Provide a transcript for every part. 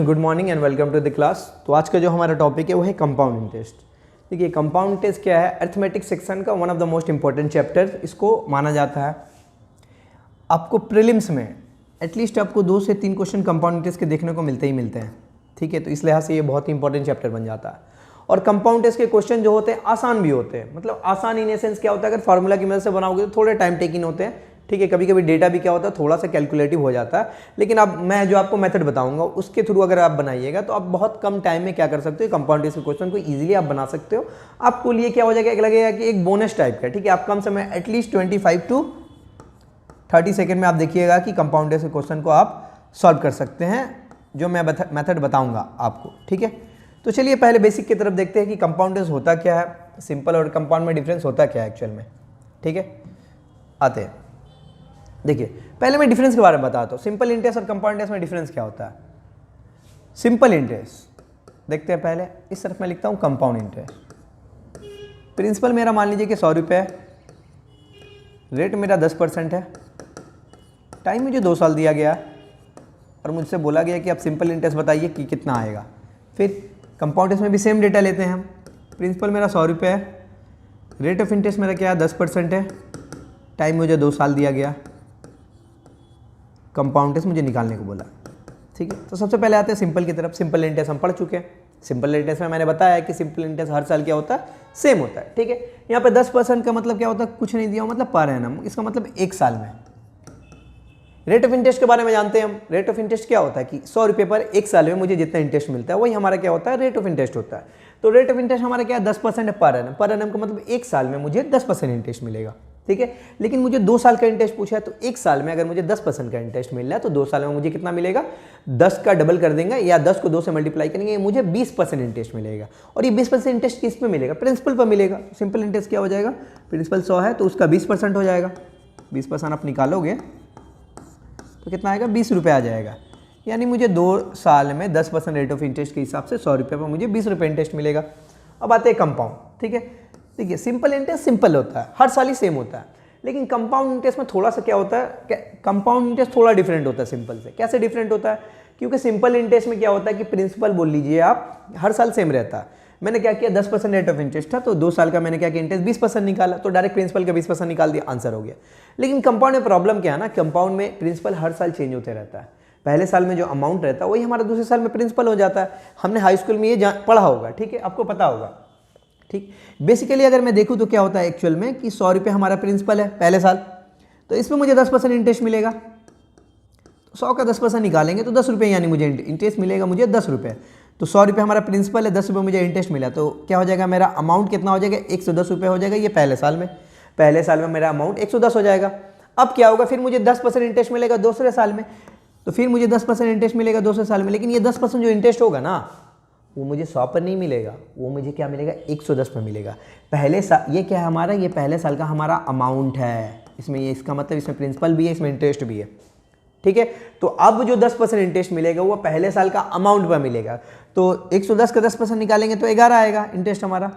Good morning and welcome to the class. तो आज का जो हमारा टॉपिक है वो है कंपाउंड इंटरेस्ट। देखिए कंपाउंड इंटरेस्ट क्या है, अरिथमेटिक सेक्शन का one of the most important chapter इसको माना जाता है। आपको प्रीलिम्स में एटलीस्ट आपको 2 से 3 क्वेश्चन कंपाउंड इंटरेस्ट के देखने को मिलते ही मिलते हैं, ठीक है। तो इस लिहाज से ये बहुत ही इंपॉर्टेंट चैप्टर बन जाता है। और कंपाउंड इंटरेस्ट के क्वेश्चन जो होते हैं आसान भी होते हैं, मतलब आसान इन एसेंस क्या होता है, अगर फार्मूला की मदद से बनाओगे तो थोड़े टाइम टेकिंग होते हैं, ठीक है। कभी कभी डेटा भी क्या होता है थोड़ा सा कैलकुलेटिव हो जाता है, लेकिन अब मैं जो आपको मेथड बताऊंगा उसके थ्रू अगर आप बनाइएगा तो आप बहुत कम टाइम में क्या कर सकते हो, कंपाउंड इंटरेस्ट के क्वेश्चन को इजीली आप बना सकते हो। आपको लिए क्या हो जाएगा, एक लगेगा कि एक बोनस टाइप का, ठीक है। आप कम समय एटलीस्ट 25 to 30 सेकेंड में आप देखिएगा कि कंपाउंड इंटरेस्ट के क्वेश्चन को आप सॉल्व कर सकते हैं, जो मैं मेथड बताऊंगा आपको, ठीक है। तो चलिए पहले बेसिक की तरफ देखते हैं कि कंपाउंड इंटरेस्ट होता क्या है, सिंपल और कंपाउंड में डिफरेंस होता क्या है एक्चुअल में, ठीक है। आते हैं, देखिए पहले मैं डिफरेंस के बारे में बताता हूँ। सिंपल इंटरेस्ट और कंपाउंड इंटरेस्ट में डिफरेंस क्या होता है। सिंपल इंटरेस्ट देखते हैं पहले, इस तरफ मैं लिखता हूँ कंपाउंड इंटरेस्ट। प्रिंसिपल मेरा मान लीजिए कि 100 रुपये है, रेट मेरा 10% है, टाइम मुझे 2 साल दिया गया और मुझसे बोला गया कि आप सिंपल इंटरेस्ट बताइए कि कितना आएगा। फिर कंपाउंड इंटरेस्ट में भी सेम डेटा लेते हैं हम। प्रिंसिपल मेरा 100 रुपये है, रेट ऑफ इंटरेस्ट मेरा क्या है 10% है, टाइम मुझे 2 साल दिया गया, कंपाउंड इंटरेस्ट मुझे निकालने को बोला, ठीक है। तो सबसे पहले आते हैं सिंपल की तरफ। सिंपल इंटरेस्ट हम पढ़ चुके हैं। सिंपल इंटरेस्ट में मैंने बताया है कि सिंपल इंटरेस्ट हर साल क्या होता है, सेम होता है, ठीक है। यहाँ पे 10% का मतलब क्या होता है, कुछ नहीं दिया मतलब पर एनम, इसका मतलब 1 साल में। रेट ऑफ इंटरेस्ट के बारे में जानते हैं हम। रेट ऑफ इंटरेस्ट क्या होता है कि 100 रुपये पर 1 साल में मुझे जितना इंटरेस्ट मिलता है वही हमारा क्या होता है, रेट ऑफ इंटरेस्ट होता है। तो रेट ऑफ इंटरेस्ट हमारा क्या है 10% है पर एनम। पर एनम का मतलब 1 साल में मुझे 10% इंटरेस्ट मिलेगा, ठीक है। लेकिन मुझे 2 साल का इंटरेस्ट पूछा है, तो 1 साल में अगर मुझे 10% का इंटरेस्ट मिल रहा है तो 2 साल में मुझे कितना मिलेगा, 10 का डबल कर देंगे या 10 को 2 से मल्टीप्लाई करेंगे, मुझे 20% इंटरेस्ट मिलेगा। और ये 20% इंटरेस्ट किस पे मिलेगा, प्रिंसिपल पर मिलेगा। सिंपल इंटरेस्ट क्या हो जाएगा, प्रिंसिपल 100 है तो उसका 20% हो जाएगा। 20% आप निकालोगे तो कितना आएगा, 20 रुपये आ जाएगा। यानी मुझे 2 साल में 10% रेट ऑफ इंटरेस्ट के हिसाब से 100 रुपये पर मुझे 20 रुपये इंटरेस्ट मिलेगा। अब आते हैं कंपाउंड, ठीक है। देखिए सिंपल इंटरेस्ट सिंपल होता है, हर साल ही सेम होता है, लेकिन कंपाउंड इंटरेस्ट में थोड़ा सा क्या होता है, कंपाउंड इंटरेस्ट थोड़ा डिफरेंट होता है सिंपल से। कैसे डिफरेंट होता है, क्योंकि सिंपल इंटरेस्ट में क्या होता है कि प्रिंसिपल बोल लीजिए आप हर साल सेम रहता है। मैंने क्या किया, 10% रेट ऑफ इंटरेस्ट था तो 2 साल का मैंने क्या किया, इंटरेस्ट 20% निकाला, तो डायरेक्ट प्रिंसिपल का 20% निकाल दिया, आंसर हो गया। लेकिन कंपाउंड में प्रॉब्लम क्या है ना, कंपाउंड में प्रिंसिपल हर साल चेंज होते रहता है। पहले साल में जो अमाउंट रहता है वही हमारा दूसरे साल में प्रिंसिपल हो जाता है। हमने हाई स्कूल में ये पढ़ा होगा, ठीक है, आपको पता होगा, ठीक। बेसिकली अगर मैं देखूँ तो क्या होता है एक्चुअल में कि 100 रुपये हमारा प्रिंसिपल है पहले साल, तो इसमें मुझे 10% इंटरेस्ट मिलेगा। 100 का 10% निकालेंगे तो 10 रुपये, यानी मुझे इंटरेस्ट मिलेगा मुझे 10 रुपये। तो 100 रुपये हमारा प्रिंसिपल है, 10 रुपये मुझे इंटरेस्ट मिला, तो क्या हो जाएगा, मेरा अमाउंट कितना हो जाएगा, 110 रुपये हो जाएगा। ये पहले साल में मेरा अमाउंट 110 हो जाएगा। अब क्या होगा, फिर मुझे 10% इंटरेस्ट मिलेगा दूसरे साल में, तो फिर मुझे 10% इंटरेस्ट मिलेगा दूसरे साल में। लेकिन ये 10% जो इंटरेस्ट होगा ना वो मुझे 100 पर नहीं मिलेगा, वो मुझे क्या मिलेगा, 110 पर मिलेगा। पहले साल ये क्या है हमारा, ये पहले साल का हमारा अमाउंट है, इसमें ये इसका मतलब इसमें प्रिंसिपल भी है, इसमें इंटरेस्ट भी है, ठीक है। तो अब जो 10% इंटरेस्ट मिलेगा वो पहले साल का अमाउंट पर मिलेगा। तो 110 का 10% निकालेंगे तो 11 आएगा इंटरेस्ट हमारा,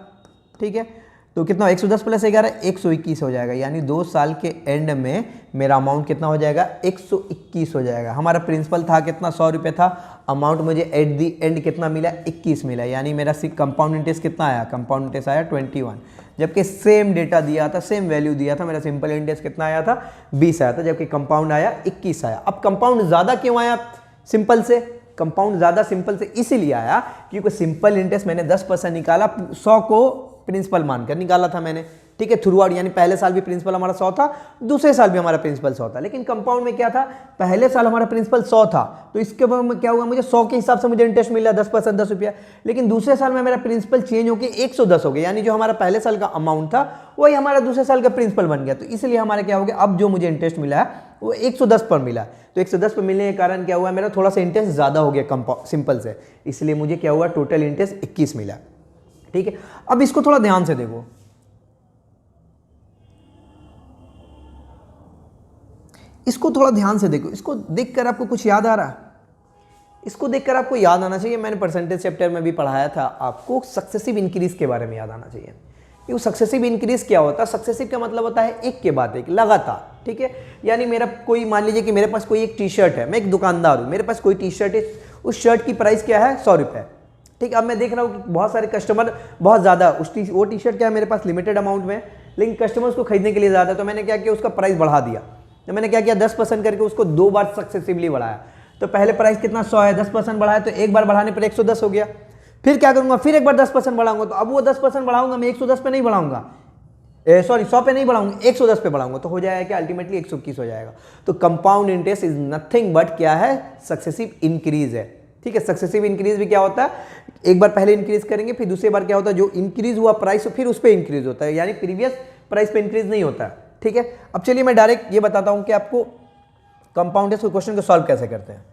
ठीक है। तो कितना, 110 प्लस 11 121 हो जाएगा। यानी 2 साल के एंड में मेरा अमाउंट कितना हो जाएगा, 121 हो जाएगा। हमारा प्रिंसिपल था कितना, 100 रुपये था, अमाउंट मुझे एट दी एंड कितना मिला, 21 मिला। यानी मेरा कंपाउंड इंटरेस्ट कितना आया, कंपाउंड इंटरेस्ट आया 21। जबकि सेम डेटा दिया था, सेम वैल्यू दिया था, मेरा सिंपल इंटरेस्ट कितना आया था, 20 आया था, जबकि कंपाउंड आया 21 आया। अब कंपाउंड ज़्यादा क्यों आया सिंपल से, कंपाउंड ज़्यादा सिंपल से इसीलिए आया क्योंकि सिंपल इंटरेस्ट मैंने 10% निकाला, 100 को प्रिंसिपल मानकर निकाला था मैंने, ठीक है, थ्रू आउट। यानी पहले साल भी प्रिंसिपल हमारा 100 था, दूसरे साल भी हमारा प्रिंसिपल 100 था। लेकिन कंपाउंड में क्या था, पहले साल हमारा प्रिंसिपल 100 था, तो इसके बाद क्या हुआ, मुझे 100 के हिसाब से मुझे इंटरेस्ट मिला 10% 10 रुपया। लेकिन दूसरे साल में मेरा प्रिंसिपल चेंज होकर 110 हो गया, यानी जो हमारा पहले साल का अमाउंट था वही हमारा दूसरे साल का प्रिंसिपल बन गया। तो इसलिए हमारा क्या हो गया, अब जो मुझे इंटरेस्ट मिला है वो 110 पर मिला। तो 110 पर मिलने के कारण क्या हुआ, मेरा थोड़ा सा इंटरेस्ट ज़्यादा हो गया सिंपल से, इसलिए मुझे क्या हुआ, टोटल इंटरेस्ट 21 मिला, ठीक है। अब इसको थोड़ा ध्यान से देखो, इसको थोड़ा ध्यान से देखो, इसको देखकर आपको कुछ याद आ रहा है, इसको देखकर आपको याद आना चाहिए, मैंने परसेंटेज चैप्टर में भी पढ़ाया था आपको, सक्सेसिव इंक्रीज के बारे में याद आना चाहिए। ये सक्सेसिव इंक्रीज क्या होता है, सक्सेसिव का मतलब होता है एक के बाद एक, लगातार, ठीक है। यानी मेरा कोई, मान लीजिए कि मेरे पास कोई एक टी शर्ट है, मैं एक दुकानदार हूँ, मेरे पास कोई टी शर्ट है, उस शर्ट की प्राइस क्या है 100 रुपये। ठीक, अब मैं देख रहा हूँ कि बहुत सारे कस्टमर बहुत ज़्यादा वो टी शर्ट क्या है मेरे पास लिमिटेड अमाउंट में, लेकिन कस्टमर उसको खरीदने के लिए ज़्यादा है, तो मैंने क्या किया उसका प्राइस बढ़ा दिया। तो मैंने क्या किया 10% करके उसको 2 बार सक्सेसिवली बढ़ाया। तो पहले प्राइस कितना 100 है, 10% बढ़ाया तो एक बार बढ़ाने पर 110 हो गया। फिर क्या करूँगा, फिर एक बार 10% बढ़ाऊंगा, तो अब वो 10% बढ़ाऊंगा मैं 110 पे नहीं बढ़ाऊंगा, सॉरी 100 पे नहीं बढ़ाऊंगा, 110 पे बढ़ाऊंगा, तो हो जाएगा कि अल्टीमेटली 121 हो जाएगा। तो compound interest is nothing but क्या है, सक्सेसिव इंक्रीज है। ठीक है, सक्सेसिव इंक्रीज भी क्या होता है, एक बार पहले इंक्रीज करेंगे फिर दूसरी बार क्या होता है, जो इंक्रीज हुआ प्राइस फिर उस पर इंक्रीज होता है, यानी प्रीवियस प्राइस पे इंक्रीज नहीं होता है। ठीक है, अब चलिए मैं डायरेक्ट ये बताता हूं कि आपको कंपाउंड इंटरेस्ट क्वेश्चन को सॉल्व कैसे करते हैं।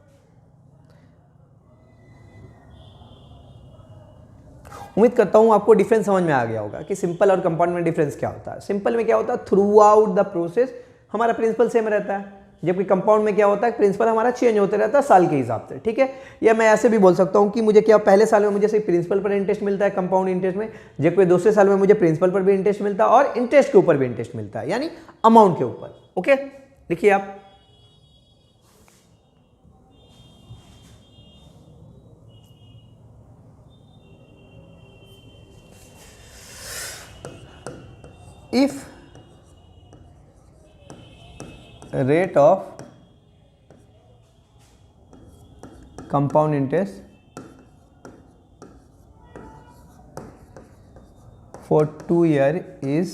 उम्मीद करता हूं आपको डिफरेंस समझ में आ गया होगा कि सिंपल और कंपाउंड में डिफरेंस क्या होता है। सिंपल में क्या होता है, थ्रू आउट द प्रोसेस हमारा प्रिंसिपल सेम रहता है, जबकि कंपाउंड में क्या होता है, प्रिंसिपल हमारा चेंज होते रहता है साल के हिसाब से। ठीक है, या मैं ऐसे भी बोल सकता हूं कि मुझे क्या पहले साल में मुझे सिर्फ प्रिंसिपल पर इंटरेस्ट मिलता है कंपाउंड इंटरेस्ट में, जबकि दूसरे साल में मुझे प्रिंसिपल पर भी इंटरेस्ट मिलता है और इंटरेस्ट के ऊपर भी इंटरेस्ट मिलता है, यानी अमाउंट के ऊपर। ओके, देखिए आप if rate of compound interest for 2 year is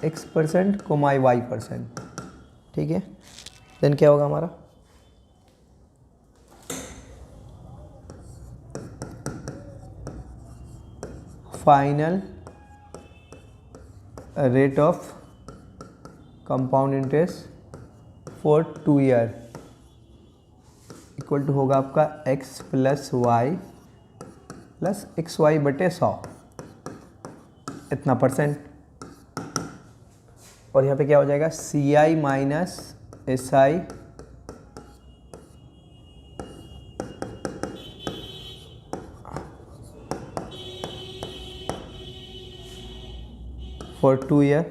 x% comma y%, ठीक है, देन क्या होगा हमारा final rate of compound interest for 2 year equal to होगा आपका x plus Y plus X Y बटे 100, इतना परसेंट। और यहाँ पे क्या हो जाएगा C I minus S I for 2 year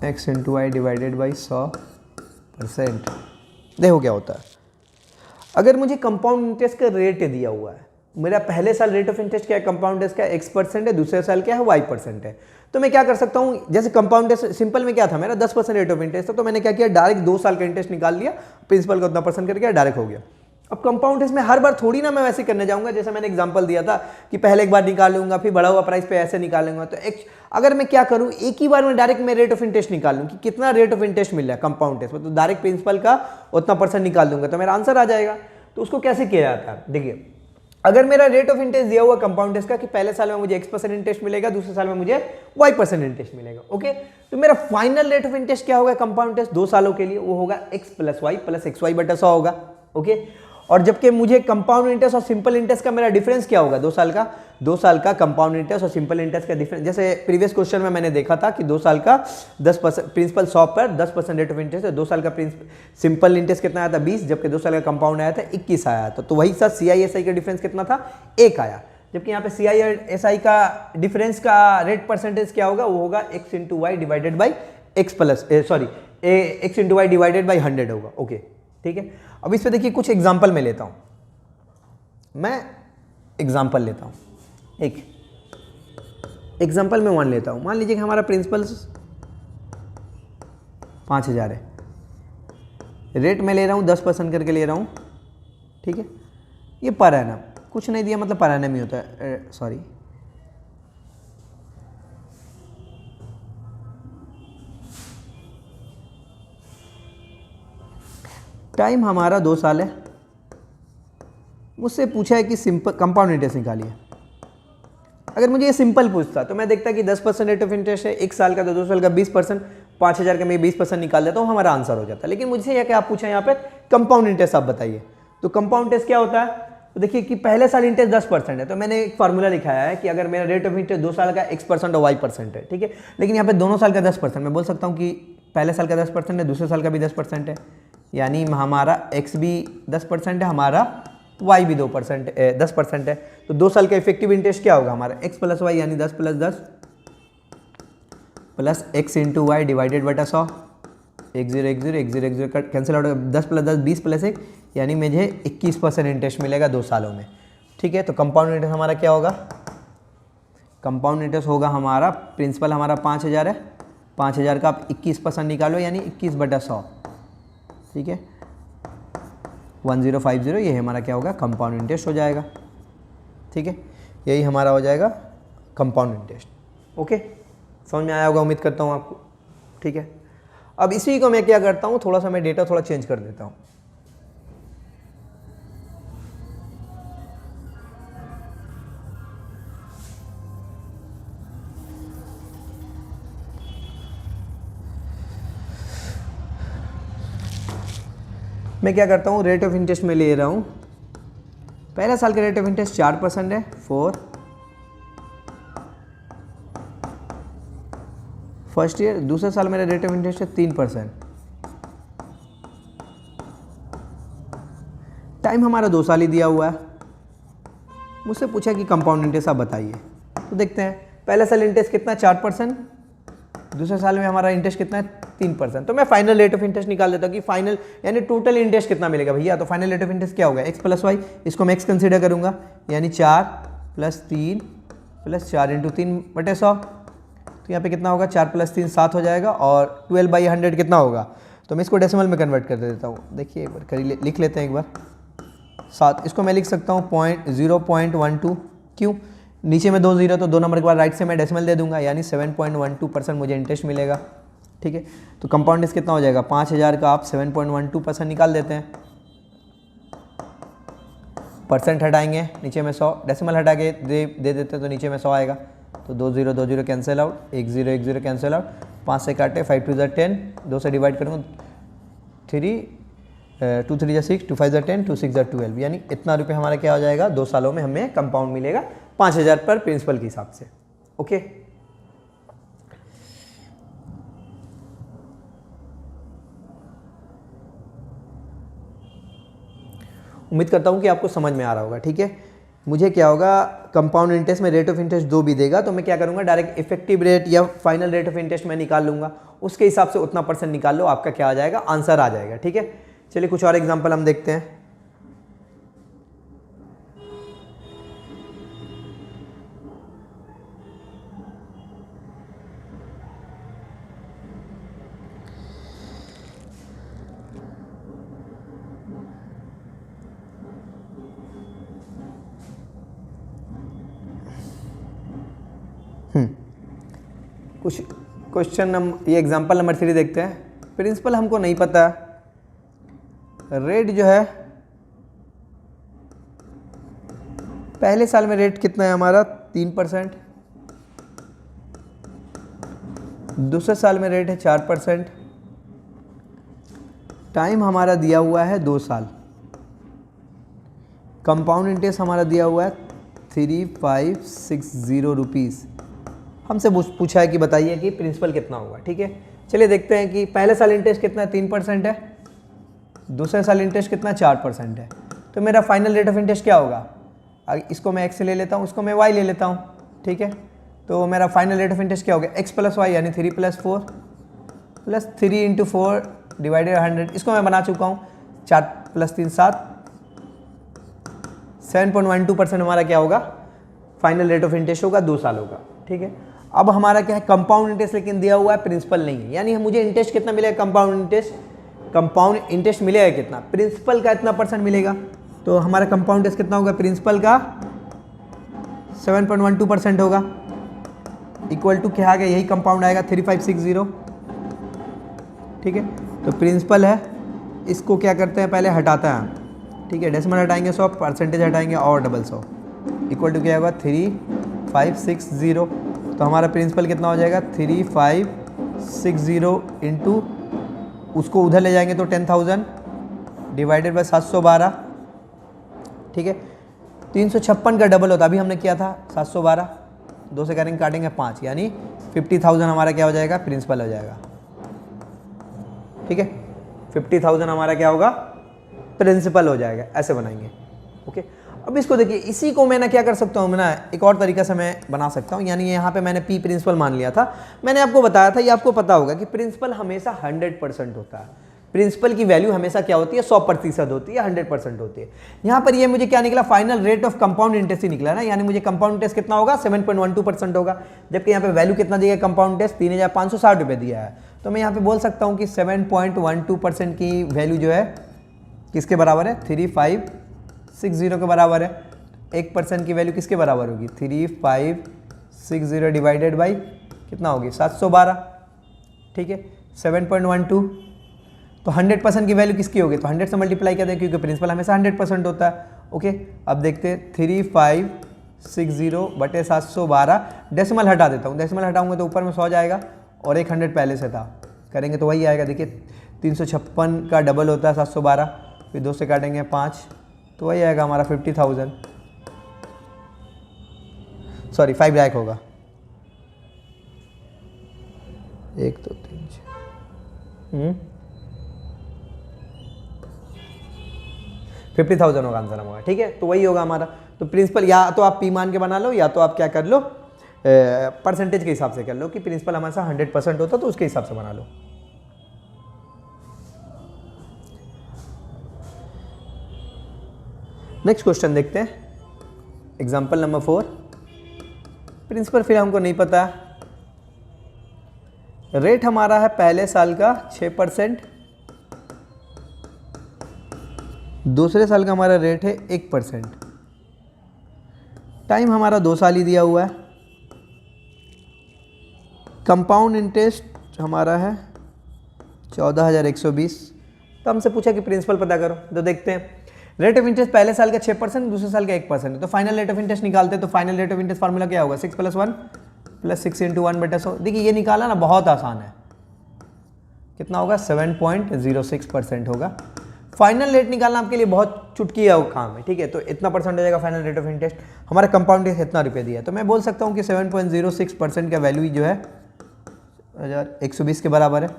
x into Y divided by 100%। देखो क्या होता है, अगर मुझे कंपाउंड इंटरेस्ट का रेट दिया हुआ है, मेरा पहले साल रेट ऑफ इंटरेस्ट क्या है कंपाउंड इंटरेस्ट का x% है, दूसरे साल क्या है y% है, तो मैं क्या कर सकता हूँ, जैसे कंपाउंड इंटरेस्ट सिंपल में क्या था मेरा 10% रेट ऑफ इंटरेस्ट था, तो मैंने क्या किया डायरेक्ट 2 साल का इंटरेस्ट निकाल लिया, प्रिंसिपल का उतना परसेंट करके डायरेक्ट हो गया। अब कंपाउंड इंटरेस्ट में हर बार थोड़ी ना मैं वैसे करने जाऊंगा, जैसे मैंने एग्जांपल दिया था कि पहले एक बार निकाल लूंगा फिर बढ़ा हुआ प्राइस पे ऐसे निकालूंगा, तो अगर मैं क्या करूं एक ही बार में डायरेक्ट मैं रेट ऑफ इंटरेस्ट निकाल लूं कि कितना रेट ऑफ इंटरेस्ट मिल रहा है कंपाउंड इंटरेस्ट में, तो डायरेक्ट प्रिंसिपल का उतना परसेंट निकाल दूंगा तो मेरा आंसर आ जाएगा। तो उसको कैसे किया जाता है, देखिए अगर मेरा रेट ऑफ इंटरेस्ट दिया हुआ कंपाउंड इंटरेस्ट का कि पहले साल में मुझे x% इंटरेस्ट मिलेगा, दूसरे साल में मुझे y% इंटरेस्ट मिलेगा, ओके, तो मेरा फाइनल रेट ऑफ इंटरेस्ट क्या होगा कंपाउंड इंटरेस्ट 2 सालों के लिए, वो होगा x plus Y plus X Y बटा 100 होगा, ओके। और जबकि मुझे कंपाउंड इंटरेस्ट और सिंपल इंटरेस्ट का मेरा डिफरेंस क्या होगा 2 साल का कंपाउंड इंटरेस्ट और सिंपल इंटरेस्ट का डिफरेंस, जैसे प्रीवियस क्वेश्चन में मैंने देखा था कि 2 साल का 10% प्रिंसिपल 100 पर 10% रेट ऑफ इंटरेस्ट है, 2 साल का सिंपल इंटरेस्ट कितना आया था 20, जबकि 2 साल का कंपाउंड आया था 21 आया था, तो वही साथ CISI का डिफरेंस कितना था 1 आया, जबकि यहाँ पे CISI का डिफरेंस का रेट परसेंटेज क्या होगा, वो होगा x into Y divided by X plus X into Y divided by 100 होगा, ओके, ठीक है। अब इस पे देखिए कुछ एग्जाम्पल मैं लेता हूँ, मैं एग्जाम्पल लेता हूँ, एक एग्जाम्पल मैं मान लेता हूँ, मान लीजिए कि हमारा प्रिंसिपल 5000 है, रेट मैं ले रहा हूँ 10% करके ले रहा हूँ, ठीक है, ये पर एनम कुछ नहीं दिया मतलब पर एनम ही होता है, सॉरी टाइम हमारा 2 साल है, मुझसे पूछा है कि सिंपल कंपाउंड इंटरेस्ट निकालिए। अगर मुझे ये सिंपल पूछता तो मैं देखता कि 10% रेट ऑफ इंटरेस्ट है, 1 साल का तो 2 साल का 20%, 5000 का मैं 20% निकाल देता हूँ, हमारा आंसर हो जाता है। लेकिन मुझसे यह क्या आप पूछा यहाँ पे कंपाउंड इंटरेस्ट आप बताइए, तो कंपाउंड इंटरेस्ट क्या होता है, तो देखिए कि पहले साल इंटरेस्ट 10% है, तो मैंने एक फार्मूला लिखाया है कि अगर मेरा रेट ऑफ इंटरेस्ट 2 साल का x% और y% है, ठीक है, लेकिन यहाँ पे दोनों साल का 10%, मैं बोल सकता हूँ कि पहले साल का 10% है, दूसरे साल का भी 10% है, यानी हमारा x भी 10% है, हमारा y भी 10% है, तो 2 साल का इफेक्टिव इंटरेस्ट क्या होगा हमारा x प्लस वाई यानी 10 plus 10 plus x into Y divided बटा 100, एक जीरो एक जीरो एक जीरो एक जीरो कैंसिल आउट, 10 + 10 20 + 1 यानी मुझे 21% इंटरेस्ट मिलेगा 2 सालों में। ठीक है, तो कंपाउंड इंटरेस्ट हमारा क्या होगा, कंपाउंड इंटरेस्ट होगा हमारा, प्रिंसिपल हमारा 5000 है, 5000 का आप 21% निकालो यानी 21/100। ठीक है, 1050 ये हमारा क्या होगा, कंपाउंड इंटरेस्ट हो जाएगा। ठीक है, यही हमारा हो जाएगा कंपाउंड इंटरेस्ट। ओके, समझ में आया होगा उम्मीद करता हूँ आपको। ठीक है, अब इसी को मैं क्या करता हूँ, थोड़ा सा मैं डेटा थोड़ा चेंज कर देता हूँ। मैं क्या करता हूँ, रेट ऑफ इंटरेस्ट में ले रहा हूँ, पहला साल का रेट ऑफ इंटरेस्ट 4% है, 4 फर्स्ट ईयर, दूसरे साल मेरा रेट ऑफ इंटरेस्ट है 3%। टाइम हमारा 2 साल ही दिया हुआ है, मुझसे पूछा कि कंपाउंड इंटरेस्ट आप बताइए, तो देखते हैं पहला साल इंटरेस्ट कितना 4%, दूसरे साल में हमारा इंटरेस्ट कितना है 3%। तो मैं फाइनल रेट ऑफ इंटरेस्ट निकाल देता हूँ कि फाइनल यानी टोटल इंटरेस्ट कितना मिलेगा भैया। तो फाइनल रेट ऑफ इंटरेस्ट क्या होगा, x + y, इसको मैं x कंसीडर करूँगा यानी 4 + 3 + 4 × 3/100। तो यहाँ पे कितना होगा, 4 + 3 7 हो जाएगा, और 12/100 कितना होगा, तो मैं इसको डेसिमल में कन्वर्ट कर देता हूँ। देखिए एक बार करिए, लिख लेते हैं एक बार 7, इसको मैं लिख सकता हूँ 0.12। क्यों, नीचे में 2 जीरो, तो 2 नंबर के बाद राइट से मैं डेसिमल दे दूंगा यानी 7.12% मुझे इंटरेस्ट मिलेगा। ठीक है, तो कंपाउंड इंटरेस्ट कितना हो जाएगा, 5000 का आप 7.12% निकाल देते हैं, परसेंट हटाएंगे, नीचे में 100, डेसिमल हटा के दे देते हैं तो नीचे में 100 आएगा। तो 2 0 2 0 कैंसिल आउट, 1 0 1 0 कैंसिल आउट, 5 से काटे, 5 2 10, 2 से डिवाइड करूँगा 3, 2 3 6, 2 5 10, 2 6 12, यानी इतना रुपये हमारा क्या हो जाएगा, 2 सालों में हमें कंपाउंड मिलेगा 5000 पर प्रिंसिपल के हिसाब से। ओके, उम्मीद करता हूँ कि आपको समझ में आ रहा होगा। ठीक है, मुझे क्या होगा, कंपाउंड इंटरेस्ट में रेट ऑफ इंटरेस्ट 2 भी देगा, तो मैं क्या करूँगा, डायरेक्ट इफेक्टिव रेट या फाइनल रेट ऑफ इंटरेस्ट मैं निकाल लूँगा, उसके हिसाब से उतना % निकाल लो, आपका क्या आ जाएगा, आंसर आ जाएगा। ठीक है, चलिए कुछ और एग्जाम्पल हम देखते हैं। कुछ क्वेश्चन ये एग्जांपल नंबर 3 देखते हैं। प्रिंसिपल हमको नहीं पता, रेट जो है पहले साल में रेट कितना है हमारा 3%, दूसरे साल में रेट है 4%, टाइम हमारा दिया हुआ है 2 साल, कंपाउंड इंटरेस्ट हमारा दिया हुआ है 3560 रुपीज़। हमसे पूछा है कि बताइए कि प्रिंसिपल कितना होगा। ठीक है, चलिए देखते हैं कि पहले साल इंटरेस्ट कितना 3% है, दूसरे साल इंटरेस्ट कितना 4% है, तो मेरा फाइनल रेट ऑफ इंटरेस्ट क्या होगा, इसको मैं x से ले लेता हूँ, उसको मैं y ले लेता हूँ। ठीक है, तो मेरा फाइनल रेट ऑफ इंटरेस्ट क्या होगा, x + y यानी 3 + 4 + 3 × 4 डिवाइडेड 100, इसको मैं बना चुका हूँ, 4 + 3 7, 7.12% हमारा क्या होगा, फाइनल रेट ऑफ इंटरेस्ट होगा 2 सालों का। ठीक है, अब हमारा क्या है, कंपाउंड इंटरेस्ट लेकिन दिया हुआ है, प्रिंसिपल नहीं है, यानी मुझे इंटरेस्ट कितना मिलेगा, कंपाउंड इंटरेस्ट मिलेगा कितना, प्रिंसिपल का इतना % मिलेगा, तो हमारा कंपाउंड इंटरेस्ट कितना होगा, प्रिंसिपल का 7.12% होगा, इक्वल टू क्या आ गया, यही कंपाउंड आएगा 3560। ठीक है, तो प्रिंसिपल है, इसको क्या करते हैं, पहले हटाता है। ठीक है, डेसिमल हटाएंगे 100, परसेंटेज हटाएंगे और डबल 100, इक्वल टू क्या होगा 3560। तो हमारा प्रिंसिपल कितना हो जाएगा 3560 इंटू, उसको उधर ले जाएंगे तो 10,000 डिवाइडेड बाय 712। ठीक है, 356 का डबल होता, अभी हमने किया था 712, 2 से करेंगे काटेंगे 5, यानी 50,000 हमारा क्या हो जाएगा, प्रिंसिपल हो जाएगा। ठीक है, 50,000 हमारा क्या होगा, प्रिंसिपल हो जाएगा, ऐसे बनाएंगे। ओके, अब इसको देखिए, इसी को मैं ना क्या कर सकता हूँ, मैं ना एक और तरीका से मैं बना सकता हूँ। यानी यहाँ पे मैंने पी प्रिंसिपल मान लिया था। मैंने आपको बताया था, ये आपको पता होगा कि प्रिंसिपल हमेशा 100% होता है। प्रिंसिपल की वैल्यू हमेशा क्या होती है, 100% होती है, 100% होती है। यहाँ पर ये मुझे क्या निकला, final rate of compound interest ही निकला ना। यानी मुझे कंपाउंड इंटरेस्ट कितना होगा, 7.12% होगा। जबकि यहाँ पे वैल्यू कितना दिया है, कंपाउंड इंटरेस्ट 3560 रुपये दिया है। तो मैं यहाँ पे बोल सकता हूँ कि 7.12% की वैल्यू जो है किसके बराबर है, 3560 के बराबर है। 1% की वैल्यू किसके बराबर होगी, 3560 डिवाइडेड बाई कितना होगी, 712। ठीक है, 7.12। तो 100% की वैल्यू किसकी होगी, तो 100 से मल्टीप्लाई कर दें, क्योंकि प्रिंसिपल हमेशा 100% होता है। ओके, अब देखते हैं 3560 बटे 712, डेसिमल हटा देता हूँ। डेसिमल हटाऊंगा तो ऊपर में 100 जाएगा और एक 100 पहले से था, करेंगे तो वही आएगा। देखिए 356 का डबल होता है 712, फिर 2 से काटेंगे 5, तो वही आएगा हमारा 50,000, सॉरी 5 लाख होगा। 1 2 3 4 50,000 होगा आंसर हमारा। ठीक है, तो वही होगा हमारा। तो प्रिंसिपल या तो आप पी मान के बना लो, या तो आप क्या कर लो, परसेंटेज के हिसाब से कर लो कि प्रिंसिपल हमारा 100% होता तो उसके हिसाब से बना लो। नेक्स्ट क्वेश्चन देखते हैं, एग्जाम्पल नंबर 4। प्रिंसिपल फिर हमको नहीं पता, रेट हमारा है पहले साल का 6%, दूसरे साल का हमारा रेट है 1%, टाइम हमारा 2 साल ही दिया हुआ है, कंपाउंड इंटरेस्ट हमारा है 14,120। तो हमसे पूछा कि प्रिंसिपल पता करो। तो देखते हैं, रेट ऑफ इंटरेस्ट पहले साल का 6%, दूसरे साल का 1% है। तो फाइनल रेट ऑफ इंटरेस्ट निकालते हैं। तो final rate of interest formula क्या होगा, 6 + 1 + 6 × 1/100। देखिए ये निकाला ना, बहुत आसान है। कितना होगा, 7.06% होगा। फाइनल रेट निकालना आपके लिए बहुत चुटकी का काम है। ठीक है, तो इतना परसेंट हो जाएगा फाइनल रेट ऑफ इंटरेस्ट। हमारा कंपाउंड इंटरेस्ट इतना रुपये दिया है, तो मैं बोल सकता हूँ कि 7.06% का वैल्यू जो है 1,120 के बराबर है।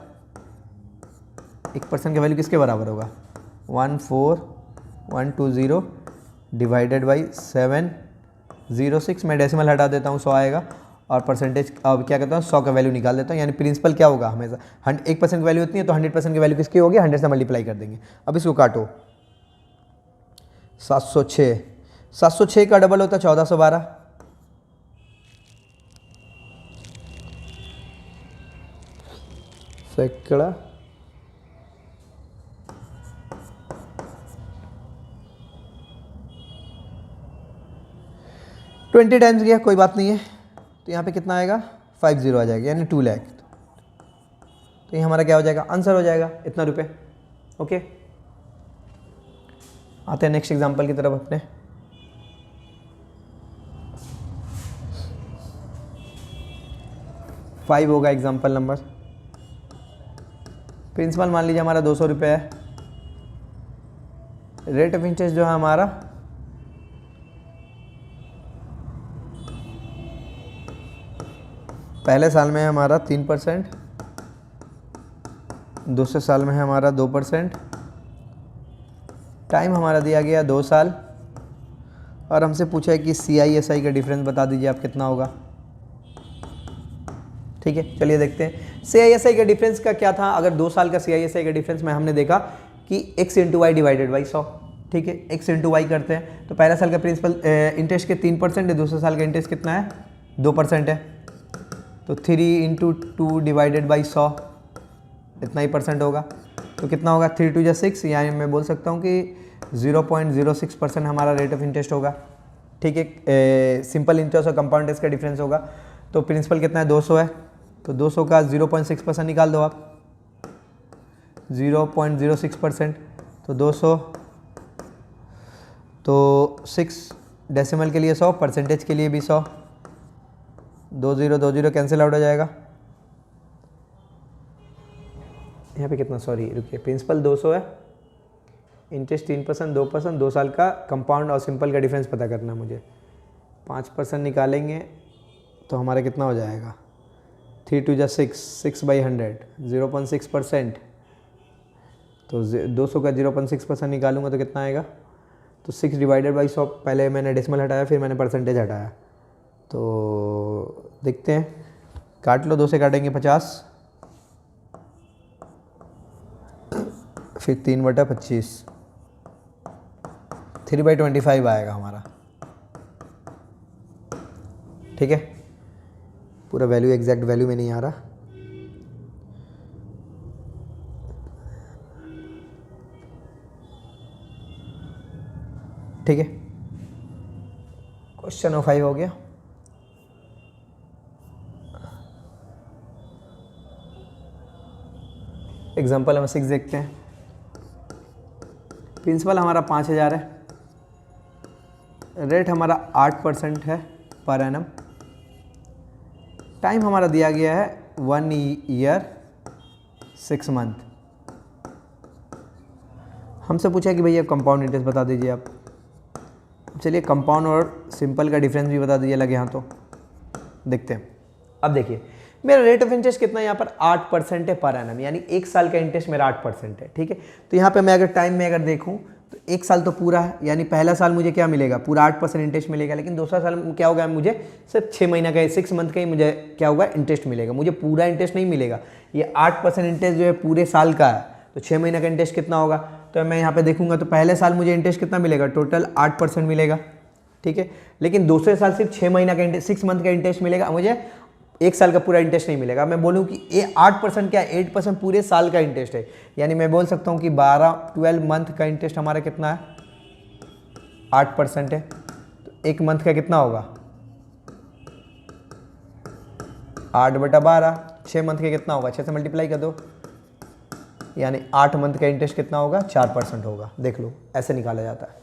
1% का वैल्यू किसके बराबर होगा, 14120 डिवाइडेड बाई 706। मैं डेसिमल हटा देता हूँ, 100 आएगा। और परसेंटेज अब क्या कहता हूँ, 100 का वैल्यू निकाल देता हूँ। यानी प्रिंसिपल क्या होगा, हमेशा 1% की वैल्यू इतनी है तो 100% की वैल्यू किसकी होगी, 100 से मल्टीप्लाई कर देंगे। अब इसको काटो, 706 का डबल होता है 1412, सैकड़ा 20 टाइम्स गया, कोई बात नहीं है। तो यहाँ पे कितना आएगा, 50 आ जाएगा, यानी 2 लाख। तो ये हमारा क्या हो जाएगा, आंसर हो जाएगा इतना रुपए। ओके, आते हैं नेक्स्ट एग्जांपल की तरफ अपने। फाइव होगा एग्जांपल नंबर। प्रिंसिपल मान लीजिए हमारा 200 रुपये है। रेट ऑफ इंटरेस्ट जो है हमारा पहले साल में है हमारा 3%, दूसरे साल में है हमारा 2%, टाइम हमारा दिया गया 2 साल, और हमसे पूछा है कि CISI का डिफरेंस बता दीजिए आप कितना होगा। ठीक है, चलिए देखते हैं CISI का डिफरेंस का क्या था। अगर 2 साल का CISI का डिफरेंस में हमने देखा कि x × y डिवाइडेड बाई 100। ठीक है, x × y करते हैं तो पहला साल का प्रिंसिपल इंटरेस्ट के 3% है, दूसरे साल का इंटरेस्ट कितना है, 2% है। तो 3 × 2 डिवाइडेड बाई 100, इतना ही परसेंट होगा। तो कितना होगा, 3 × 2 = 6, यानी मैं बोल सकता हूँ कि 0.06% हमारा रेट ऑफ इंटरेस्ट होगा। ठीक है, सिंपल इंटरेस्ट और कंपाउंड इंटरेस्ट का डिफरेंस होगा। तो प्रिंसिपल कितना है, 200 है, तो 200 का 0.6% निकाल दो आप, 0.06%। तो 200 तो 6 डेसिमल के लिए 100, परसेंटेज के लिए भी 100, 2 0 कैंसिल आउट हो जाएगा। यहाँ पे कितना, सॉरी रुकिए, प्रिंसिपल 200 है, इंटरेस्ट 3%, 2%, 2 साल का कंपाउंड और सिंपल का डिफरेंस पता करना मुझे। 5% निकालेंगे तो हमारा कितना हो जाएगा, 3 × 2 = 6, 6/100, 0.6%। तो 200 का 0.6% निकालूंगा तो कितना आएगा, तो 6 डिवाइडेड बाई 100, पहले मैंने डेसिमल हटाया फिर मैंने परसेंटेज हटाया, तो देखते हैं, काट लो, 2 से काटेंगे 50, फिर 3/25, 3/25 आएगा हमारा। ठीक है, पूरा वैल्यू एग्जैक्ट वैल्यू में नहीं आ रहा। ठीक है, क्वेश्चन 5 हो गया। एग्जाम्पल नंबर 6 देखते हैं। प्रिंसिपल हमारा 5000 है, रेट हमारा 8% है पर एनम, टाइम हमारा दिया गया है 1 ईयर 6 मंथ। हमसे पूछा है कि भैया कंपाउंड इंटरेस्ट बता दीजिए आप। चलिए कंपाउंड और सिंपल का डिफरेंस भी बता दीजिए लगे यहाँ, तो देखते हैं। अब देखिए मेरा रेट ऑफ इंटरेस्ट कितना है यहाँ पर 8% है पर एनम, यानी 1 साल का इंटरेस्ट मेरा 8% है। ठीक है, तो यहाँ पे मैं अगर टाइम में अगर देखूँ तो 1 साल तो पूरा है, यानी पहला साल मुझे क्या मिलेगा, पूरा 8% इंटरेस्ट मिलेगा, लेकिन दूसरा साल में क्या होगा, मुझे सिर्फ 6 महीना का 6 मंथ का ही मुझे क्या होगा, इंटरेस्ट मिलेगा, मुझे पूरा इंटरेस्ट नहीं मिलेगा। ये 8% इंटरेस्ट जो है पूरे साल का है, तो 6 महीने का इंटरेस्ट कितना होगा, तो मैं यहाँ पे देखूंगा तो पहले साल मुझे इंटरेस्ट कितना मिलेगा, टोटल 8% मिलेगा। ठीक है, लेकिन दूसरे साल सिर्फ 6 महीना का इंटरेस्ट, 6 मंथ का इंटरेस्ट मिलेगा, मुझे 1 साल का पूरा इंटरेस्ट नहीं मिलेगा। मैं बोलूँ कि ये 8% क्या, 8% पूरे साल का इंटरेस्ट है, यानी मैं बोल सकता हूँ कि 12 मंथ का इंटरेस्ट हमारा कितना है, 8% है, तो 1 मंथ का कितना होगा, 8/12, 6 मंथ का कितना होगा, 6 से मल्टीप्लाई कर दो, यानी 8 मंथ का इंटरेस्ट कितना होगा, 4% होगा। देख लो ऐसे निकाला जाता है।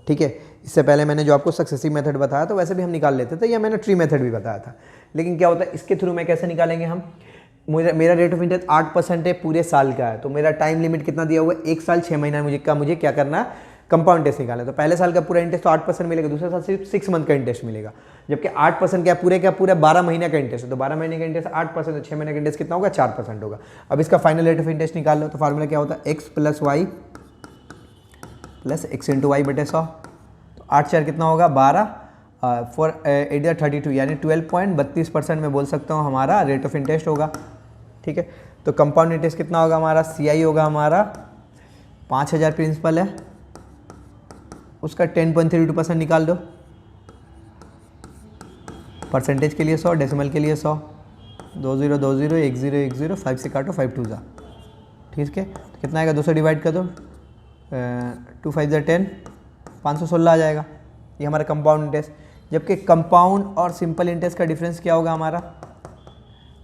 ठीक है, इससे पहले मैंने जो आपको सक्सेसिव मेथड बताया तो वैसे भी हम निकाल लेते थे, या मैंने ट्री मेथड भी बताया था, लेकिन क्या होता है इसके थ्रू में कैसे निकालेंगे हम, मेरा रेट ऑफ इंटरेस्ट 8% है, पूरे साल का है, तो मेरा टाइम लिमिट कितना दिया हुआ है, 1 साल 6 महीना मुझे क्या करना है, कंपाउंड इंटरेस्ट निकालना है। तो पहले साल का पूरा इंटरेस्ट तो 8% मिलेगा, दूसरे साल सिर्फ 6 मंथ का इंटरेस्ट मिलेगा, जबकि 8% क्या पूरा 12 महीने का इंटरेस्ट है, तो 12 महीने का इंटरेस्ट 8%, तो 6 महीने का इंटरेस्ट कितना होगा, 4% होगा। अब इसका फाइनल रेट ऑफ इंटरेस्ट निकाल लो, तो फार्मूला क्या होता है, x + y + x × y/100, तो 8×4 कितना होगा, 12, 4 8 32, यानी 12.32% में बोल सकता हूँ हमारा रेट ऑफ इंटरेस्ट होगा। ठीक है, तो कंपाउंड इंटरेस्ट कितना होगा हमारा, CI होगा हमारा 5000 प्रिंसिपल है, उसका 10.32% निकाल दो, परसेंटेज के लिए 100, डेसिमल के लिए 100, 20 20 10 10, 5 से काटो, 5 2 जा। ठीक है, तो कितना आएगा, 2 से डिवाइड कर दो, 2 5 10, 516 आ जाएगा, ये हमारा कंपाउंड इंटरेस्ट। जबकि कंपाउंड और सिंपल इंटरेस्ट का डिफरेंस क्या होगा हमारा,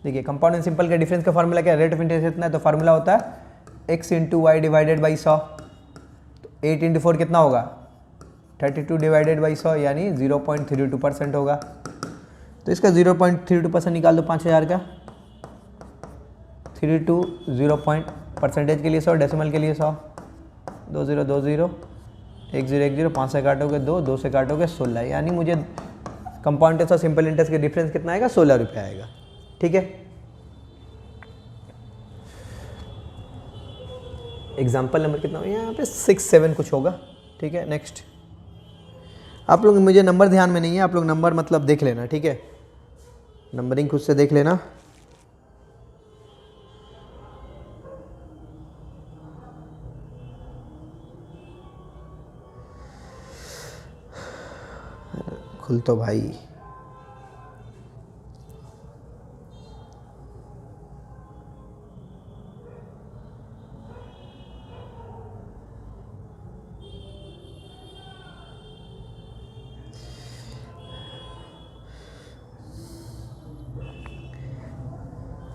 देखिए कंपाउंड एंड सिंपल का डिफरेंस का फार्मूला क्या है, रेट ऑफ इंटरेस्ट इतना है, तो फार्मूला होता है x × y डिवाइडेड बाई 100, तो 8 × 4 कितना होगा, 32 डिवाइडेड बाई 100, यानी 0.32% होगा। तो इसका 0.32% निकाल दो 5000 का, 32 0 परसेंटेज के लिए 100, डेसिमल के लिए 100, 20 20 10 10, 5 से काटोगे 2, 2 से काटोगे 16, यानी मुझे कंपाउंड इंटरेस्ट और सिंपल इंटरेस्ट के डिफरेंस कितना आएगा, 16 रुपये आएगा। ठीक है, एग्जाम्पल नंबर कितना हो यहाँ पे 6 7 कुछ होगा। ठीक है, नेक्स्ट। आप लोग, मुझे नंबर ध्यान में नहीं है, आप लोग नंबर मतलब देख लेना। ठीक है, नंबरिंग खुद से देख लेना। खुल तो भाई,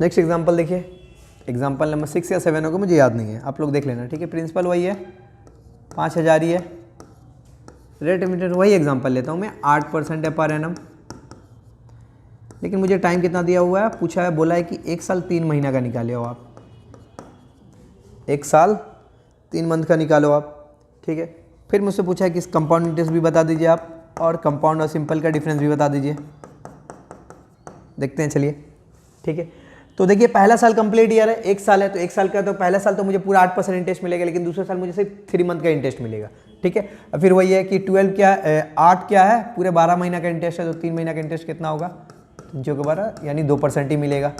नेक्स्ट एग्जाम्पल देखिए। एग्जाम्पल नंबर 6 या 7 होगा, मुझे याद नहीं है, आप लोग देख लेना। ठीक है, प्रिंसिपल वही है, 5000 ही है, रेट ऑफ इंटरेस्ट वही एग्जाम्पल लेता हूँ मैं, 8% है पर एनम, लेकिन मुझे टाइम कितना दिया हुआ है, पूछा है, बोला है कि 1 साल 3 महीना का निकाले हो आप, 1 साल 3 मंथ का निकालो आप। ठीक है, फिर मुझसे पूछा है कि कंपाउंड इंटरेस्ट भी बता दीजिए आप, और कंपाउंड और सिंपल का डिफरेंस भी बता दीजिए। देखते हैं, चलिए। ठीक है, तो देखिए पहला साल कंप्लीट ईयर है, 1 साल है, तो 1 साल का तो पहला साल तो मुझे पूरा 8% इंटरेस्ट मिलेगा, लेकिन दूसरे साल मुझे सिर्फ 3 मंथ का इंटरेस्ट मिलेगा। ठीक है। अब फिर वही है कि 12 क्या 8 क्या है, पूरे 12 महीना का इंटरेस्ट है, तो 3 महीना का इंटरेस्ट कितना होगा, 3×12 यानी 2% ही मिलेगा।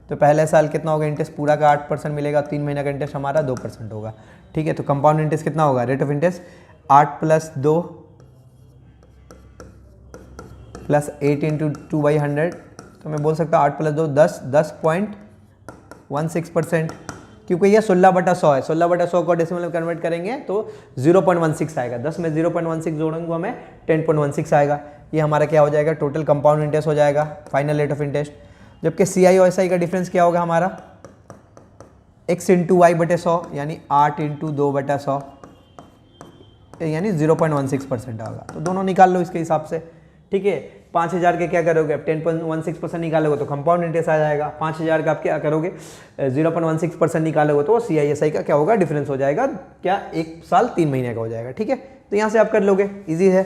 तो पहले साल कितना होगा इंटरेस्ट, पूरा का 8% मिलेगा, 3 महीना का इंटरेस्ट हमारा 2% होगा। ठीक है, तो कंपाउंड इंटरेस्ट कितना होगा, रेट ऑफ इंटरेस्ट 8 + 2 + 8 × 2/100, तो मैं बोल सकता हूँ 8 + 2 10.16%, क्योंकि ये 16/100 है। 16/100 को डेसिमल में कन्वर्ट करेंगे तो 0.16 आएगा। 10 में 0.16 जोड़ेंगे हमें 10.16 आएगा। ये हमारा क्या हो जाएगा, टोटल कंपाउंड इंटरेस्ट हो जाएगा, फाइनल रेट ऑफ इंटरेस्ट। जबकि CI और SI का डिफरेंस क्या होगा हमारा, x × y/100 यानी 8 × 2/100 यानी 0.16% होगा। तो दोनों निकाल लो इसके हिसाब से। ठीक है, 5000 के क्या करोगे, अब 10.16% निकालोगे तो कंपाउंड इंटरेस्ट आ जाएगा। 5000 का आप क्या करोगे, 0.16% निकालोगे तो CI SI का क्या होगा, डिफरेंस हो जाएगा, क्या 1 साल 3 महीने का हो जाएगा। ठीक है, तो यहाँ से आप कर लोगे, ईजी है।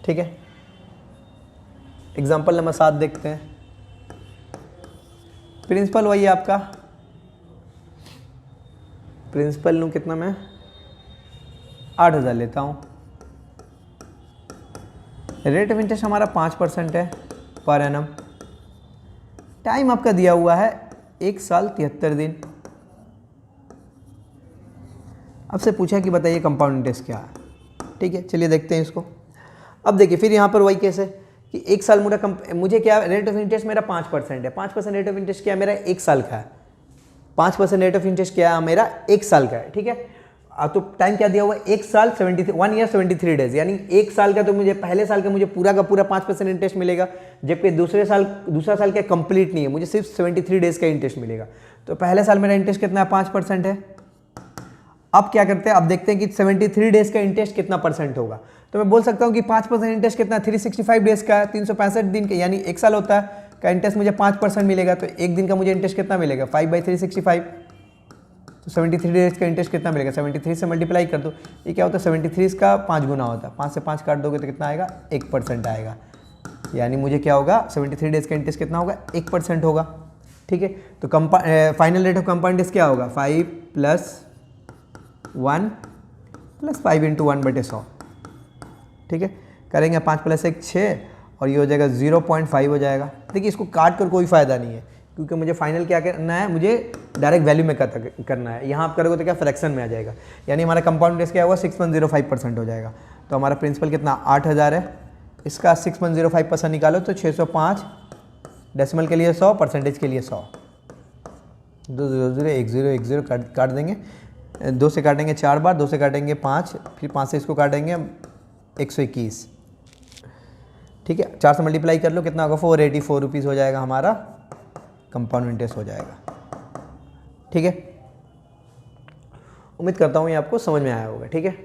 ठीक है, एग्जाम्पल नंबर 7 देखते हैं। प्रिंसिपल वही है आपका, प्रिंसिपल लूँ कितना, मैं 8000 लेता हूँ। रेट ऑफ इंटरेस्ट हमारा 5% है पर एनम। टाइम आपका दिया हुआ है 1 साल 73 दिन। आपसे पूछा कि बताइए कंपाउंड इंटरेस्ट क्या है। ठीक है, चलिए देखते हैं इसको। अब देखिए फिर यहाँ पर वही कैसे कि 1 साल मुझे क्या रेट ऑफ इंटरेस्ट मेरा 5% है। 5% रेट ऑफ इंटरेस्ट क्या है मेरा, 1 साल का है। 5% रेट ऑफ इंटरेस्ट क्या है मेरा, 1 साल का है। ठीक है, तो टाइम क्या दिया हुआ है, 1 साल 1 ईयर 73 डेज, यानी 1 साल का तो मुझे पहले साल का मुझे पूरा का पूरा 5% इंटरेस्ट मिलेगा, जबकि दूसरा साल क्या कंप्लीट नहीं है, मुझे सिर्फ 73 डेज का इंटरेस्ट मिलेगा। तो पहले साल मेरा इंटरेस्ट कितना है, 5% है। अब क्या करते हैं, अब देखते हैं कि 73 डेज का इंटरेस्ट कितना परसेंट होगा। तो मैं बोल सकता हूँ कि 5% इंटरेस्ट कितना, 365 डेज का, 365 दिन का, यानी 1 साल होता है का इंटरेस्ट मुझे 5% मिलेगा। तो 1 दिन का मुझे इंटरेस्ट कितना मिलेगा, 5/365। तो 73 डेज का इंटरेस्ट कितना मिलेगा, 73 से मल्टीप्लाई कर दो। ये क्या होता है, 73 का 5 गुना होता है। 5 से 5 काट दोगे तो कितना आएगा, 1% आएगा। यानी मुझे क्या होगा, 73 डेज का इंटरेस्ट कितना होगा, 1% होगा। ठीक है, तो final rate of compound interest क्या होगा, 5 + 1 + 5 × 1/100। ठीक है, करेंगे 5 + 1 6 और ये हो जाएगा 0.5 हो जाएगा। देखिए इसको काट कर कोई फ़ायदा नहीं है, क्योंकि मुझे फाइनल क्या करना है, मुझे डायरेक्ट वैल्यू में करना है। यहाँ आप करोगे तो क्या फ्रैक्शन में आ जाएगा, यानी हमारा कंपाउंड इंटरेस्ट क्या होगा, 6.05% हो जाएगा। तो हमारा प्रिंसिपल कितना 8000 है, इसका 6.05% निकालो तो 605, डेसिमल के लिए 100, परसेंटेज के लिए 100। 2 0 0 1 0 1 0 काट देंगे, 2 से काटेंगे 4 बार, 2 से काटेंगे 5, फिर 5 से इसको काटेंगे 121। ठीक है, 4 से मल्टीप्लाई कर लो, कितना होगा, 484 रुपीज़ हो जाएगा हमारा कंपाउंड इंटरेस्ट हो जाएगा। ठीक है, उम्मीद करता हूँ ये आपको समझ में आया होगा। ठीक है,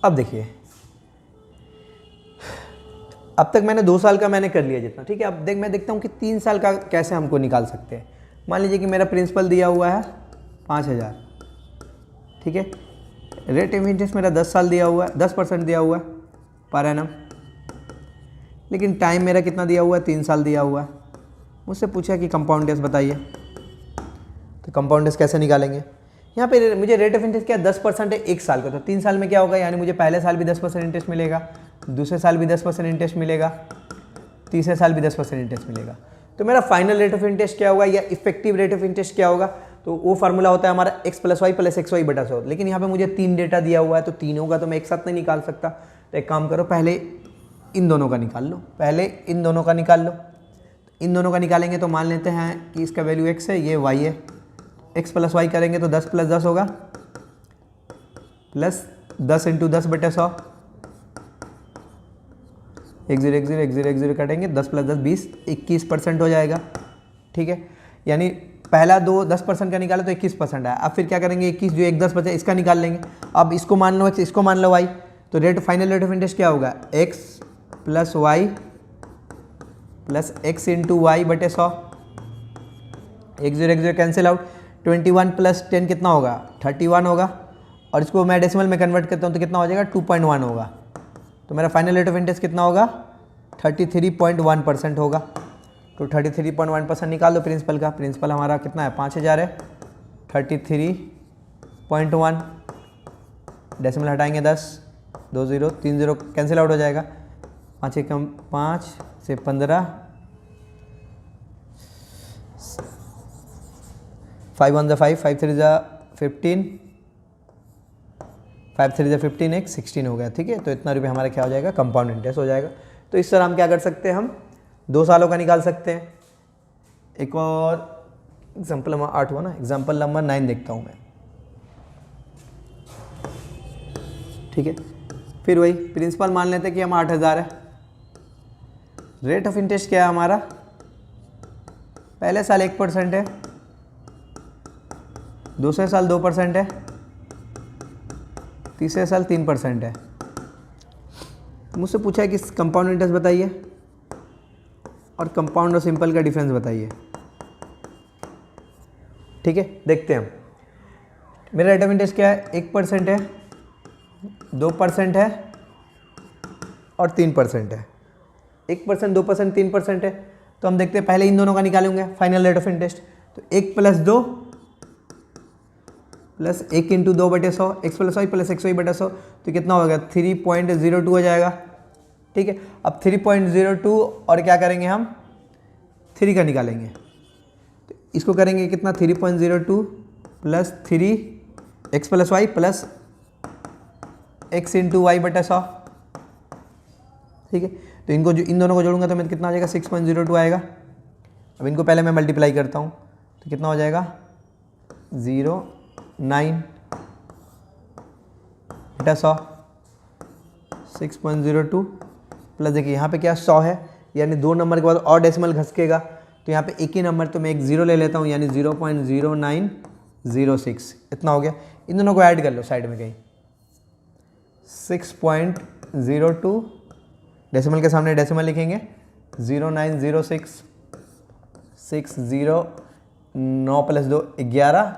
अब देखिए, अब तक मैंने 2 साल का मैंने कर लिया जितना। ठीक है, अब मैं देखता हूँ कि 3 साल का कैसे हमको निकाल सकते हैं। मान लीजिए कि मेरा प्रिंसिपल दिया हुआ है 5000। ठीक है, रेट ऑफ इंटरेस्ट मेरा 10 साल दिया हुआ है, 10% दिया हुआ है पर एनम, लेकिन टाइम मेरा कितना दिया हुआ है, 3 साल दिया हुआ है। मुझसे पूछा कि कंपाउंड इंटरेस्ट बताइए, तो कंपाउंड इंटरेस्ट कैसे निकालेंगे। यहाँ पे मुझे रेट ऑफ इंटरेस्ट क्या 10% है 1 साल का, तो 3 साल में क्या होगा, यानी मुझे पहले साल भी 10% इंटरेस्ट मिलेगा, दूसरे साल भी 10% इंटरेस्ट मिलेगा, तीसरे साल भी 10% इंटरेस्ट मिलेगा। तो मेरा फाइनल रेट ऑफ इंटरेस्ट क्या होगा, या इफेक्टिव रेट ऑफ इंटरेस्ट क्या होगा, तो वो फार्मूला होता है हमारा x + y + xy/100। लेकिन यहाँ पे मुझे 3 डेटा दिया हुआ है, तो तीनों का तो मैं एक साथ नहीं निकाल सकता। तो एक काम करो, पहले इन दोनों का निकाल लो, इन दोनों का निकालेंगे तो मान लेते हैं कि इसका वैल्यू x है, ये y है। x + y करेंगे तो 10 + 10 होगा, प्लस 10 × 10/100, 1 0 1 0 1 0 1 0 काटेंगे, 10 + 10 20, 21% हो जाएगा। ठीक है, यानी पहला 10% का निकाला तो 21% आया। अब फिर क्या करेंगे, 21 जो 1 10 बचा इसका निकाल लेंगे। अब इसको मान लो x, इसको मान लो y, तो फाइनल रेट ऑफ इंटरेस्ट क्या होगा, x + y + x × y/100। एक जीरो कैंसिल आउट, 21 प्लस 10 कितना होगा 31 होगा, और इसको मैं डेसिमल में कन्वर्ट करता हूँ तो कितना हो जाएगा 2.1 होगा। तो मेरा फाइनल रेट ऑफ इंटरेस्ट कितना होगा 33.1% होगा। तो 33.1% निकाल दो प्रिंसिपल का। प्रिंसिपल हमारा कितना है 5000 है, 33.1 डेसिमल हटाएंगे 10, 2 0 3 0 कैंसिल आउट हो जाएगा, 5 एकम 5 से 15, 5 1 जा 5, 5 3 जा 15, 5 3 जा 15 एक 16 हो गया। ठीक है, तो इतना रुपये हमारा क्या हो जाएगा कंपाउंड इंटरेस्ट हो जाएगा। तो इस तरह हम क्या कर सकते हैं, हम 2 सालों का निकाल सकते हैं। एक और एग्जाम्पल नंबर 8 हुआ ना, एग्जाम्पल नंबर 9 देखता हूँ मैं। ठीक है, फिर वही प्रिंसिपल मान लेते हैं कि हम 8000 है। रेट ऑफ इंटरेस्ट क्या है हमारा, पहले साल 1% है, दूसरे साल 2% है, तीसरे साल 3% है। मुझसे पूछा है कि कंपाउंड इंटरेस्ट बताइए और कंपाउंड और सिंपल का डिफरेंस बताइए। ठीक है, देखते हैं हम। मेरा रेट ऑफ इंटरेस्ट क्या है 1% है, 2% है और 3% है। 1%, 2%, 3% है। तो हम देखते हैं, पहले इन दोनों का निकालेंगे फाइनल रेट ऑफ इंटरेस्ट। तो 1 + 2 plus 1 × 2/100, x + y plus x y बटा 100, तो कितना होगा 3.02 हो जाएगा। ठीक है, अब 3.02 और क्या करेंगे हम 3 का निकालेंगे। तो इसको करेंगे कितना 3.02 plus 3 x + y plus x × y बटा 100। ठीक है, तो इनको जो इन दोनों को जोड़ूंगा तो मैं कितना आ जाएगा 6.02 आएगा। अब इनको पहले मैं मल्टीप्लाई करता हूँ तो कितना हो जाएगा 0.9 बटा 100, 6.02 प्लस देखिए यहाँ पे क्या 100 है, यानी 2 नंबर के बाद और डेसिमल घसकेगा, तो यहाँ पे एक ही नंबर, तो मैं एक 0 ले लेता हूँ, यानी 0.0906 इतना हो गया। इन दोनों को ऐड कर लो साइड में कहीं, 6.02 डेसिमल के सामने डेसिमल लिखेंगे, 0906, 6 0 9 + 2 11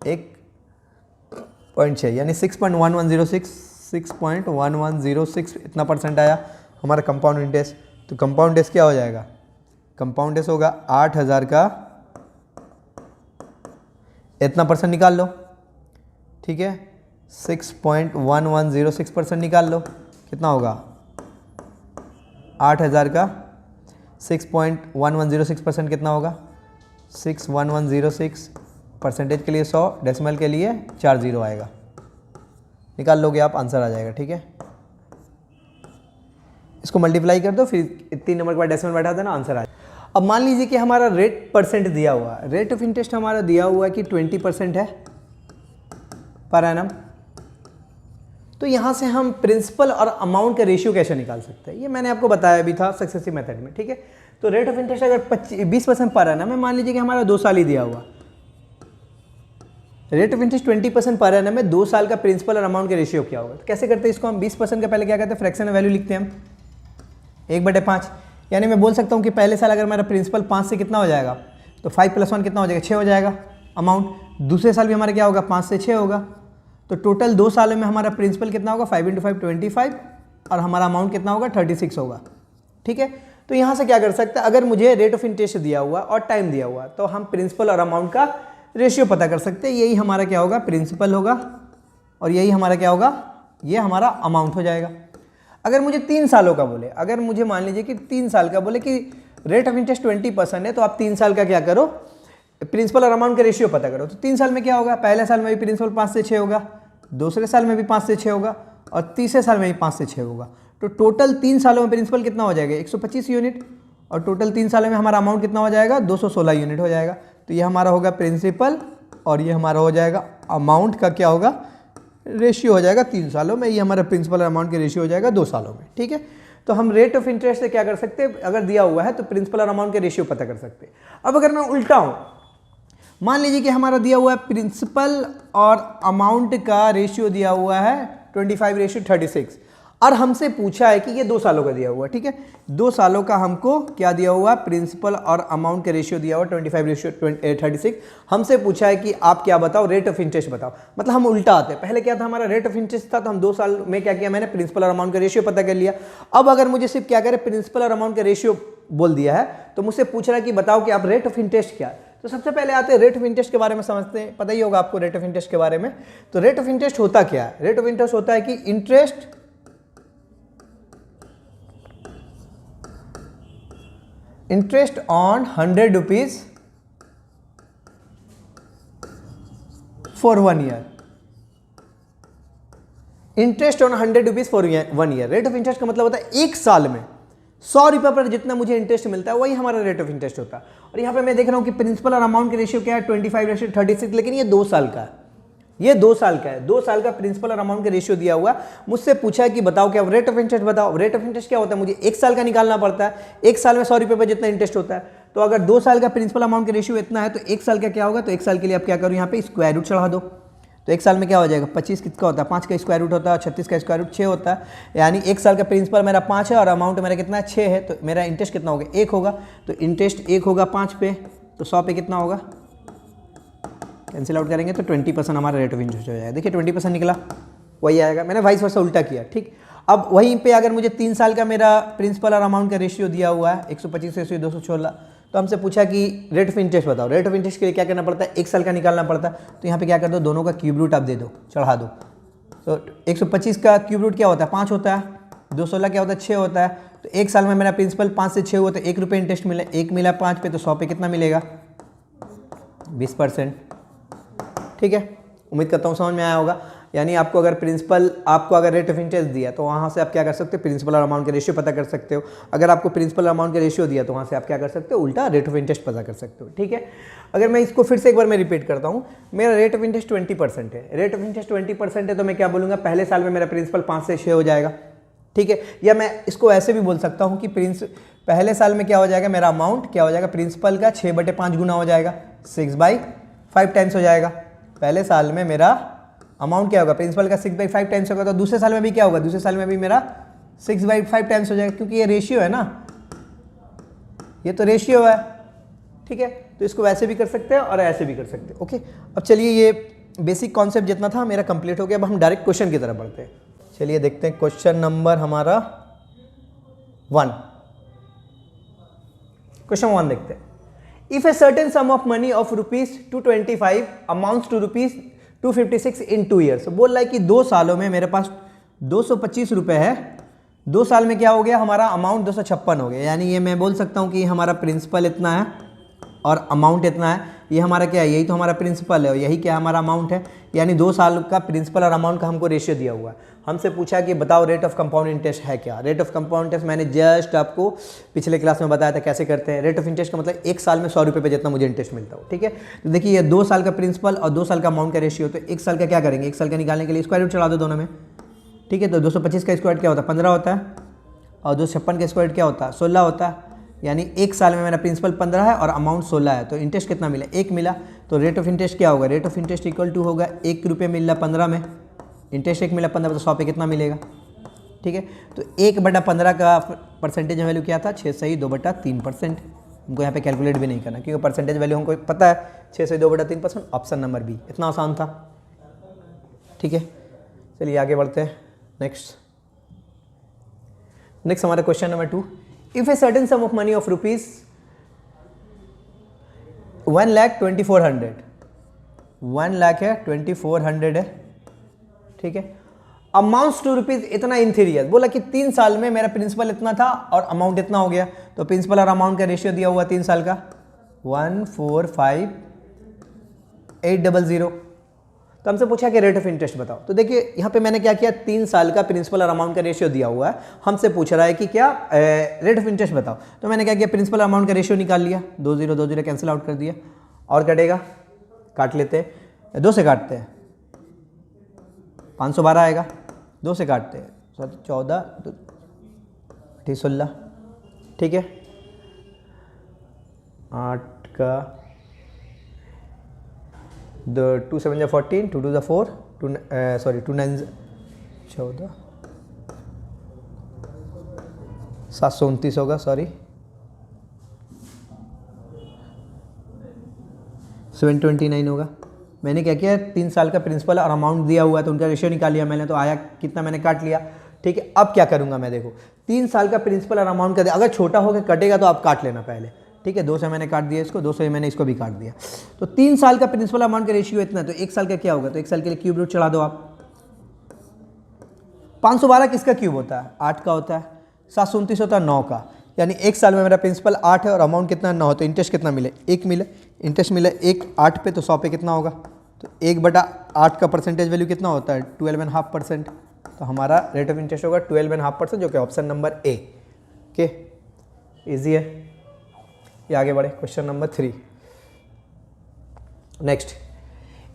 1.6 यानी 6.1106 इतना % आया हमारा कंपाउंड इंटरेस्ट। तो कंपाउंड इंटरेस्ट क्या हो जाएगा, कंपाउंड इंटरेस्ट होगा 8000 का इतना % निकाल लो। ठीक है, 6.1106% निकाल लो, कितना होगा 8000 का 6.1106% कितना होगा 61106, परसेंटेज के लिए 100, डेसिमल के लिए 4 0 आएगा। निकाल लोगे आप, आंसर आ जाएगा। ठीक है, इसको मल्टीप्लाई कर दो, फिर 3 नंबर के बाद डेसिमल बैठा देना, आंसर आ जाएगा। अब मान लीजिए कि हमारा रेट % दिया हुआ है, रेट ऑफ इंटरेस्ट हमारा दिया हुआ है कि 20% है पर एनम। तो यहाँ से हम प्रिंसिपल और अमाउंट का रेशियो कैसे निकाल सकते हैं, ये मैंने आपको बताया भी था सक्सेसिव मेथड में। ठीक है, तो रेट ऑफ इंटरेस्ट अगर 20% पर एनम है, मान लीजिए कि हमारा 2 साल ही दिया हुआ, rate of interest 20% per annum में 2 साल का प्रिंसिपल और अमाउंट का रेशियो क्या होगा। तो कैसे करते हैं इसको हम, 20% का पहले क्या करते हैं फ्रैक्शन वैल्यू लिखते हैं हम 1/5, यानी मैं बोल सकता हूँ कि पहले साल अगर मेरा प्रिंसिपल 5 से कितना हो जाएगा, तो 5 + 1 कितना हो जाएगा 6 हो जाएगा अमाउंट। दूसरे साल भी हमारा क्या होगा 5 से 6 होगा, तो टोटल 2 सालों में हमारा प्रिंसिपल कितना होगा 5 × 5 25 और हमारा अमाउंट कितना होगा 36 होगा। ठीक है, तो यहाँ से क्या कर सकते हैं, अगर मुझे रेट ऑफ इंटरेस्ट दिया हुआ और टाइम दिया हुआ, तो हम प्रिंसिपल और अमाउंट का रेशियो पता कर सकते हैं। यही हमारा क्या होगा प्रिंसिपल होगा और यही हमारा क्या होगा, ये हमारा अमाउंट हो जाएगा। अगर मुझे 3 सालों का बोले, अगर मुझे मान लीजिए कि 3 साल का बोले कि रेट ऑफ इंटरेस्ट 20% है, तो आप 3 साल का क्या करो प्रिंसिपल और अमाउंट का रेशियो पता करो। तो 3 साल में क्या होगा, पहले साल में भी प्रिंसिपल 5 से 6 होगा, दूसरे साल में भी 5 से 6 होगा और तीसरे साल में भी 5 से 6 होगा। तो टोटल 3 सालों में प्रिंसिपल कितना हो जाएगा 125 यूनिट और टोटल 3 सालों में हमारा अमाउंट कितना हो जाएगा 216 यूनिट हो जाएगा। तो ये हमारा होगा प्रिंसिपल और ये हमारा हो जाएगा अमाउंट का क्या होगा रेशियो हो जाएगा 3 सालों में, ये हमारा प्रिंसिपल और अमाउंट का रेशियो हो जाएगा 2 सालों में। ठीक है, तो हम रेट ऑफ इंटरेस्ट से क्या कर सकते हैं, अगर दिया हुआ है तो प्रिंसिपल और अमाउंट के रेशियो पता कर सकते हैं। अब अगर मैं उल्टा हूँ, मान लीजिए कि हमारा दिया हुआ है प्रिंसिपल और अमाउंट का रेशियो दिया हुआ है 25:36, और हमसे पूछा है कि ये 2 सालों का दिया हुआ है, ठीक है, 2 सालों का हमको क्या दिया हुआ, प्रिंसिपल और अमाउंट का रेशियो दिया हुआ 25:36। हमसे पूछा है कि आप क्या बताओ, रेट ऑफ इंटरेस्ट बताओ। मतलब हम उल्टा आते हैं, पहले क्या था हमारा रेट ऑफ इंटरेस्ट था, तो हम 2 साल में क्या किया मैंने, प्रिंसिपल और अमाउंट का रेशियो पता कर लिया। अब अगर मुझे सिर्फ क्या करे, प्रिंसिपल और अमाउंट का रेशियो बोल दिया है, तो मुझसे पूछ रहा है कि बताओ कि आप रेट ऑफ इंटरेस्ट क्या है। तो सबसे पहले आते हैं रेट ऑफ इंटरेस्ट के बारे में समझते हैं, पता ही होगा आपको रेट ऑफ इंटरेस्ट के बारे में। तो रेट ऑफ इंटरेस्ट होता क्या है, रेट ऑफ इंटरेस्ट होता है कि interest on 100 rupees for 1 year, interest on 100 rupees for 1 year. Rate of interest का मतलब होता है 1 साल में 100 रुपये पर जितना मुझे इंटरेस्ट मिलता है वही हमारा रेट ऑफ इंटरेस्ट होता है। और यहाँ पे मैं देख रहा हूँ कि प्रिंसिपल और अमाउंट का रेशियो क्या है, 25:36, लेकिन ये 2 साल का है, ये 2 साल का है, 2 साल का प्रिंसिपल और अमाउंट का रेशियो दिया हुआ। मुझसे पूछा है कि बताओ क्या रेट ऑफ इंटरेस्ट बताओ। रेट ऑफ इंटरेस्ट क्या होता है, मुझे 1 साल का निकालना पड़ता है, 1 साल में 100 रुपये पर जितना इंटरेस्ट होता है। तो अगर 2 साल का प्रिंसिपल अमाउंट का रेशियो इतना है तो 1 साल का क्या होगा, तो 1 साल के लिए आप क्या करो, यहाँ पे स्क्वायर रूट चढ़ा दो। तो 1 साल में क्या हो जाएगा, 25 किसका होता है, 5 का स्क्वायर रूट होता है, 36 का स्क्वायर रूट 6 होता है। यानी 1 साल का प्रिंसिपल मेरा 5 है और अमाउंट मेरा कितना है, 6 है। तो मेरा इंटरेस्ट कितना होगा, 1 होगा। तो इंटरेस्ट 1 होगा 5 पे, तो 100 पे कितना होगा, कैंसिल आउट करेंगे तो 20% हमारा रेट ऑफ इंटरेस्ट हो जाएगा। देखिए 20% निकला, वही आएगा। मैंने वाइस वर्सा उल्टा किया, ठीक। अब वहीं पे अगर मुझे 3 साल का मेरा प्रिंसिपल और अमाउंट का रेशियो दिया हुआ है 125 से 216, तो हमसे पूछा कि रेट ऑफ इंटरेस्ट बताओ। रेट ऑफ इंटरेस्ट के लिए क्या करना पड़ता है, 1 साल का निकालना पड़ता है। तो यहाँ पे क्या कर दो, दोनों का क्यूब रूट आप दे दो, चढ़ा दो। तो 125 का क्यूब रूट क्या होता है, 5 होता है, 216 क्या होता है, 6 होता है। तो 1 साल में मेरा प्रिंसिपल 5 से 6 हुआ तो 1 रुपये इंटरेस्ट मिला, 1 मिला 5 पे, तो 100 पे कितना मिलेगा, 20%, ठीक है। उम्मीद करता हूँ समझ में आया होगा। यानी आपको अगर प्रिंसिपल, आपको अगर रेट ऑफ इंटरेस्ट दिया तो वहाँ से आप क्या कर सकते हो, प्रिंसिपल और अमाउंट का रेशियो पता कर सकते हो। अगर आपको प्रिंसिपल और अमाउंट का रेशियो दिया तो वहाँ से आप क्या कर सकते हो, उल्टा रेट ऑफ इंटरेस्ट पता कर सकते हो, ठीक है। अगर मैं इसको फिर से एक बार मैं रिपीट करता हूँ, मेरा रेट ऑफ इंटरेस्ट 20% है, रेट ऑफ इंटरेस्ट 20% है, तो मैं क्या बोलूँगा, पहले साल में मेरा प्रिंसिपल 5 से 6 हो जाएगा, ठीक है। या मैं इसको ऐसे भी बोल सकता हूँ कि पहले साल में क्या हो जाएगा, मेरा अमाउंट क्या हो जाएगा, प्रिंसिपल का 6/5 गुना हो जाएगा, 6/5 टाइम्स हो जाएगा। पहले साल में मेरा अमाउंट क्या होगा, प्रिंसिपल का 6/5 टाइम्स होगा। तो दूसरे साल में भी क्या होगा, दूसरे साल में भी मेरा 6/5 टाइम्स हो जाएगा, क्योंकि ये रेशियो है ना, ये तो रेशियो है, ठीक है। तो इसको वैसे भी कर सकते हैं और ऐसे भी कर सकते हैं, ओके। अब चलिए ये बेसिक कॉन्सेप्ट जितना था मेरा कंप्लीट हो गया। अब हम डायरेक्ट क्वेश्चन की तरफ बढ़ते हैं। चलिए देखते हैं क्वेश्चन नंबर हमारा 1। क्वेश्चन 1 देखते हैं। If a certain sum of money of ₹225 amounts to ₹256 in 2 years. बोल रहा है कि 2 सालों में मेरे पास 225 रुपये है, 2 साल में क्या हो गया, हमारा अमाउंट 256 हो गया। यानी ये मैं बोल सकता हूँ कि हमारा प्रिंसिपल इतना है और अमाउंट इतना है। ये हमारा क्या है, यही तो हमारा प्रिंसिपल है और यही क्या हमारा अमाउंट है। यानी 2 साल का प्रिंसिपल और अमाउंट का हमको रेशियो दिया हुआ है। हमसे पूछा कि बताओ रेट ऑफ कंपाउंड इंटरेस्ट है क्या। रेट ऑफ कंपाउंड इंटरेस्ट मैंने जस्ट आपको पिछले क्लास में बताया था कैसे करते हैं। रेट ऑफ इंटरेस्ट का मतलब 1 साल में 100 रुपये पे जितना मुझे इंटरेस्ट मिलता हो, ठीक है। तो देखिए ये 2 साल का प्रिंसिपल और 2 साल का अमाउंट का रेशियो, तो 1 साल का क्या करेंगे, 1 साल का निकालने के लिए स्क्वायर रूट चढ़ा दो दोनों में, ठीक है। तो 225 का स्क्वायर क्या होता है, 15 होता है, और 256 का स्क्वायर क्या होता है, 16 होता है। यानी 1 साल में मेरा प्रिंसिपल 15 है और अमाउंट 16 है, तो इंटरेस्ट कितना मिला, 1 मिला। तो रेट ऑफ इंटरेस्ट क्या होगा, rate of interest equal to होगा 1 रुपये मिल रहा 15 में, इंटरेस्ट 1 मिला 15, तो 100 पे कितना मिलेगा, ठीक है। तो 1/15 का परसेंटेज वैल्यू क्या था, 6 सही 2/3%। हमको यहाँ पे कैलकुलेट भी नहीं करना क्योंकि परसेंटेज वैल्यू हमको पता है, 6 सही 2/3%। ऑप्शन नंबर बी, इतना आसान था, ठीक है। चलिए आगे बढ़ते हैं। नेक्स्ट हमारा question number 2। If a certain sum of money of ₹1,24,100, 1 lakh है, 2400 है, ठीक है। अमाउंट्स टू रुपीज इतना इन 3 ईयर्स। बोला कि 3 साल में मेरा प्रिंसिपल इतना था और अमाउंट इतना हो गया। तो प्रिंसिपल और अमाउंट का रेशियो दिया हुआ 3 साल का 145,800। तो हमसे पूछा कि रेट ऑफ इंटरेस्ट बताओ। तो देखिए यहाँ पे मैंने क्या किया, 3 साल का प्रिंसिपल और अमाउंट का रेशियो दिया हुआ है। हमसे पूछ रहा है कि क्या रेट ऑफ इंटरेस्ट बताओ। तो मैंने क्या किया, प्रिंसिपल अमाउंट का रेशियो निकाल लिया, 2 0 कैंसिल आउट कर दिया। और कटेगा, काट लेते हैं, 2 से काटते हैं, 512 आएगा, 2 से काटते हैं, 14 16, ठीक है। 8 का 2 7 14, 2 2 4, 2 9 14, 729 होगा, सॉरी 729 होगा। मैंने क्या किया, 3 साल का प्रिंसिपल और अमाउंट दिया हुआ है तो उनका रेशियो निकाल लिया मैंने, तो आया कितना मैंने काट लिया। ठीक है, अब क्या करूंगा मैं, देखो 3 साल का प्रिंसिपल और अमाउंट का, अगर छोटा होकर कटेगा तो आप काट लेना पहले। ठीक है, 2 से मैंने काट दिया इसको, 2 से मैंने इसको भी काट दिया। तो 3 साल का प्रिंसिपल अमाउंट का रेशियो इतना, तो 1 साल का क्या होगा, तो 1 साल के लिए क्यूब रूट चढ़ा दो आप। 512 किसका क्यूब होता है, 8 का होता है। 729 होता है 9 का, यानी 1 साल में मेरा प्रिंसिपल 8 है और अमाउंट कितना 9, तो इंटरेस्ट कितना मिले, 1 मिले। इंटरेस्ट मिले 1 8 पे, तो 100 पे कितना होगा, तो 1/8 का परसेंटेज वैल्यू कितना होता है, 12.5%। तो हमारा रेट ऑफ इंटरेस्ट होगा 12.5%, जो कि option number A. Okay, easy है ये। आगे बढ़े, question number 3। Next,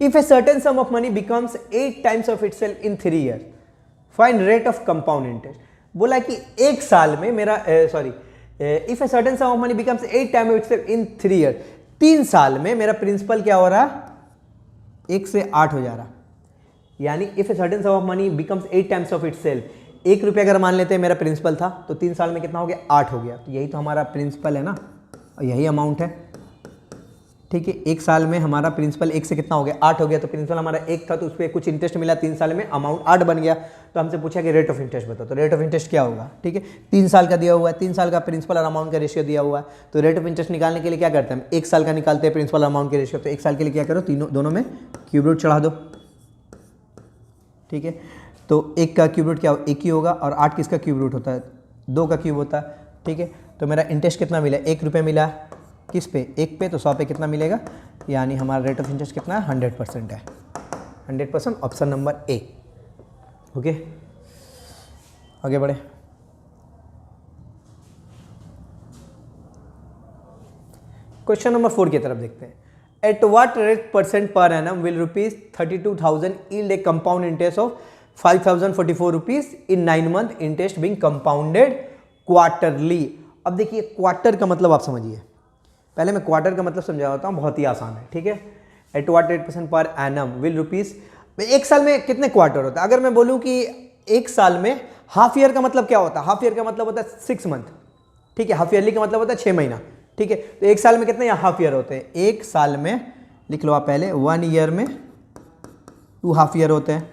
if a certain sum of money becomes 8 times of itself in 3 year, find rate of compound interest. बोला कि 1 साल में मेरा if a certain sum of money becomes 8 times of itself in 3 year, 3 साल में मेरा principal क्या हो रहा, 1 से 8 हो जा रहा। यानी if a certain sum of money becomes 8 times of itself, 1 रुपया अगर मान लेते हैं मेरा प्रिंसिपल था, तो 3 साल में कितना हो गया, 8 हो गया। तो यही तो हमारा प्रिंसिपल है ना, और यही अमाउंट है। ठीक है, 1 साल में हमारा प्रिंसिपल 1 से कितना हो गया, 8 हो गया। तो प्रिंसिपल हमारा 1 था, तो उस पर कुछ इंटरेस्ट मिला, 3 साल में अमाउंट 8 बन गया। तो हमसे पूछा कि रेट ऑफ इंटरेस्ट बताओ, तो रेट ऑफ इंटरेस्ट क्या होगा। ठीक है, 3 साल का दिया हुआ है, 3 साल का प्रिंसिपल और अमाउंट का रेशियो दिया हुआ है। तो रेट ऑफ इंटरेस्ट निकालने के लिए क्या करते हैं हम, 1 साल का निकालते हैं प्रिंसिपल और अमाउंट के रेशियो। तो 1 साल के लिए क्या करो, दोनों में क्यूब रूट चढ़ा दो। ठीक है, तो 1 का क्यूब रूट क्या, 1 ही होगा, और 8 किसका क्यूब रूट होता है, 2 का क्यूब होता है। ठीक है, तो मेरा इंटरेस्ट कितना मिला, 1 रुपये मिला, किस पे, 1 पे, तो 100 पे कितना मिलेगा, यानी हमारा रेट ऑफ इंटरेस्ट कितना है, 100% है। 100%, ऑप्शन नंबर ए। ओके, आगे बढ़े। क्वेश्चन नंबर 4 की तरफ देखते हैं। एट व्हाट रेट परसेंट पर annum will ₹32,000 yield A compound interest of 5,044 rupees in 9 month, interest being compounded quarterly. अब देखिए, क्वार्टर का मतलब आप समझिए, पहले मैं क्वार्टर का मतलब समझा होता हूँ, बहुत ही आसान है। ठीक है, एट व्हाट रेट परसेंट पर एनम विल रुपीज, 1 साल में कितने क्वार्टर होता है। अगर मैं बोलूँ कि 1 साल में हाफ ईयर का मतलब क्या होता है, हाफ ईयर का मतलब होता है 6 मंथ। ठीक है, हाफ ईयरली का मतलब होता है 6 महीना। ठीक है, तो 1 साल में कितने हाफ ईयर होते हैं, 1 साल में लिख लो आप पहले, 1 ईयर में 2 हाफ ईयर होते हैं।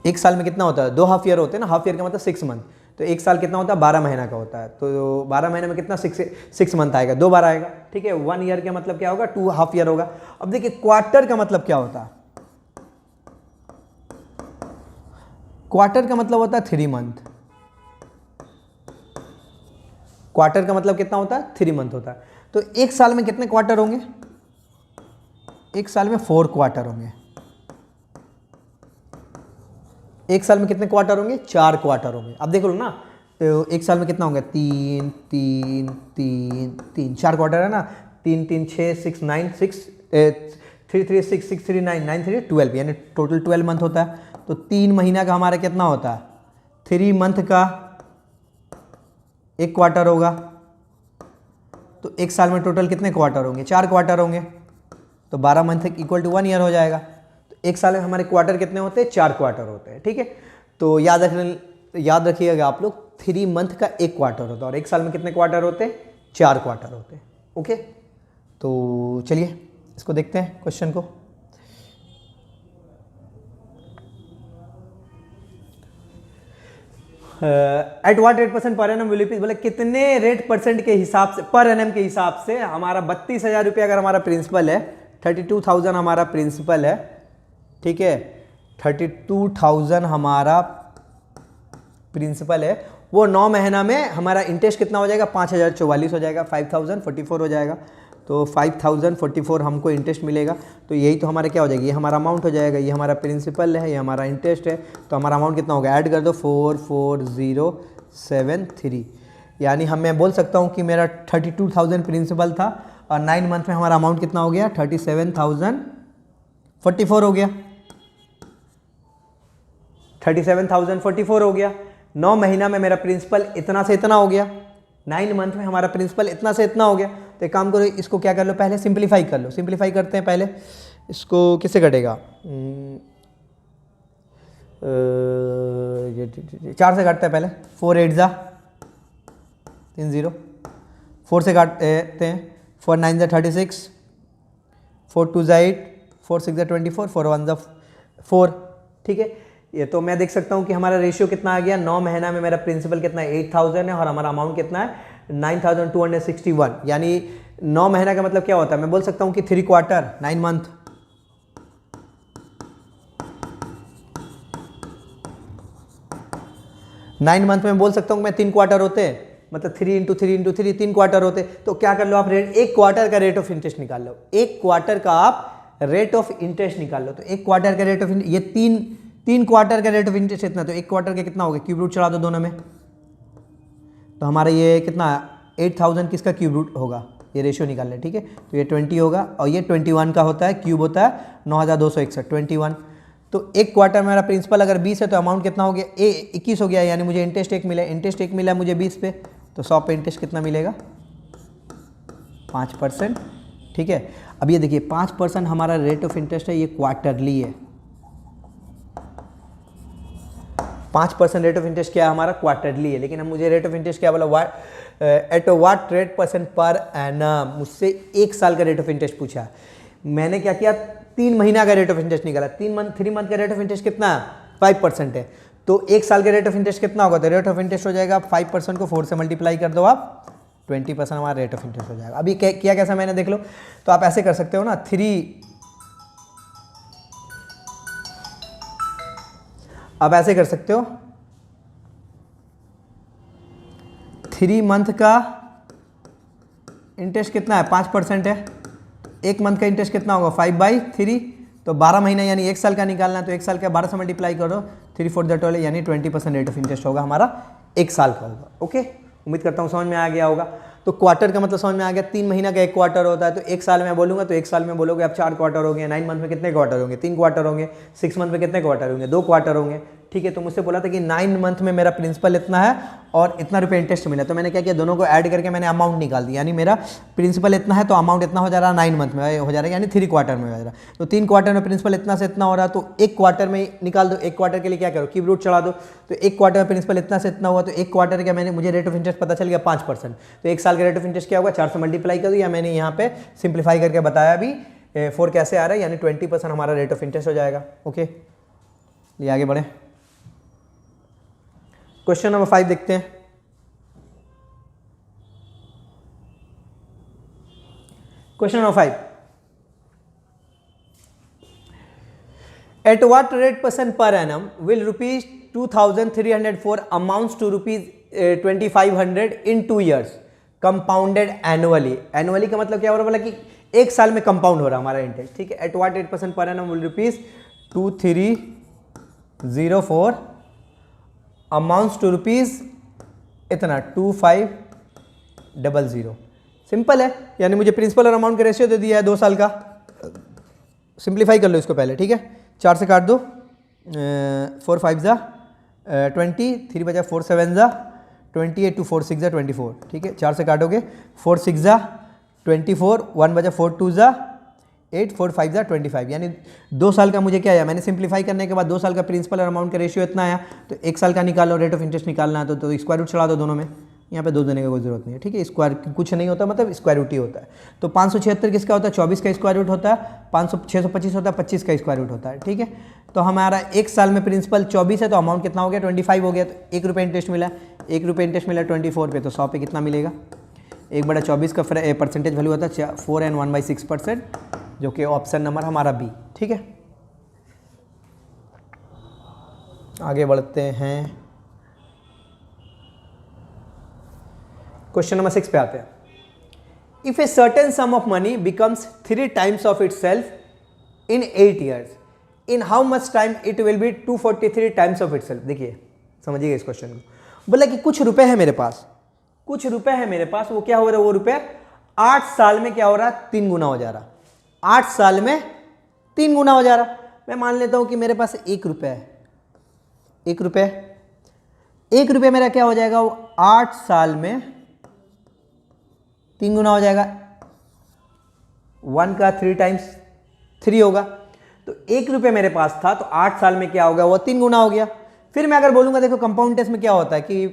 1 साल में कितना होता है, 2 हाफ ईयर होते हैं ना, हाफ ईयर का मतलब 6 मंथ। तो 1 साल कितना होता है, 12 महीना का होता है। तो 12 महीने में कितना, 6 मंथ आएगा, 2 बार आएगा। ठीक है, 1 ईयर का मतलब क्या होगा, 2 हाफ ईयर होगा। अब देखिए, क्वार्टर का मतलब क्या होता है, क्वार्टर का मतलब होता है 3 मंथ। क्वार्टर का मतलब कितना होता है, 3 मंथ होता है। तो 1 साल में कितने क्वार्टर होंगे, 1 साल में 4 क्वार्टर होंगे। 1 साल में कितने क्वार्टर होंगे, 4 क्वार्टर होंगे। अब देख लो ना, तो 1 साल में कितना होंगे, 3 3 3 3, 4 क्वार्टर है ना, 3 3 6 6 9 6 3 3 6 6 3 9 9 3 12, यानी टोटल 12 मंथ होता है। तो 3 महीना का हमारा कितना होता है, 3 मंथ का 1 क्वार्टर होगा। तो 1 साल में टोटल कितने क्वार्टर होंगे, 4 क्वार्टर होंगे। तो 12 मंथ इक्वल टू 1 ईयर हो जाएगा। तो 1 साल में हमारे क्वार्टर कितने होते हैं, 4 क्वार्टर होते हैं। ठीक है, तो याद रखिएगा आप लोग, 3 मंथ का 1 क्वार्टर होता है, और 1 साल में कितने क्वार्टर होते हैं, 4 क्वार्टर होते हैं। ओके, तो चलिए इसको देखते हैं क्वेश्चन को। एट व्हाट रेट परसेंट पर एनम विल, बोले कितने रेट परसेंट के हिसाब से, पर एनम के हिसाब से हमारा 32,000 रुपये अगर हमारा प्रिंसिपल है, 32,000 हमारा प्रिंसिपल है। ठीक है, 32,000 हमारा प्रिंसिपल है, वो 9 महीना में हमारा इंटरेस्ट कितना हो जाएगा, 5,044 हो जाएगा, 5,044 हो जाएगा। तो 5,044 हमको इंटरेस्ट मिलेगा। तो यही तो हमारा क्या हो जाएगा, ये हमारा अमाउंट हो जाएगा, ये हमारा प्रिंसिपल है, ये हमारा इंटरेस्ट है। तो हमारा अमाउंट कितना होगा, ऐड कर दो, 44073। यानी मैं बोल सकता हूँ कि मेरा 32,000 प्रिंसिपल था, और 9 मंथ में हमारा अमाउंट कितना हो गया, 37,044 हो गया। 37,044 हो गया। 9 महीना में मेरा प्रिंसिपल इतना से इतना हो गया, 9 मंथ में हमारा प्रिंसिपल इतना से इतना हो गया। तो एक काम करो, इसको क्या कर लो, पहले सिंप्लीफाई कर लो। सिंप्लीफाई करते हैं पहले, इसको किससे कटेगा, 4 से काटते हैं पहले, 4 8 जा 30, 4 से काटते हैं, 4 9 जा 36, 4 2 जा 8, 4 6 जा 24, 4 1 जा 4। ठीक है, ये तो मैं देख सकता हूँ कि हमारा रेशियो कितना आ गया, 9 महीना में मेरा प्रिंसिपल कितना है 8000 है और हमारा अमाउंट कितना है 9261। यानी 9 महीना का मतलब क्या होता है, मैं बोल सकता हूँ कि 3 क्वार्टर 9 मंथ। 9 मंथ में बोल सकता हूँ मैं 3 क्वार्टर होते हैं, मतलब 3 इंटू 3 इंटू 3 3 क्वार्टर होते। तो क्या कर लो आप, रेट, एक क्वार्टर का रेट ऑफ इंटरेस्ट निकाल लो, एक क्वार्टर का आप रेट ऑफ इंटरेस्ट निकाल लो। तो एक क्वार्टर का रेट ऑफ ये तीन क्वार्टर का रेट ऑफ इंटरेस्ट इतना, तो एक क्वार्टर का कितना हो गया, क्यूब रूट चढ़ा दो दोनों में, तो हमारा ये कितना 8000 किसका क्यूब रूट होगा, ये रेशियो निकाल लें। ठीक है, तो ये 20 होगा और ये 21 का होता है, क्यूब होता है 9261, 21। तो एक क्वार्टर में मेरा प्रिंसिपल अगर 20 है तो अमाउंट कितना हो गया, 21 हो गया, यानी मुझे इंटरेस्ट एक मिला, इंटरेस्ट एक मिला मुझे 20 पे, तो 100 पे इंटरेस्ट कितना मिलेगा 5%। ठीक है, अब ये देखिए 5% हमारा रेट ऑफ इंटरेस्ट है, ये क्वार्टरली है। 5% रेट ऑफ इंटरेस्ट क्या है हमारा, क्वार्टरली है। लेकिन हम मुझे रेट ऑफ इंटरेस्ट क्या बोला, eight what rate % per annum, मुझसे एक साल का रेट ऑफ इंटरेस्ट पूछा। मैंने क्या किया, 3 महीना का रेट ऑफ इंटरेस्ट निकाला। 3 मंथ का रेट ऑफ इंटरेस्ट कितना है 5% है, तो एक साल का रेट ऑफ इंटरेस्ट कितना होगा, तो रेट ऑफ इंटरेस्ट हो जाएगा 5% को 4 से मल्टीप्लाई कर दो आप, 20% हमारा रेट ऑफ इंटरेस्ट हो जाएगा। अभी किया कैसा मैंने देख लो, तो आप ऐसे कर सकते हो ना, 3, आप ऐसे कर सकते हो, 3 मंथ का इंटरेस्ट कितना है 5% है, एक मंथ का इंटरेस्ट कितना होगा 5/3, तो 12 महीना यानी एक साल का निकालना है, तो एक साल का 12 से मल्टीप्लाई करो, 3 4 12 यानी 20% रेट ऑफ इंटरेस्ट होगा हमारा, एक साल का होगा। ओके, उम्मीद करता हूँ समझ में आ गया होगा। तो क्वार्टर का मतलब समझ में आ गया, 3 महीना का एक क्वार्टर होता है, तो एक साल में बोलूँगा तो एक साल में बोलोगे आप 4 क्वार्टर होंगे, 9 मंथ में कितने क्वार्टर होंगे 3 क्वार्टर होंगे, 6 मंथ में कितने क्वार्टर होंगे 2 क्वार्टर होंगे। ठीक है, तो मुझसे बोला था कि 9 मंथ में मेरा प्रिंसिपल इतना है और इतना रुपये इंटरेस्ट मिला, तो मैंने क्या किया, दोनों को ऐड करके मैंने अमाउंट निकाल दी, यानी मेरा प्रिंसिपल इतना है तो अमाउंट इतना हो जा रहा है 9 मंथ में हो जा रहा है, यानी 3 क्वार्टर में हो जा रहा है। तो 3 क्वार्टर में प्रिंसिपल इतना से इतना हो रहा है, तो एक क्वार्टर में निकाल दो, एक क्वार्टर के लिए क्या करो क्यूब रूट चढ़ा दो, तो एक क्वार्टर में प्रिंसिपल इतना से इतना हुआ, तो एक क्वार्टर का मुझे रेट ऑफ इंटरेस्ट पता चल गया 5%, तो एक साल का रेट ऑफ इंटरेस्ट क्या होगा 4 से मल्टीप्लाई कर दो, या मैंने यहाँ पे सिंप्लीफाई करके बताया भी 4 कैसे आ रहा है, यानी 20% हमारा रेट ऑफ इंटरेस्ट हो जाएगा। ओके, ये आगे बढ़े, क्वेश्चन नंबर 5 देखते हैं। Question number 5, at what rate % per annum will ₹2304 amounts to ₹2500 in 2 years compounded annually. Annually का मतलब क्या हो रहा है, बोला कि एक साल में कंपाउंड हो रहा है हमारा इंटरेस्ट। ठीक है, eight what rate % per annum will ₹2304 amounts to इतना 2500। सिंपल है, यानी मुझे प्रिंसिपल और अमाउंट का रेशियो दे दिया है 2 साल का। सिंप्लीफाई कर लो इसको पहले। ठीक है, 4 से काट दो, 4 5 जा 20, 3 बजा 4 7 जा 28, 2 4 6 जा 24। ठीक है, 4 से काटोगे 4 6 जा 24, 1 बजा 4 2 जा 8, 4 5 जा 25, यानी 2 साल का मुझे क्या आया, मैंने सिंप्लीफाई करने के बाद 2 साल का प्रिंसिपल और अमाउंट का रेशियो इतना आया, तो एक साल का निकालो, रेट ऑफ इंटरेस्ट निकालना है तो स्क्वायर रूट चढ़ा दो दोनों में, यहाँ पे 2 देने की कोई जरूरत नहीं है। ठीक है, स्क्वायर कुछ नहीं होता, मतलब स्क्वायर रूट ही होता है। तो 576 किसका होता है, 24 का स्क्वायर रूट होता है, 625 होता है, 25 का स्क्वायर रूट होता है। ठीक है, तो हमारा एक साल में प्रिंसिपल 24 है, तो अमाउंट कितना हो गया 25 हो गया, तो 1 रुपये इंटरेस्ट मिला, 1 रुपये इंटरेस्ट मिला 24 पे, तो 100 पे कितना मिलेगा, 1/24 का परसेंटेज वैल्यू होता है 4 and 1/6%, जो कि ऑप्शन नंबर हमारा बी। ठीक है, आगे बढ़ते हैं, क्वेश्चन नंबर 6 पे आते हैं। If a certain sum of money becomes 3 times of it self in 8 years, in how much time it will be 243 times of it self. देखिए समझिएगा इस क्वेश्चन को, बोला कि कुछ रुपए है मेरे पास, कुछ रुपए है मेरे पास, वो क्या हो रहा है, वो रुपए 8 साल में क्या हो रहा है 3 गुना हो जा रहा, 8 साल में 3 गुना हो जा रहा। मैं मान लेता हूं कि मेरे पास 1 रुपये है, 1 रुपये मेरा क्या हो जाएगा, वो 8 साल में 3 गुना हो जाएगा, 1 का 3 times 3 होगा, तो तो 1 रुपये मेरे पास था, तो 8 साल में क्या हो गया, वो 3 गुना हो गया। फिर मैं अगर बोलूँगा देखो कंपाउंड इंटरेस्ट में क्या होता है कि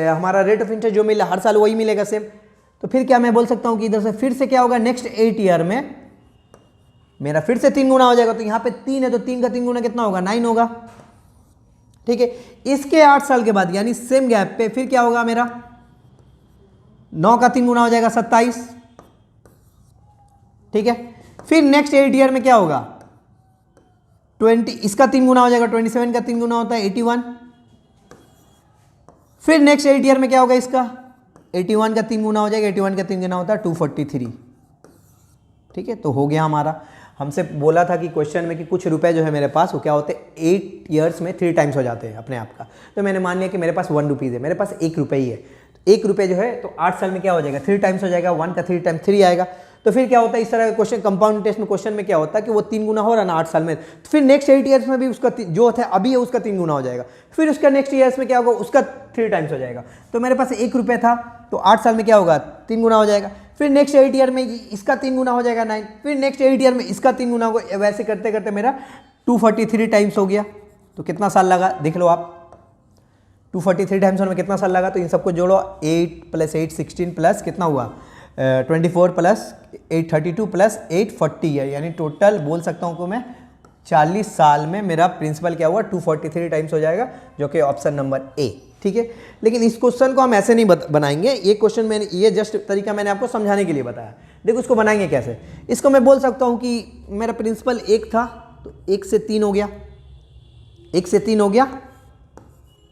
हमारा रेट ऑफ इंटरेस्ट जो मिला हर साल वही मिलेगा सेम, तो फिर क्या मैं बोल सकता हूँ कि इधर से फिर से क्या होगा, नेक्स्ट 8 ईयर में मेरा फिर से 3 गुना हो जाएगा। तो यहाँ पे 3 है तो 3 का 3 गुना कितना होगा, 9 होगा। ठीक है, इसके 8 साल के बाद यानी सेम गैप पे फिर क्या होगा मेरा, 9 का 3 गुना हो जाएगा 27। ठीक है, फिर नेक्स्ट 8 ईयर में क्या होगा, 20, इसका 3 गुना हो जाएगा, 27 का 3 गुना होता है 81। फिर नेक्स्ट 8 ईयर में क्या होगा, इसका 81 का 3 गुना हो जाएगा, 81 का 3 गुना होता है 243। ठीक है, तो हो गया हमारा। हमसे बोला था कि क्वेश्चन में कि कुछ रुपए जो है मेरे पास वो क्या होते हैं 8 ईयर्स में 3 टाइम्स हो जाते हैं अपने आप का। तो मैंने मान लिया कि मेरे पास 1 रुपीज़ है, मेरे पास 1 रुपये ही है, तो 1 रुपये जो है तो 8 साल में क्या हो जाएगा, 3 टाइम्स हो जाएगा, 1 का 3 टाइम्स 3 आएगा। तो फिर क्या होता है, इस तरह का क्वेश्चन कंपाउंड टेस्ट में क्वेश्चन में क्या होता है कि वो 3 गुना हो रहा है ना 8 साल में, तो फिर नेक्स्ट 8 ईयर्स में भी उसका जो है अभी है उसका 3 गुना हो जाएगा, फिर उसका नेक्स्ट ईयर्स में क्या होगा, उसका 3 टाइम्स हो जाएगा। तो मेरे पास 1 रुपये था, तो 8 साल में क्या होगा, 3 गुना हो जाएगा। फिर नेक्स्ट 8 ईयर में इसका 3 गुना हो जाएगा 9, फिर नेक्स्ट 8 ईयर में इसका 3 गुना होगा, वैसे करते करते मेरा 243 टाइम्स हो गया। तो कितना साल लगा देख लो आप, 243 टाइम्स होने में कितना साल लगा, तो इन सबको जोड़ो, 8 + 8 16 प्लस कितना हुआ 24 प्लस 8 32 प्लस 8 40 है, यानी टोटल बोल सकता हूँ कि मैं 40 साल में मेरा प्रिंसिपल क्या हुआ 243 टाइम्स हो जाएगा, जो कि ऑप्शन नंबर ए। ठीक है, लेकिन इस क्वेश्चन को हम ऐसे नहीं बनाएंगे, ये क्वेश्चन मैंने ये जस्ट तरीका मैंने आपको समझाने के लिए बताया। देखो इसको बनाएंगे कैसे, इसको मैं बोल सकता हूँ कि मेरा प्रिंसिपल 1 था, तो 1 से 3 हो गया, 1 से 3 हो गया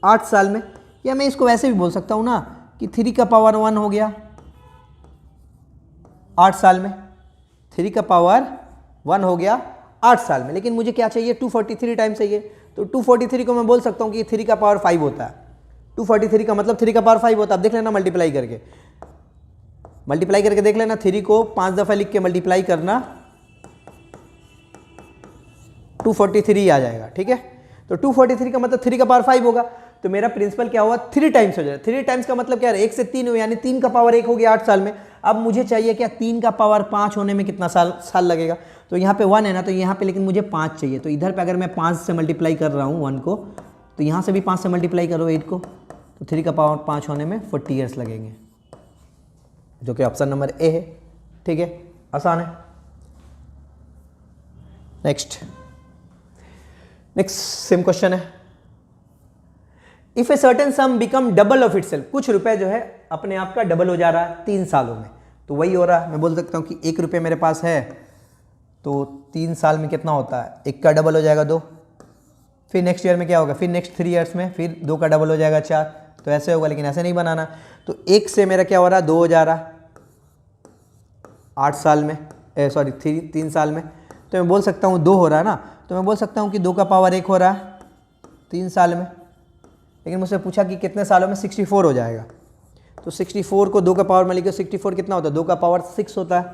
8 साल में, या मैं इसको वैसे भी बोल सकता हूँ ना कि 3 का पावर 1 हो गया 8 साल में, 3 का पावर 1 हो गया 8 साल में। लेकिन मुझे क्या चाहिए, 243 टाइम चाहिए, तो 243 को मैं बोल सकता हूँ कि 3 का पावर 5 होता है, 243 का मतलब 3 का पावर 5 होता है। आप देख लेना मल्टीप्लाई करके देख लेना, 3 को 5 दफ़ा लिख के मल्टीप्लाई करना, 243 आ जाएगा। ठीक है, तो 243 का मतलब 3 का पावर 5 होगा, तो मेरा प्रिंसिपल क्या हुआ 3 टाइम्स हो जाएगा। 3 टाइम्स का मतलब क्या है, 1 से 3 हो, यानी 3 का पावर 1 हो गया 8 साल में। अब मुझे चाहिए क्या, 3 का पावर 5 होने में कितना साल लगेगा, तो यहाँ पे 1 है ना, तो यहाँ पे लेकिन मुझे 5 चाहिए, तो इधर पे अगर मैं 5 से मल्टीप्लाई कर रहा हूँ 1 को, तो यहाँ से भी 5 से मल्टीप्लाई करो 8 को, तो 3 का पावर 5 होने में 40 ईयर्स लगेंगे, जो कि ऑप्शन नंबर ए है। ठीक है, आसान है। नेक्स्ट सेम क्वेश्चन है, if a certain some become double of itself, कुछ रुपए जो है अपने आप का डबल हो जा रहा है 3 सालों में, तो वही हो रहा है। मैं बोल सकता हूँ कि 1 रुपये मेरे पास है, तो 3 साल में कितना होता है, 1 का डबल हो जाएगा 2, फिर नेक्स्ट ईयर में क्या होगा, फिर नेक्स्ट 3 ईयर्स में फिर 2 का डबल हो जाएगा 4, तो ऐसे होगा, लेकिन ऐसे नहीं बनाना। तो 1 से मेरा क्या हो रहा है, 2 हो जा रहा 8 साल में, सॉरी 3 साल में, तो मैं बोल सकता हूँ 2 हो रहा है ना, तो मैं बोल सकता हूँ कि 2 का पावर 1 हो रहा है 3 साल में। लेकिन मुझसे पूछा कि कितने सालों में, 64 हो जाएगा, तो 64 को 2 का पावर में लिखो, 64 कितना होता है, 2 का पावर 6 होता है,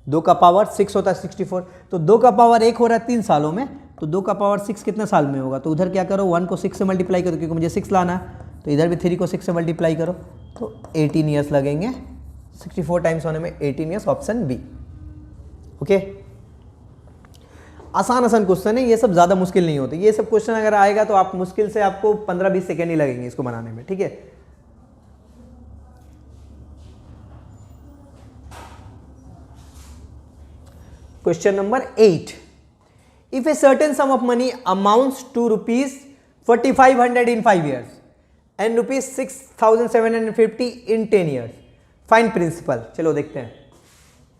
2 का पावर 6 होता है 64, तो 2 का पावर 1 हो रहा है 3 सालों में, तो 2 का पावर 6 कितने साल में होगा, तो उधर क्या करो 1 को 6 से मल्टीप्लाई करो, क्योंकि मुझे 6 लाना है, तो इधर भी 3 को 6 से मल्टीप्लाई करो, तो 18 ईयर्स लगेंगे, 64 टाइम्स होने में 18 ईयर्स, ऑप्शन बी। ओके, आसान क्वेश्चन है, ये सब ज़्यादा मुश्किल नहीं होते। ये सब क्वेश्चन अगर आएगा तो आप मुश्किल से आपको 15-20 सेकेंड ही लगेंगे इसको बनाने में। ठीक है, question number 8, if a certain sum of money amounts to ₹4500 in 5 years and ₹6750 in 10 years, find principal. चलो देखते हैं,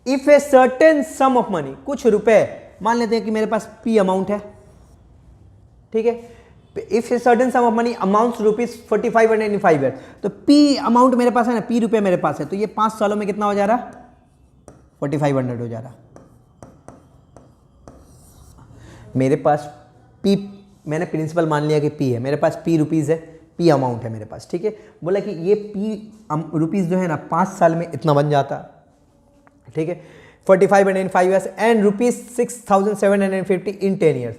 if a certain sum of money, कुछ रुपए, मान लेते हैं कि मेरे पास P अमाउंट है। ठीक है, if a certain sum of money amounts ₹4500 in 5 years, तो P अमाउंट मेरे पास है ना, P रुपए मेरे पास है, तो ये 5 सालों में कितना हो जा रहा, 4500 हो जा रहा। मेरे पास P, मैंने प्रिंसिपल मान लिया कि P है, मेरे पास P रुपीज़ है, P अमाउंट है मेरे पास। ठीक है, बोला कि ये P रुपीज़ जो है ना 5 साल में इतना बन जाता। ठीक है, 4500 in 5 years and ₹6750 in 10 years।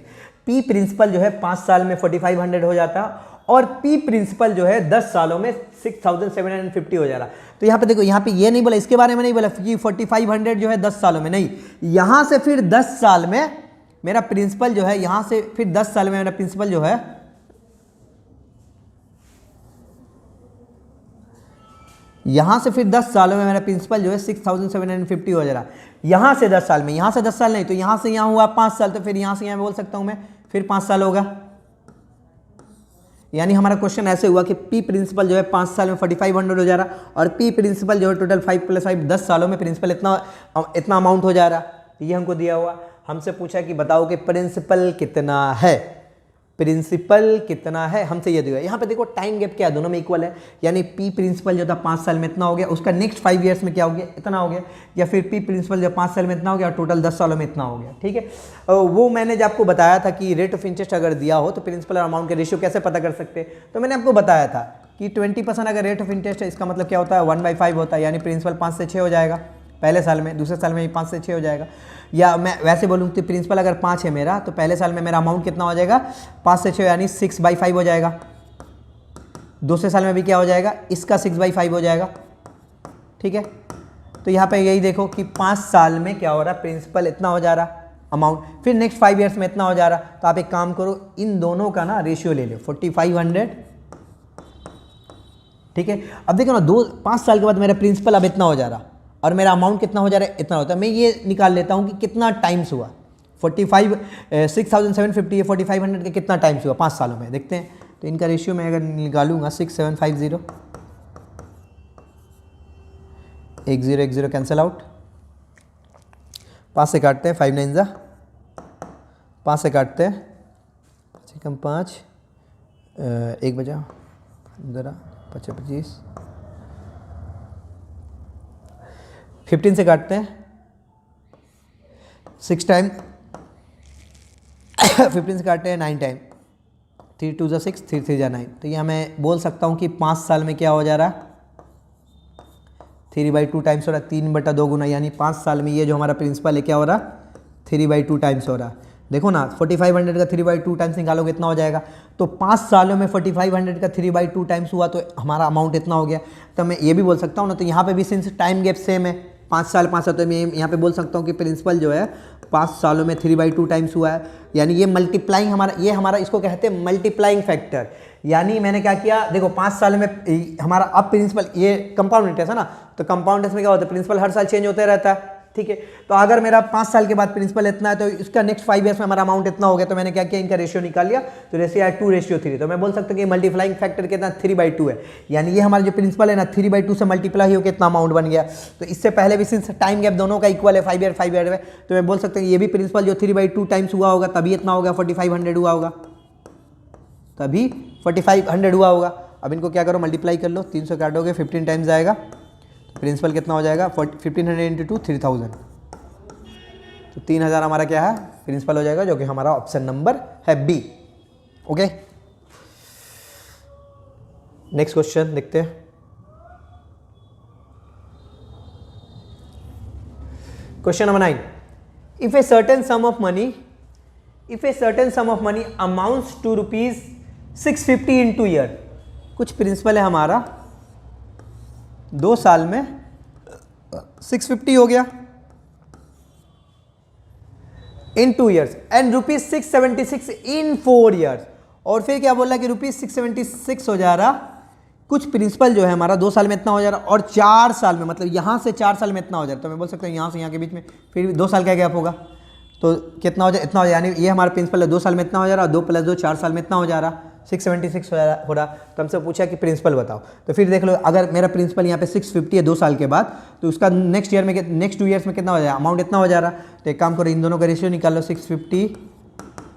P principal जो है 5 साल में 4500 हो जाता, और P प्रिंसिपल जो है 10 सालों में 6750 हो जा रहा। तो यहाँ पे देखो, यहाँ पे ये नहीं बोला, इसके बारे में नहीं बोला कि 4500 जो है 10 सालों में, नहीं, यहाँ से फिर 10 साल में मेरा प्रिंसिपल जो है यहाँ से फिर 10 साल में मेरा प्रिंसिपल जो है यहाँ से फिर 10 सालों में मेरा प्रिंसिपल जो है 6750 हो जा रहा। यहाँ से 10 साल में, यहाँ से 10 साल नहीं तो यहाँ से यहाँ हुआ 5 साल, तो फिर यहाँ से यहाँ बोल सकता हूँ मैं फिर 5 साल होगा। यानी हमारा क्वेश्चन ऐसे हुआ कि पी प्रिंसिपल जो है 5 साल में 4500 हो जा रहा और पी प्रिंसिपल जो है टोटल 5 + 5 10 सालों में प्रिंसिपल इतना अमाउंट हो जा रहा। ये हमको दिया हुआ, हमसे पूछा कि बताओ कि प्रिंसिपल कितना है, प्रिंसिपल कितना है, हमसे ये दिया। यहाँ पे देखो टाइम गैप क्या है, दोनों में इक्वल है। यानी पी प्रिंसिपल जो था 5 साल में इतना हो गया, उसका नेक्स्ट 5 ईयर्स में क्या हो गया, इतना हो गया। या फिर पी प्रिंसिपल जो 5 साल में इतना हो गया और टोटल 10 सालों में इतना हो गया। ठीक है, वो मैंने जब आपको बताया था कि रेट ऑफ इंटरेस्ट अगर दिया हो तो प्रिंसिपल और अमाउंट के रेशियो कैसे पता कर सकते हैं, तो मैंने आपको बताया था कि 20% अगर रेट ऑफ इंटरेस्ट है, इसका मतलब क्या होता है 1/5 होता है। यानी प्रिंसिपल 5 से 6 हो जाएगा पहले साल में, दूसरे साल में 5 से 6 हो जाएगा। या मैं वैसे बोलूँ कि प्रिंसिपल अगर 5 है मेरा, तो पहले साल में मेरा अमाउंट कितना हो जाएगा 5 से 6 यानी 6/5 हो जाएगा। दूसरे साल में भी क्या हो जाएगा, इसका 6/5 हो जाएगा। ठीक है, तो यहाँ पे यही देखो कि 5 साल में क्या हो रहा है, प्रिंसिपल इतना हो जा रहा अमाउंट, फिर नेक्स्ट 5 ईयर्स में इतना हो जा रहा। तो आप एक काम करो, इन दोनों का ना रेशियो ले लो 4500। ठीक है, अब देखो ना 5 साल के बाद मेरा प्रिंसिपल अब इतना हो जा रहा और मेरा अमाउंट कितना हो जा रहा है, इतना होता है। मैं ये निकाल लेता हूँ कि कितना टाइम्स हुआ 6750 4500 का कितना टाइम्स हुआ 5 सालों में, देखते हैं। तो इनका रेशियो मैं अगर निकालूंगा 6750, 10 कैंसिल आउट, 5 से काटते हैं 5 9 जा 5 से काटते हैं 5 1 बजा 15 25 15 से काटते हैं 6 टाइम 15 से काटते हैं 9 टाइम 3 2 जा 6 3 3 जा 9। तो यह मैं बोल सकता हूँ कि 5 साल में क्या हो जा रहा है 3/2 टाइम्स हो रहा है, 3/2 गुना। यानी 5 साल में ये जो हमारा प्रिंसिपल है क्या हो रहा 3/2 टाइम्स हो रहा। देखो ना 4500 का 3/2 टाइम्स निकालोगे इतना हो जाएगा। तो 5 सालों में 4500 का 3/2 टाइम्स हुआ तो हमारा अमाउंट इतना हो गया। तो मैं ये भी बोल सकता हूँ ना, तो यहाँ पे भी सिंस टाइम गैप सेम है 5 साल 5 साल, तो मैं यहाँ पे बोल सकता हूँ कि प्रिंसिपल जो है 5 सालों में 3/2 टाइम्स हुआ है। यानी ये मल्टीप्लाइंग हमारा इसको कहते हैं मल्टीप्लाइंग फैक्टर। यानी मैंने क्या किया, देखो 5 साल में हमारा अब प्रिंसिपल, ये कंपाउंड इंटरेस्ट है ना, तो कंपाउंड इंटरेस्ट में क्या होता है प्रिंसिपल हर साल चेंज होते रहता है। ठीक है, तो अगर मेरा 5 साल के बाद प्रिंसिपल इतना है तो इसका नेक्स्ट 5 ईयर्स में हमारा अमाउंट इतना हो गया। तो मैंने क्या किया, इनका रेशियो निकाल लिया, तो रेशियो है 2:3। तो मैं बोल सकता हूँ कि मल्टीप्लाइंग फैक्टर कितना 3/2 है। यानी ये हमारा जो प्रिंसिपल है ना 3/2 से मल्टीप्लाई हो कितना अमाउंट बन गया। तो इससे पहले भी सिंस टाइम गैप दोनों का इक्वल है 5 ईयर में, तो मैं बोल सकता हूँ ये भी प्रिंसिपल जो 3/2 टाइम्स हुआ होगा तभी इतना होगा 4500 हुआ होगा, तभी 4500 हुआ होगा। अब इनको क्या करो मल्टीप्लाई कर लो, 300 काटोगे 15 टाइम्स आएगा, प्रिंसिपल कितना हो जाएगा 1500 × 2 3000। तो 3000 हमारा क्या है प्रिंसिपल हो जाएगा, जो कि हमारा ऑप्शन नंबर है बी। ओके, नेक्स्ट क्वेश्चन देखते हैं। Question number 9, if a certain sum of money amounts to ₹650 in 2 year. कुछ प्रिंसिपल है हमारा 2 साल में 650 हो गया in 2 years and ₹676 in 4 years. और फिर क्या बोल रहा है कि ₹676 हो जा रहा, कुछ प्रिंसिपल जो है हमारा 2 साल में इतना हो जा रहा और 4 साल में, मतलब यहाँ से 4 साल में इतना हो जा रहा। तो मैं बोल सकता हूँ यहाँ से यहाँ के बीच में फिर 2 साल का गैप होगा, तो कितना हो जाए इतना हो जाए। यानी ये हमारा प्रिंसिपल है 2 साल में इतना हो जा रहा, 2 + 2 4 साल में इतना हो जा रहा, 676 हो रहा। तो हमसे पूछा कि प्रिंसिपल बताओ। तो फिर देख लो, अगर मेरा प्रिंसिपल यहाँ पे 650 है 2 साल के बाद, तो उसका नेक्स्ट 2 ईयर्स में कितना हो जाएगा, अमाउंट इतना हो जा रहा। तो एक काम करो, इन दोनों का रेशियो निकाल लो 650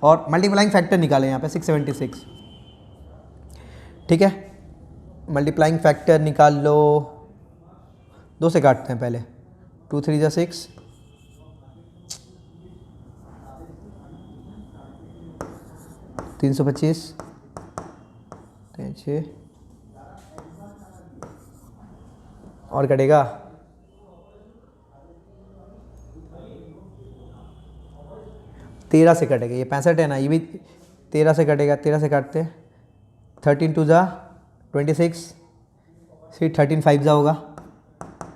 और मल्टीप्लाइंग फैक्टर निकालें यहाँ पे 676। ठीक है, मल्टीप्लाइंग फैक्टर निकाल लो, 2 से काटते हैं पहले, 2 3 जा 6, 325 6 और कटेगा 13 से कटेगा, ये 65 है ना, ये भी 13 से कटेगा, 13 से काटते हैं 13 2 जा 26, फिर 13 5 जा होगा,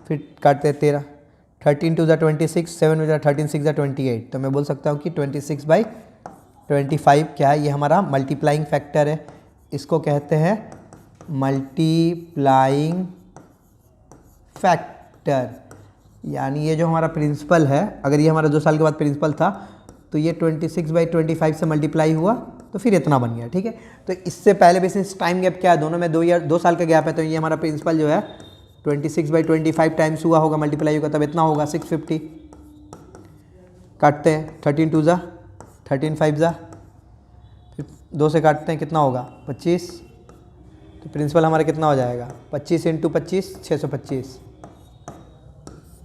फिर काटते हैं 13 13 टू ज़ा 26, 7 में 13 6 ज़ा 28, तो मैं बोल सकता हूँ कि 26/25 क्या है, ये हमारा मल्टीप्लाइंग फैक्टर है, इसको कहते हैं मल्टीप्लाइंग फैक्टर। यानी ये जो हमारा प्रिंसिपल है, अगर ये हमारा 2 साल के बाद प्रिंसिपल था तो ये 26/25 से मल्टीप्लाई हुआ तो फिर इतना बन गया, ठीक है। तो इससे पहले बेसिस टाइम गैप क्या है, दोनों में 2 साल का गैप है, तो ये हमारा प्रिंसिपल जो है 26/25 टाइम्स हुआ होगा, मल्टीप्लाई होगा, तब इतना होगा 650। काटते हैं 13 2 ज़ा 13 5 ज़ा, फिर 2 से काटते हैं, कितना होगा 25, तो प्रिंसिपल हमारा कितना हो जाएगा 25 × 25 625,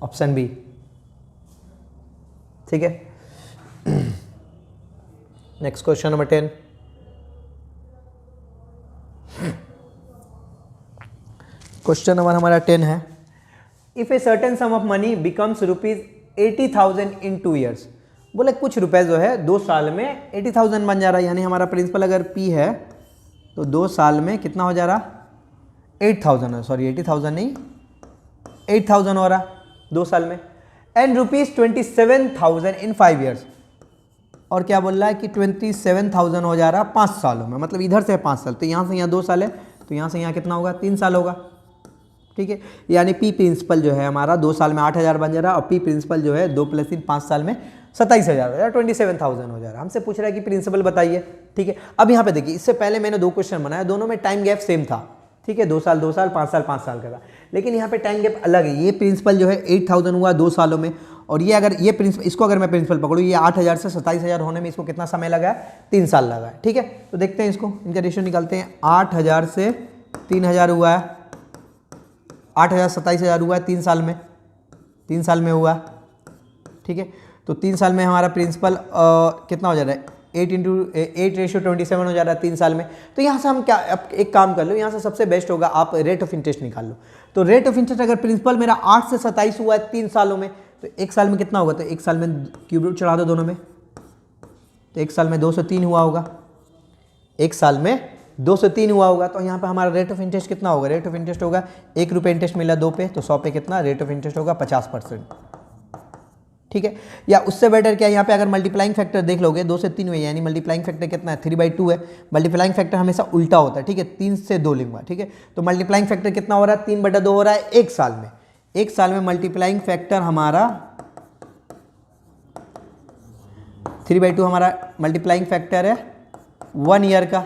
ऑप्शन बी, ठीक है। Next question number 10। Question number हमारा 10 है, if a certain sum of money becomes ₹80,000 in 2 years. बोले कुछ रुपए जो है 2 साल में 80,000 बन जा रहा है, यानी हमारा प्रिंसिपल अगर P है तो 2 साल में कितना हो जा रहा 8,000 है, सॉरी 80,000 नहीं 8,000 हो रहा 2 साल में, एंड ₹27,000 इन 5 ईयर्स। और क्या बोल रहा है कि 27,000 हो जा रहा 5 सालों में, मतलब इधर से 5 साल, तो यहाँ से यहाँ 2 साल है, तो यहाँ से यहाँ कितना होगा 3 साल होगा, ठीक है। यानी P प्रिंसिपल जो है हमारा 2 साल में 8,000 बन जा रहा है, और P प्रिंसिपल जो है 2 + 3 5 साल में 27,000 हो जा रहा, 27,000 हो जा रहा। हमसे पूछ रहा है कि प्रिंसिपल बताइए, ठीक है। अब यहाँ पे देखिए, इससे पहले मैंने 2 क्वेश्चन बनाया, दोनों में टाइम गैप सेम था, ठीक है, 2 साल 2 साल 5 साल 5 साल का था, लेकिन यहाँ पे टाइम गैप अलग है। ये प्रिंसिपल जो है 8,000 हुआ 2 सालों में, और ये अगर ये प्रिंसिपल, इसको अगर मैं प्रिंसिपल पकड़ूँ, ये 8,000 से 27,000 होने में इसको कितना समय लगा है 3 साल लगा है, ठीक है। तो देखते हैं इसको, इनका रेशियो निकालते हैं। 8,000 से 3,000 हुआ है, 8,000 27,000 हुआ है 3 साल में, 3 साल में हुआ, ठीक है। तो 3 साल में हमारा प्रिंसिपल कितना हो जा रहा है 8/27 हो जा रहा है 3 साल में। तो यहाँ से हम क्या, अब एक काम कर लो, यहाँ से सबसे बेस्ट होगा आप रेट ऑफ इंटरेस्ट निकाल लो। तो रेट ऑफ इंटरेस्ट अगर प्रिंसिपल मेरा 8 से 27 हुआ है 3 सालों में, तो 1 साल में कितना होगा, तो 1 साल में क्यूब रूट चढ़ा दो दोनों में, तो 1 साल में 203 हुआ होगा, 1 साल में 203 हुआ होगा। तो यहाँ पे हमारा रेट ऑफ इंटरेस्ट कितना होगा, रेट ऑफ इंटरेस्ट होगा ₹1 इंटरेस्ट मिला 2 पे, तो 100 पे कितना रेट ऑफ इंटरेस्ट होगा 50%, ठीक है। या उससे बेटर क्या, यहाँ पे अगर मल्टीप्लाइंग फैक्टर देख लोगे 2 से 3 हुए, यानी मल्टीप्लाइंग फैक्टर कितना है 3/2 है। मल्टीप्लाइंग फैक्टर हमेशा उल्टा होता है, ठीक है, 3 से 2 लूंगा, ठीक है। तो मल्टीप्लाइंग फैक्टर कितना हो रहा है 3/2 हो रहा है 1 साल में। 1 साल में मल्टीप्लाइंग फैक्टर हमारा 3/2 हमारा मल्टीप्लाइंग फैक्टर है 1 ईयर का।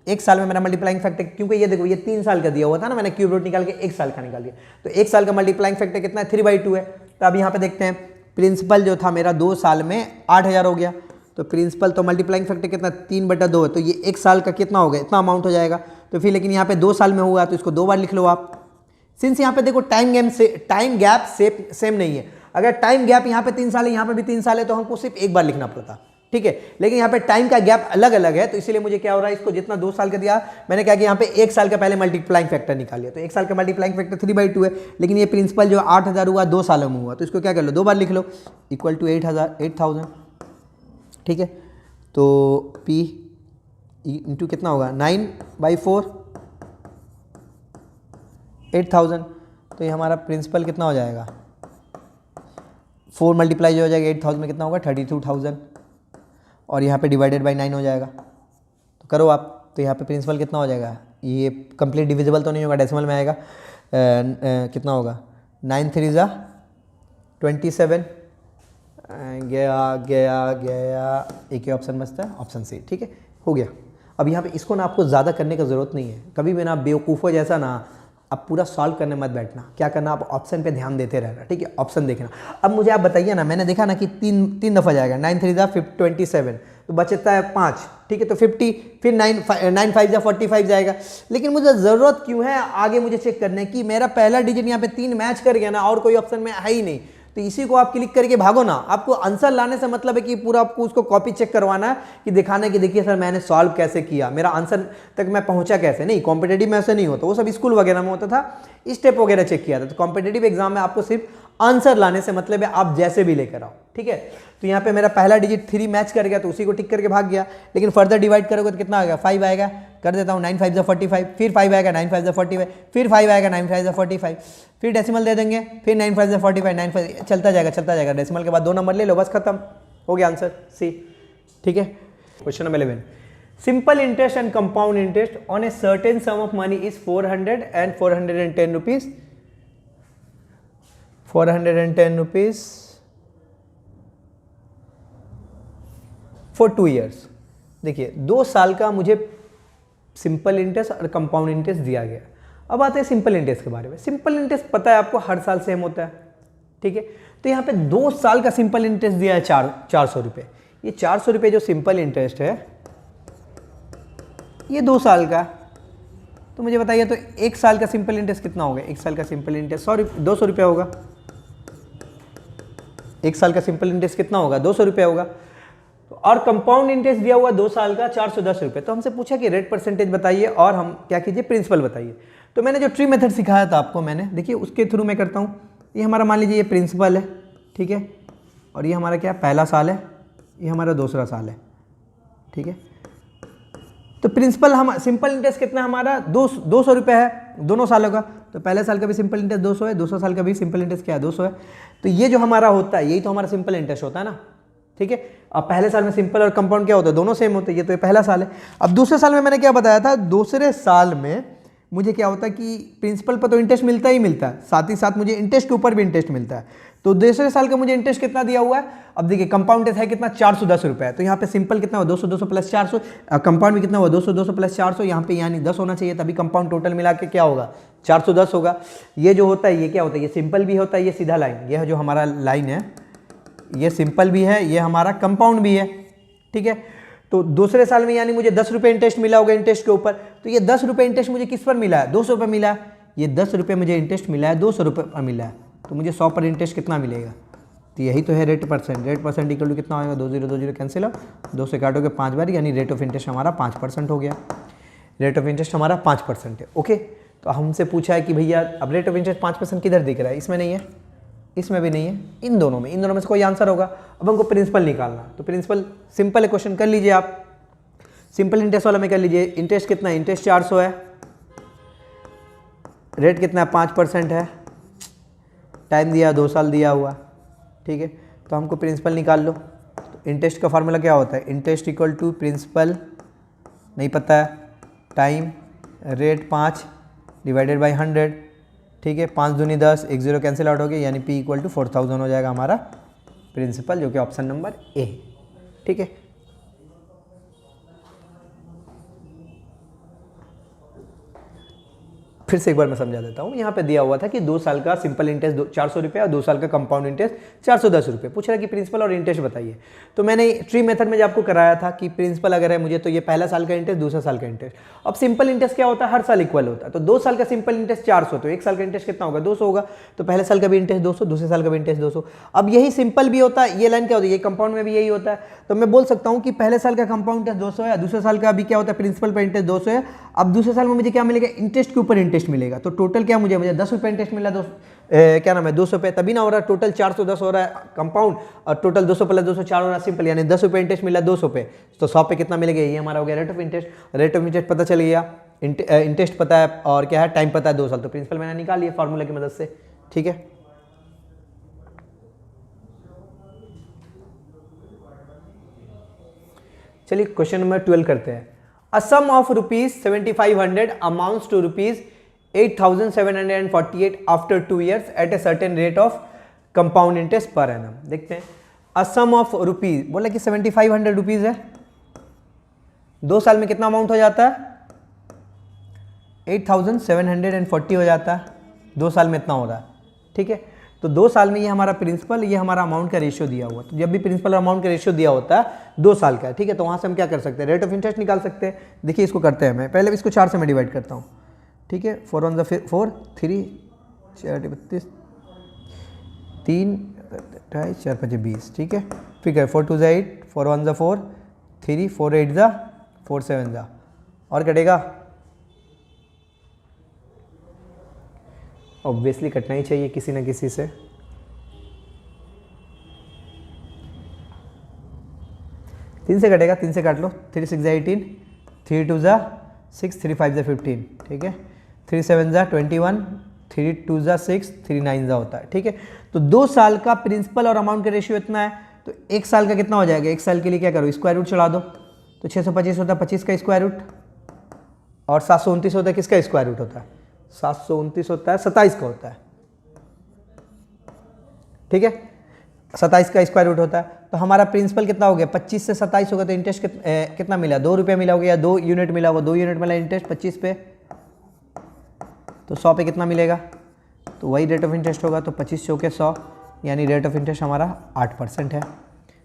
1 साल में मेरा मल्टीप्लाइंग फैक्टर, क्योंकि ये देखो ये 3 साल का दिया हुआ था ना, मैंने क्यूब रूट निकाल के 1 साल का निकाल दिया, तो 1 साल का मल्टीप्लाइंग फैक्टर कितना है 3/2 है। तो अब यहाँ पे देखते हैं, प्रिंसिपल जो था मेरा 2 साल में 8,000 हो गया, तो प्रिंसिपल तो मल्टीप्लाइंग फैक्टर कितना 3/2 है, तो ये 1 साल का कितना हो गया, इतना अमाउंट हो जाएगा। तो फिर लेकिन यहाँ पे 2 साल में हुआ तो इसको 2 बार लिख लो आप। सिंस यहाँ पे देखो टाइम गैप सेम नहीं है, अगर टाइम गैप यहाँ पे 3 साल है, यहाँ पे भी 3 साल है, तो हमको सिर्फ 1 बार लिखना पड़ता, ठीक है। लेकिन यहाँ पे टाइम का गैप अलग अलग है, तो इसीलिए मुझे क्या हो रहा है, इसको जितना 2 साल का दिया मैंने क्या किया, यहाँ पे 1 साल का पहले मल्टीप्लाइंग फैक्टर निकाल लिया, तो 1 साल का मल्टीप्लाइंग फैक्टर 3/2 है। लेकिन ये प्रिंसिपल जो 8,000 हुआ 2 सालों में हुआ, तो इसको क्या कर लो 2 बार लिख लो, इक्वल टू 8,000, ठीक है। तो P इंटू कितना होगा 9/4 8,000, तो ये हमारा प्रिंसिपल कितना हो जाएगा 4 मल्टीप्लाई जो हो जाएगा 8,000 में कितना होगा 32,000, और यहाँ पे डिवाइडेड बाय 9 हो जाएगा, तो करो आप। तो यहाँ पे प्रिंसिपल कितना हो जाएगा, ये कंप्लीट डिविजिबल तो नहीं होगा, डेसिमल में आएगा, कितना होगा 9 3 ज़ा 27, गया एक ही ऑप्शन बचता है, ऑप्शन सी, ठीक है, हो गया। अब यहाँ पे इसको ना आपको ज़्यादा करने की ज़रूरत नहीं है, कभी भी ना बेवकूफ़ों जैसा ना अब पूरा सॉल्व करने मत बैठना, क्या करना आप ऑप्शन पे ध्यान देते रहना, ठीक है, ऑप्शन देखना। अब मुझे आप बताइए ना, मैंने देखा ना कि तीन दफ़ा जाएगा, 9 3 ज़ा 27, तो बचता है 5, ठीक है, तो 50, फिर 9 5 ज़ा 45 जाएगा। लेकिन मुझे ज़रूरत क्यों है आगे मुझे चेक करने की, मेरा पहला डिजिट यहाँ पे 3 मैच कर गया ना, और कोई ऑप्शन में है ही नहीं, तो इसी को आप क्लिक करके भागो ना। आपको आंसर लाने से मतलब है कि पूरा आपको उसको कॉपी चेक करवाना है, कि दिखाना कि देखिए सर मैंने सॉल्व कैसे किया, मेरा आंसर तक मैं पहुंचा कैसे। नहीं, कॉम्पिटेटिव में ऐसे नहीं होता, वो सब स्कूल वगैरह में होता था, स्टेप वगैरह चेक किया था। तो कॉम्पिटेटिव एग्जाम में आपको सिर्फ आंसर लाने से मतलब है आप जैसे भी लेकर आओ, ठीक है। तो यहाँ पे मेरा पहला डिजिट 3 मैच कर गया तो उसी को टिक करके भाग गया, लेकिन फर्दर डिवाइड करोगे तो कितना आएगा, 5 आएगा। कर देता हूँ, 9 5 45, फिर 5 आएगा, 9 5 45, फिर 5 आएगा, 9 5 45, फिर डेसिमल दे देंगे, फिर 9 5 45, 9 5 चलता जाएगा। डेसिमल के बाद 2 नंबर ले लो, बस खत्म हो गया आंसर सी, ठीक है। Question number 11, simple interest and compound interest on A certain sum of money is 400 and 410 rupees, 410 rupees for 2 years. देखिए 2 साल का मुझे सिंपल इंटरेस्ट और कंपाउंड इंटरेस्ट दिया गया। अब आते हैं सिंपल इंटरेस्ट के बारे में। सिंपल इंटरेस्ट पता है आपको हर साल सेम होता है, ठीक है। तो यहाँ पे 2 साल का सिंपल इंटरेस्ट दिया है 400 रुपये। ये 400 रुपये जो सिंपल इंटरेस्ट है ये 2 साल का, तो मुझे बताइए तो 1 साल का सिंपल इंटरेस्ट कितना होगा। 1 साल का सिंपल इंटरेस्ट 200 रुपये होगा। 1 साल का सिंपल इंटरेस्ट कितना होगा, 200 रुपये होगा। और कंपाउंड इंटरेस्ट दिया हुआ 2 साल का 410 रुपये। तो हमसे पूछा कि रेट परसेंटेज बताइए और हम क्या कीजिए, प्रिंसिपल बताइए। तो मैंने जो ट्री मेथड सिखाया था आपको, मैंने देखिए उसके थ्रू मैं करता हूँ। ये हमारा मान लीजिए ये प्रिंसिपल है, ठीक है, और ये हमारा क्या पहला साल है, ये हमारा दूसरा साल है, ठीक है। तो प्रिंसिपल हम सिंपल इंटरेस्ट कितना हमारा 200 रुपये है दोनों सालों का। तो पहले साल का भी सिंपल इंटरेस्ट 200 है, दूसरा साल का भी सिंपल इंटरेस्ट क्या है 200 है। तो ये जो हमारा होता है यही तो हमारा सिंपल इंटरेस्ट होता है ना, ठीक है। अब पहले साल में सिंपल और कंपाउंड क्या होता है, दोनों सेम होते हैं। ये तो ये पहला साल है। अब दूसरे साल में मैंने क्या बताया था, दूसरे साल में मुझे क्या होता है कि प्रिंसिपल पर तो इंटरेस्ट मिलता ही मिलता है, साथ ही साथ मुझे इंटरेस्ट के ऊपर भी इंटरेस्ट मिलता है। तो दूसरे साल का मुझे इंटरेस्ट कितना दिया हुआ है, अब देखिए कंपाउंड इंटरेस्ट है कितना 410 रुपये है। तो यहाँ पे सिंपल कितना हुआ 200 प्लस 400, कंपाउंड भी कितना हुआ 200 प्लस 400, यहाँ पे यानी 10 होना चाहिए, तभी कंपाउंड टोटल मिला के क्या होगा 410 होगा। ये जो होता है ये क्या होता है, ये सिंपल भी होता है, ये सीधा लाइन, ये जो हमारा लाइन है ये सिंपल भी है, ये हमारा कंपाउंड भी है, ठीक है। तो दूसरे साल में यानी मुझे 10 रुपये इंटरेस्ट मिला होगा इंटरेस्ट के ऊपर। तो ये 10 रुपये इंटरेस्ट मुझे किस पर मिला है, 200 रुपये मिला है। ये 10 रुपये मुझे इंटरेस्ट मिला है, 200 रुपये पर मिला है। तो मुझे 100 पर इंटरेस्ट कितना मिलेगा, तो यही तो है rate percent. Rate percent equal to कितना होगा, 20 कैंसिल हो, 2 से काटोगे 5 बार, यानी रेट ऑफ इंटरेस्ट हमारा 5% हो गया। रेट ऑफ इंटरेस्ट हमारा 5% है, ओके। तो हमसे पूछा है कि भैया अब रेट ऑफ इंटरेस्ट 5% किधर दिख रहा है, इसमें नहीं है, इसमें भी नहीं है, इन दोनों में से कोई आंसर होगा। अब हमको प्रिंसिपल निकालना, तो प्रिंसिपल सिंपल है, क्वेश्चन कर लीजिए आप। सिंपल इंटरेस्ट वाला में कर लीजिए। इंटरेस्ट कितना है, इंटरेस्ट 400 है, रेट कितना है 5% है, टाइम दिया 2 साल दिया हुआ, ठीक है। तो हमको प्रिंसिपल निकाल लो। तो इंटरेस्ट का फार्मूला क्या होता है, इंटरेस्ट इक्वल टू प्रिंसिपल नहीं पता है, टाइम, रेट 5 डिवाइडेड बाई 100, ठीक है। 5 दूनी 10, 1 0 कैंसिल आउट हो गया, यानी P इक्वल टू 4000 हो जाएगा हमारा प्रिंसिपल, जो कि ऑप्शन नंबर ए, ठीक है। फिर से एक बार मैं समझा देता हूँ। यहाँ पे दिया हुआ था कि 2 साल का सिंपल इंटरेस्ट 400 रुपये और 2 साल का कंपाउंड इंटरेस्ट 410 रुपये। पूछ रहा है कि प्रिंसिपल और इंटरेस्ट बताइए। तो मैंने ट्री मेथड में जो आपको कराया था कि प्रिंसिपल अगर है मुझे तो ये पहला साल का इंटरेस्ट, दूसरा साल का इंटरेस्ट। अब सिंपल इंटरेस्ट क्या होता है, हर साल इक्वल होता है। तो 2 साल का सिंपल इंटरेस्ट 400, तो 1 साल का इंटरेस्ट कितना होगा 200 होगा। तो पहले साल का भी इंटरेस्ट 200, दूसरे साल का भी इंटरेस्ट 200। अब यही सिंपल भी होता है, ये लाइन क्या होती है, ये कंपाउंड में भी यही होता है। तो मैं बोल सकता हूँ कि पहले साल का कंपाउंड इंटरेस्ट 200 है, दूसरे साल का भी क्या होता है प्रिंसिपल पर इंटरेस्ट 200 है। अब दूसरे साल में मुझे क्या मिलेगा, इंटरेस्ट के ऊपर इंटरेस्ट मिलेगा। तो टोटल क्या मुझे 10 रुपये इंटरेस्ट मिला, क्या नाम है 200 रुपये, तभी ना हो रहा है। टोटल 410 हो रहा है कंपाउंड और टोटल 200 प्लस 200 4 हो रहा है सिंपल, यानी 10 रुपये इंटरेस्ट मिला 200 पे। तो 100 पे कितना मिलेगा, ये हमारा हो गया rate of interest. Rate of interest पता चल गया, इंटरेस्ट पता है और क्या है टाइम पता है 2 साल। तो प्रिंसिपल मैंने निकाल लिया फार्मूला की मदद से, ठीक है। चलिए क्वेश्चन नंबर 12 करते हैं। A sum of ₹7500 amounts to ₹8,748 after 2 years at a certain rate of compound interest per annum. देखते हैं, अ सम ऑफ रुपीज बोला कि 7500 रुपीज है, 2 साल में कितना अमाउंट हो जाता है 8,740 हो जाता है, 2 साल में इतना हो रहा है, ठीक है। तो 2 साल में ये हमारा प्रिंसिपल, ये हमारा अमाउंट का रेशियो दिया हुआ। तो जब भी प्रिंसिपल और अमाउंट का रेशियो दिया होता है 2 साल का, ठीक है, तो वहाँ से हम क्या कर सकते हैं, रेट ऑफ इंटरेस्ट निकाल सकते हैं। देखिए इसको करते हैं, मैं पहले इसको 4 से मैं डिवाइड करता हूँ, ठीक है। 4 1 4 3 4 32 3 2 4 5 20, ठीक है। फिर 4 2 8 4 1 4 3 4 8 4 7 और कटेगा, ऑब्वियसली कटना ही चाहिए किसी ना किसी से, 3 से कटेगा, 3 से काट लो, 3 6 18, 3 2 6, 3 5 15, ठीक है, 3 7 21, 3 2 6, 3 9 होता है, ठीक है। तो 2 साल का प्रिंसिपल और अमाउंट का रेशियो इतना है, तो 1 साल का कितना हो जाएगा, 1 साल के लिए क्या करो, स्क्वायर रूट चढ़ा दो, तो 625 होता है 25 का स्क्वायर रूट, और 729 होता है किसका स्क्वायर रूट होता है, 729 होता है 27 का होता है, ठीक है, 27 का स्क्वायर रूट होता है। तो हमारा प्रिंसिपल कितना हो गया, 25 से 27 होगा, तो इंटरेस्ट कितना मिला, 2 रुपये मिला होगा, या 2 यूनिट मिला होगा, 2 यूनिट मिला इंटरेस्ट 25 पे, तो 100 पे कितना मिलेगा, तो वही रेट ऑफ इंटरेस्ट होगा, तो 25 चौके 100, यानी रेट ऑफ इंटरेस्ट हमारा 8% है।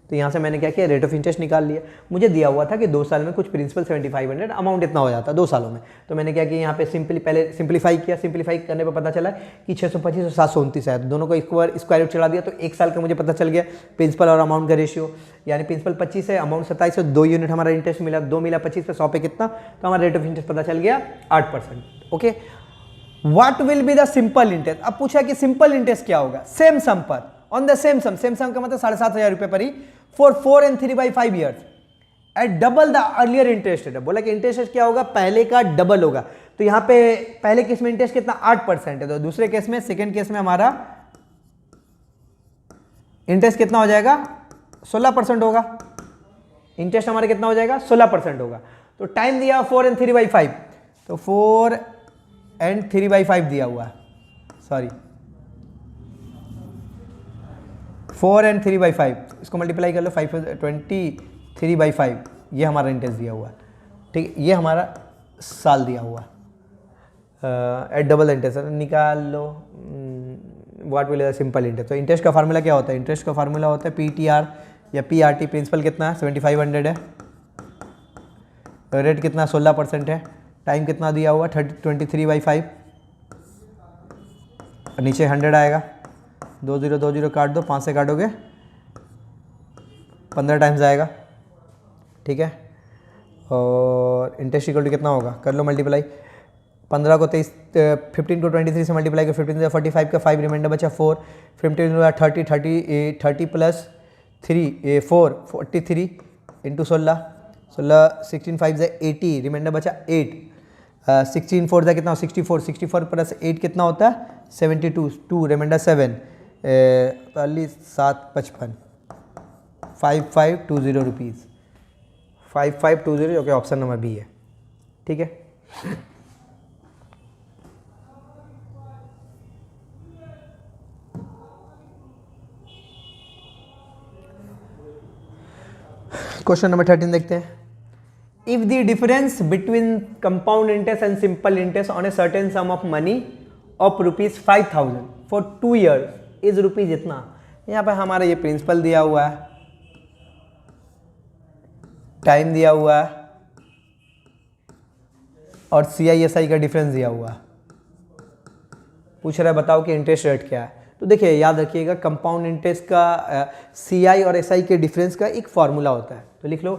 तो यहाँ से मैंने क्या किया, रेट ऑफ इंटरेस्ट निकाल लिया। मुझे दिया हुआ था कि 2 साल में कुछ प्रिंसिपल 7500, अमाउंट इतना हो जाता है 2 सालों में। तो मैंने क्या किया, यहाँ पे पहले सिंप्लीफाई किया, सिंप्लीफाई करने पे पता चला कि 625 और 729 है, तो दोनों को स्क्वायर रूट चला दिया, तो 1 साल का मुझे पता चल गया प्रिंसिपल और अमाउंट का रेशियो, यानी प्रिंसिपल 25 है, अमाउंट 27 है, 2 यूनिट हमारा इंटरेस्ट मिला, 2 मिला 25 पे, 100 पे कितना, तो हमारा रेट ऑफ इंटरेस्ट पता चल गया 8%। Okay, what will be the simple interest. अब पूछा कि सिंपल इंटरेस्ट क्या होगा, सेम सम पर, on the same sum, same sum का मतलब 7,500 रुपए पर ही, for 4 and 3/5 years at double the earlier interest rate. बोला कि इंटरेस्ट रेट क्या होगा, पहले का डबल होगा। तो यहां पे पहले केस में इंटरेस्ट कितना 8% है, तो दूसरे केस में, सेकेंड केस में हमारा इंटरेस्ट कितना हो जाएगा, 16% होगा। इंटरेस्ट हमारा कितना हो जाएगा, 16% होगा। तो टाइम दिया 4 and 3/5, तो 4 and 3/5 दिया हुआ है, सॉरी 4 and 3/5, इसको मल्टीप्लाई कर लो, 5 23/5, ये हमारा इंटरेस्ट दिया हुआ है, ठीक है, ये हमारा साल दिया हुआ है एट डबल इंटरेस्ट निकाल लो। What will the simple interest. तो इंटरेस्ट का फार्मूला क्या होता है, इंटरेस्ट का फार्मूला होता है PTR या PRT। प्रिंसिपल कितना है 7500 है, रेट कितना 16% है, टाइम कितना दिया हुआ 23/5, नीचे 100 आएगा, 20 काट दो, 5 से काटोगे 15 टाइम्स आएगा, ठीक है। और इंटरेस्ट इक्वल टू कितना होगा, कर लो मल्टीप्लाई, 15 को 23, 15 को 23 से मल्टीप्लाई कर, 15 से 45 का 5 रिमाइंडर बचा 4, 15 30 प्लस 3 4 43 इंटू 16 16 5 से 80, रिमाइंडर बचा 8, 16 4 से कितना 64 प्लस 8 कितना होता है 72, 2 रिमाइंडर 7, 7 55, 5520 रुपीज़, 5520, जो कि ऑप्शन नंबर बी है, ठीक है। क्वेश्चन नंबर 13 देखते हैं। If the difference between compound interest and simple interest on A certain sum of money of ₹5,000 for 2 years is rupees इतना। यहाँ पे हमारा ये प्रिंसिपल दिया हुआ है, टाइम दिया हुआ है, और CISI का डिफरेंस दिया हुआ है। पूछ रहा है बताओ कि इंटरेस्ट रेट क्या है। तो देखिए याद रखिएगा, कंपाउंड इंटरेस्ट का CI और SI के डिफरेंस का एक फॉर्मूला होता है, तो लिख लो,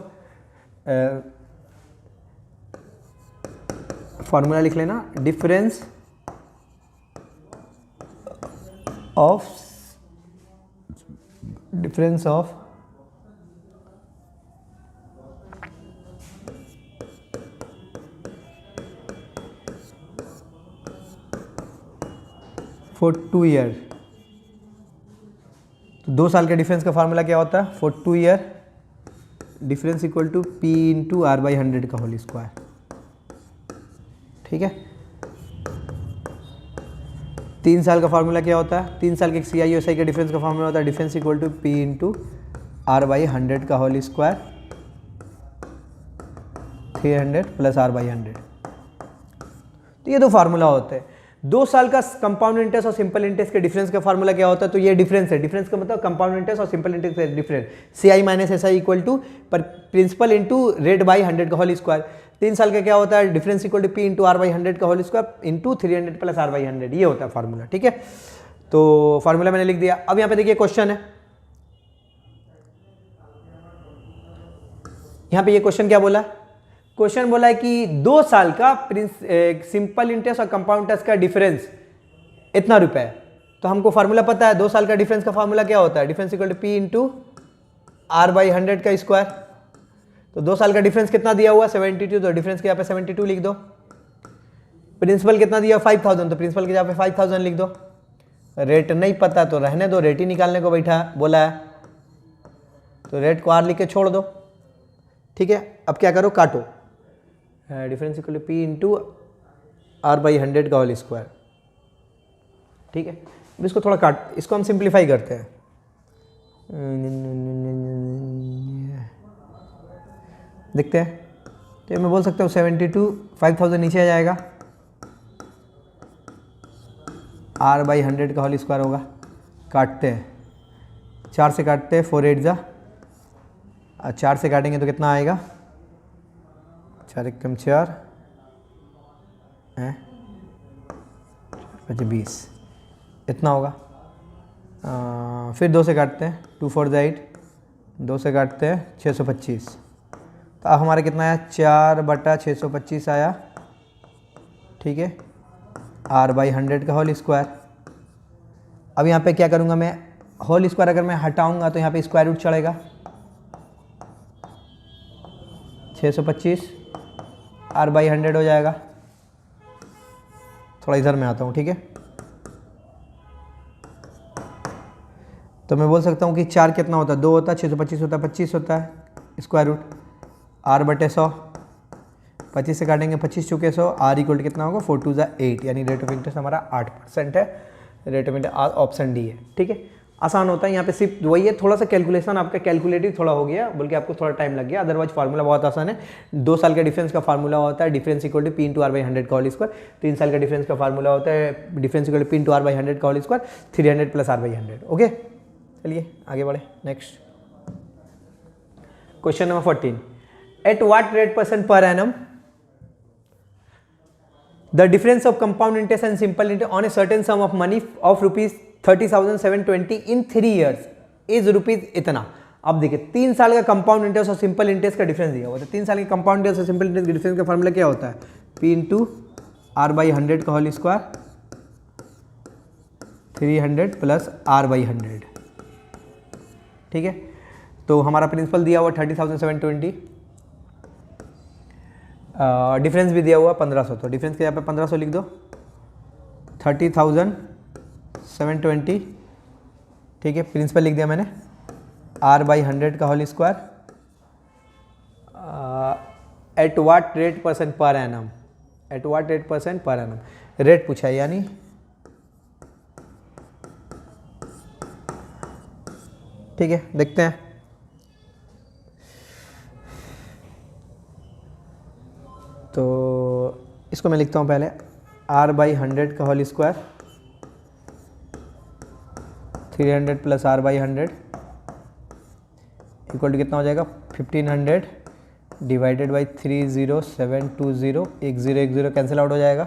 फॉर्मूला लिख लेना, डिफरेंस ऑफ फॉर 2 year। तो 2 साल के डिफरेंस का फार्मूला क्या होता है, for 2 year difference equal to P into R/100 का होल स्क्वायर, ठीक है। 3 साल का फार्मूला क्या होता है, 3 साल के CI और SI के डिफरेंस का फार्मूला होता है difference equal to P into R/100 का होल स्क्वायर, 300 प्लस R/100। तो ये 2 फार्मूला होते हैं। 2 साल का कंपाउंड इंटरेस्ट और सिंपल इंटरेस्ट के डिफरेंस का फार्मूला क्या होता है, तो ये डिफरेंस है। डिफरेंस का मतलब कंपाउंड इंटरेस्ट और सिंपल इंटरेस्ट का difference, CI minus SI equal to पर प्रिंसिपल इंटू रेट बाई 100 का होल स्क्वायर। 3 साल का क्या होता है, difference equal to P into R/100 का whole square into 300 plus R/100, ये होता है फार्मूला, ठीक है। तो फार्मूला मैंने लिख दिया। अब यहाँ पे देखिए क्वेश्चन है, यहाँ पे ये क्वेश्चन क्या बोला, क्वेश्चन बोला है कि 2 साल का सिंपल इंटरेस्ट और कंपाउंड इंटरेस्ट का डिफरेंस इतना रुपए। तो हमको फार्मूला पता है, 2 साल का डिफरेंस का फार्मूला क्या होता है, difference equal to P into R/100 का स्क्वायर, तो 2 साल का डिफरेंस कितना दिया हुआ 72, तो डिफरेंस के यहाँ पे 72 लिख दो। प्रिंसिपल कितना दिया 5000, तो प्रिंसिपल के यहाँ पे 5000 लिख दो। रेट नहीं पता तो रहने दो, रेट ही निकालने को बैठा बोला है, तो रेट को आर लिख के छोड़ दो। ठीक है, अब क्या करो, काटो। Difference equal to P into R by 100 का होल स्क्वायर। ठीक है, अब इसको थोड़ा काट, इसको हम सिंप्लीफाई करते हैं। देखते हैं, तो मैं बोल सकता हूँ 72, 5000 नीचे आ जाएगा, आर बाई 100 का होल स्क्वायर होगा। काटते हैं, 4 से काटते हैं, 4 8 जा, 4 से काटेंगे तो कितना आएगा, 4 एकम 4 है 20, इतना होगा। फिर 2 से काटते हैं, 2 4 8, 2 से काटते हैं 625, तो अब हमारे कितना आया 4/625 आया। ठीक है, आर बाई 100 का होल स्क्वायर। अब यहाँ पे क्या करूँगा मैं, होल स्क्वायर अगर मैं हटाऊँगा तो यहाँ पे स्क्वायर रूट चढ़ेगा, 625 आर बाई 100 हो जाएगा। थोड़ा इधर में आता हूँ, ठीक है, तो मैं बोल सकता हूँ कि 4 कितना होता है, 2 होता है, 625 होता है, 25 होता है, स्क्वायर रूट r/100, 25 से काटेंगे 25 चुके 100, r इक्वल टू कितना होगा 4 2 ज़ा 8, यानी रेट ऑफ इंटरेस्ट हमारा 8% है। Rate of interest option D है। ठीक है, आसान होता है, यहाँ पे सिर्फ वही है, थोड़ा सा कैलकुलेशन आपका कैलकुलेटिव थोड़ा हो गया, बल्कि आपको थोड़ा टाइम लग गया, अदरवाइज फार्मूला बहुत आसान है। 2 साल का डिफरेंस का फार्मूला होता है difference equal to P into R by 100 का होल स्क्वायर। 3 साल का डिफरेंस का फार्मूला होता है difference equal to P into R by 100 का whole square, 300 plus R by 100। Okay, चलिए आगे बढ़े। Next question number 14, at what rate % per annum the difference of compound interest and simple interest on a certain sum of money of rupees 30,720 in 3 years is rupees इतना। अब देखिए 3 साल का compound interest और simple interest का difference दिया हुआ है। 3 साल के कंपाउंड इंटरेस्ट और सिंपल इंटरेस्ट के डिफरेंस का फार्मूला क्या होता है, पी इंटू आर बाई 100 का whole square, 300 plus R by 100। ठीक है, तो हमारा प्रिंसिपल दिया हुआ 30,720, डिफरेंस भी दिया हुआ 1500, तो डिफरेंस के यहाँ पे 1500 लिख दो, 30,720। ठीक है, प्रिंसिपल लिख दिया मैंने, आर बाई 100 का whole square, at what rate % per annum, eight what rate % per annum, rate पूछा है यानी ठीक है, देखते हैं। तो इसको मैं लिखता हूँ पहले, आर बाई 100 का whole square, 300 plus R by 100 equal to कितना हो जाएगा 1500 डिवाइडेड बाई 30720, 1 0 कैंसिल आउट हो जाएगा,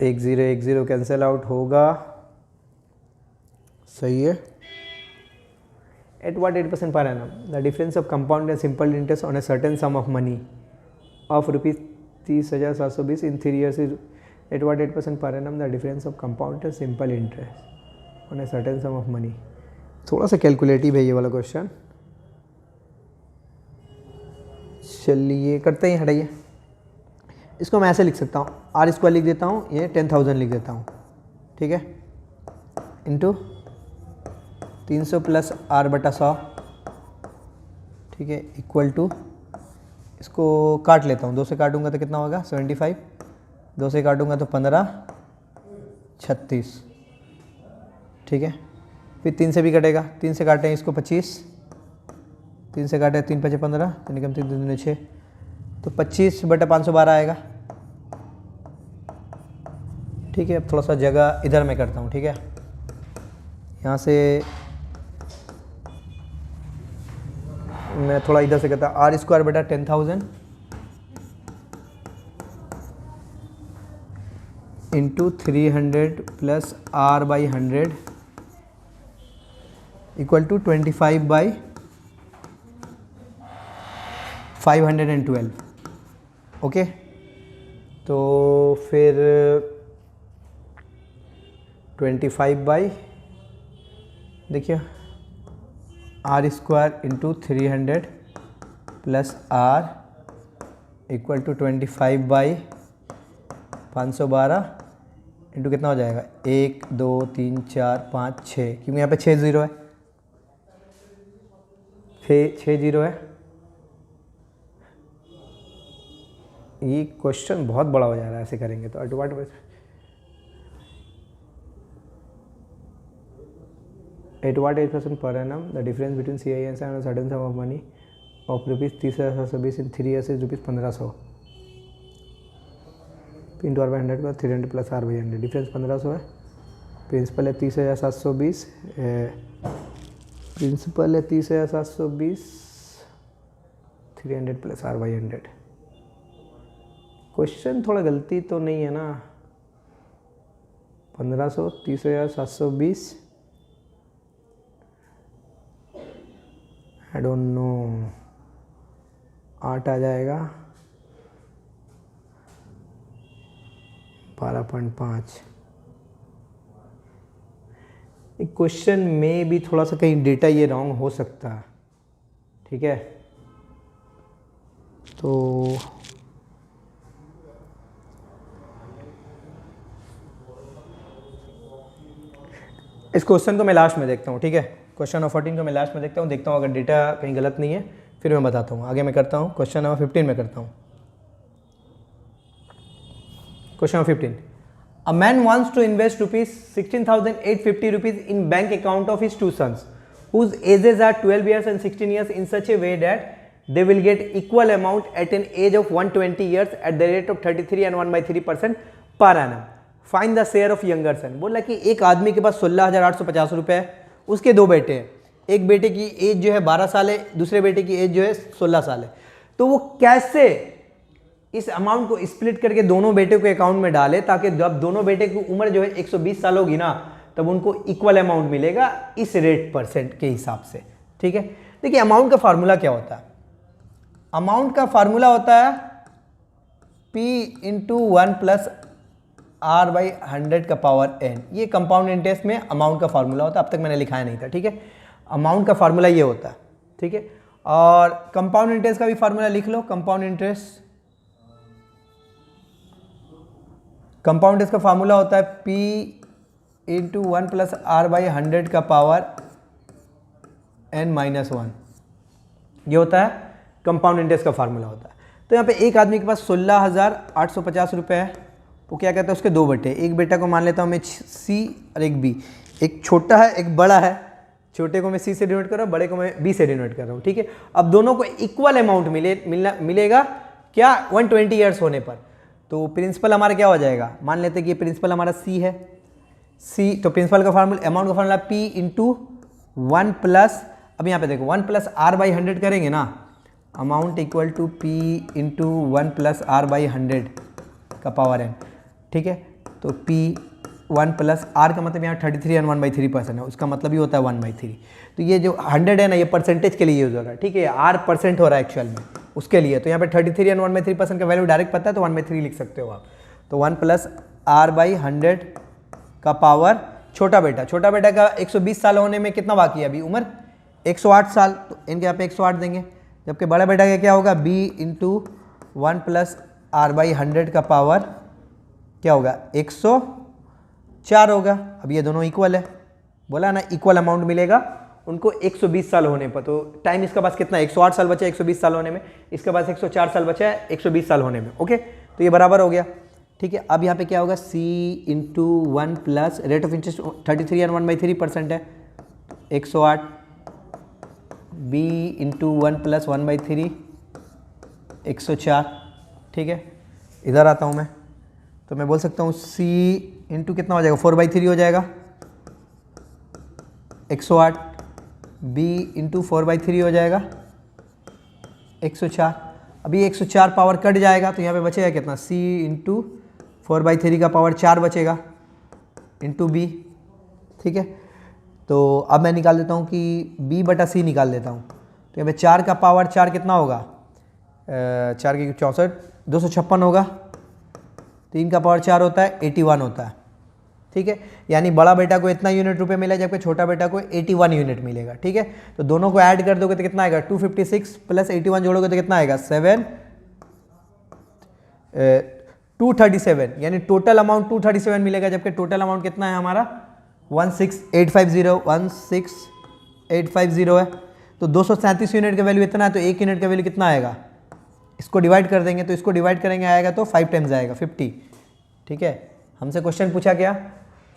1 0 कैंसिल आउट होगा, सही है। At what 8% per annum the difference of compound and simple interest on a certain sum of money of rupees 30,720 in 3 years is at what 8% per annum the difference of compound and simple interest on a certain sum of money। थोड़ा सा calculative है ये वाला question, चलिए करते हैं, हटाइए। इसको मैं ऐसे लिख सकता हूँ, आर स्क्वायर लिख देता हूँ, ये 10,000 लिख देता हूँ, ठीक है, इंटू 300 प्लस r/100, ठीक है, इक्वल टू, इसको काट लेता हूँ, 2 से काटूंगा तो कितना होगा 75, 2 से काटूंगा तो 15 36, ठीक है, फिर 3 से भी कटेगा, 3 से काटें इसको 25, 3 से काटे 3 5 15, तो निकम 3 2 6, तो 25/512 आएगा। ठीक है, अब थोड़ा सा जगह इधर मैं करता हूँ, ठीक है, यहाँ से मैं थोड़ा इधर से करता, आर स्क्वायर बटा 10,000 into 300 plus R by 100 equal to 25/512। Okay, तो फिर 25 बाई, देखिए R square into 300 plus R equal to 25/512 into कितना हो जाएगा 1 2 3 4 5 6, क्योंकि यहाँ पे 6 जीरो है, 6 जीरो है। ये क्वेश्चन बहुत बड़ा हो जा रहा है ऐसे करेंगे तो। At what age% per annum the difference between CIS and a certain sum of money of rupees 30,720 in 3 years is rupees 1500 into R by 100 का 300 प्लस आर बाई 100, डिफरेंस 1500 है। प्रिंसिपल है 30,720, प्रिंसिपल है 30,720, 300 प्लस आर बाई 100। क्वेश्चन थोड़ा गलती तो नहीं है ना? 1500 30,720, आई डोंट नो, 8 आ जाएगा 12.5। क्वेश्चन में भी थोड़ा सा कहीं डेटा ये रॉन्ग हो सकता है, ठीक है। तो इस क्वेश्चन को मैं लास्ट में देखता हूँ, ठीक है। क्वेश्चन नंबर 14 को मैं लास्ट में देखता हूँ अगर डेटा कहीं गलत नहीं है फिर मैं बताता हूँ। आगे मैं करता हूँ क्वेश्चन नंबर 15 में करता हूँ। Question number 15, a man wants to invest ₹16,850 in bank account of his two sons whose ages are 12 years and 16 years in such a way that they will get equal amount at an age of 120 years at the rate of 33 and 1/3% per annum. Find the share of younger son। बोला कि एक आदमी के पास 16,850 रुपये है, उसके दो बेटे हैं, एक बेटे की एज जो है 12 साल है, दूसरे बेटे की एज जो है 16 साल है। तो वो कैसे इस अमाउंट को स्प्लिट करके दोनों बेटे के अकाउंट में डाले ताकि जब दोनों बेटे की उम्र जो है 120 साल होगी ना तब उनको इक्वल अमाउंट मिलेगा इस रेट परसेंट के हिसाब से, ठीक है। देखिए अमाउंट का फार्मूला क्या होता है? अमाउंट का फार्मूला होता है P into 1 plus R by 100 का पावर n। ये कंपाउंड इंटरेस्ट में अमाउंट का फार्मूला होता है, अब तक मैंने लिखाया नहीं था, ठीक है। अमाउंट का फार्मूला ये होता है, ठीक है। और कंपाउंड इंटरेस्ट का भी फार्मूला लिख लो। कंपाउंड इंटरेस्ट का फार्मूला होता है P into 1 plus R by 100 का पावर n-1। ये होता है कंपाउंड इंटरेस्ट का फार्मूला होता है। तो यहाँ पे एक आदमी के पास 16,850 रुपये है, वो क्या कहता है उसके दो बेटे, एक बेटा को मान लेता हूँ मैं C और एक B, एक छोटा है एक बड़ा है, छोटे को मैं C से डिनोट कर रहा हूँ, बड़े को मैं B से डिनोट कर रहा हूँ, ठीक है। अब दोनों को इक्वल अमाउंट मिलेगा क्या 120 ईयर्स होने पर। तो प्रिंसिपल हमारा क्या हो जाएगा, मान लेते हैं कि प्रिंसिपल हमारा C है, C तो प्रिंसिपल का फार्मूला अमाउंट का फार्मूला P इंटू 1 प्लस, अब यहाँ पे देखो 1 प्लस R बाई 100 करेंगे ना, amount equal to P into 1 plus R by 100 का पावर n, ठीक है। तो P 1 प्लस R का मतलब यहाँ 33 एंड 1/3% है, उसका मतलब ये होता है 1/3। तो ये जो 100 है ना ये परसेंटेज के लिए यूज हो रहा है, ठीक है। R परसेंट हो रहा है एक्चुअल में उसके लिए, तो यहाँ पे 33 एंड 1/3% का वैल्यू डायरेक्ट पता है तो 1/3 लिख सकते हो आप। तो 1 प्लस R बाई 100 का पावर छोटा बेटा का 120 साल होने में कितना बाकी है अभी उम्र 108 साल, तो इनके यहाँ पे 108 देंगे। जबकि बड़ा बेटा का क्या होगा B into 1 plus R by 100 का पावर क्या होगा 104 होगा। अब ये दोनों इक्वल है, बोला ना इक्वल अमाउंट मिलेगा उनको 120 साल होने पर। तो टाइम इसका पास कितना है 108 साल बचा है 120 साल होने में, इसके पास 104 साल बचा है 120 साल होने में, ओके। तो ये बराबर हो गया, ठीक है। अब यहाँ पे क्या होगा C into 1 plus rate of interest 33 and 1/3% है 108, B इंटू 1 प्लस 1/3 104, ठीक है। इधर आता हूँ मैं, तो मैं बोल सकता हूँ C इंटू कितना हो जाएगा 4/3 हो जाएगा 108, B इंटू 4/3 हो जाएगा 104। अभी 104 पावर कट जाएगा तो यहाँ पे बचेगा कितना C इंटू 4/3 का पावर 4 बचेगा इंटू B, ठीक है। तो अब मैं निकाल देता हूँ कि B बटा C निकाल देता हूँ, तो यहाँ पे 4 का पावर 4 कितना होगा 4 की 64 256 होगा, 3 का पावर 4 होता है 81 होता है, ठीक है, यानी बड़ा बेटा को इतना यूनिट रुपए मिला जबकि छोटा बेटा को 81 यूनिट मिलेगा। ठीक है, तो दोनों को ऐड कर दोगे तो कितना आएगा 256 प्लस 81 जोड़ोगे तो कितना आएगा 237, यानी टोटल अमाउंट 237 मिलेगा जबकि टोटल अमाउंट कितना है हमारा 16850 है। तो 237 यूनिट का वैल्यू इतना है, तो 1 यूनिट का वैल्यू कितना आएगा, इसको डिवाइड कर देंगे, तो इसको डिवाइड करेंगे आएगा तो 5 टाइम्स आएगा 50। ठीक है, हमसे क्वेश्चन पूछा क्या,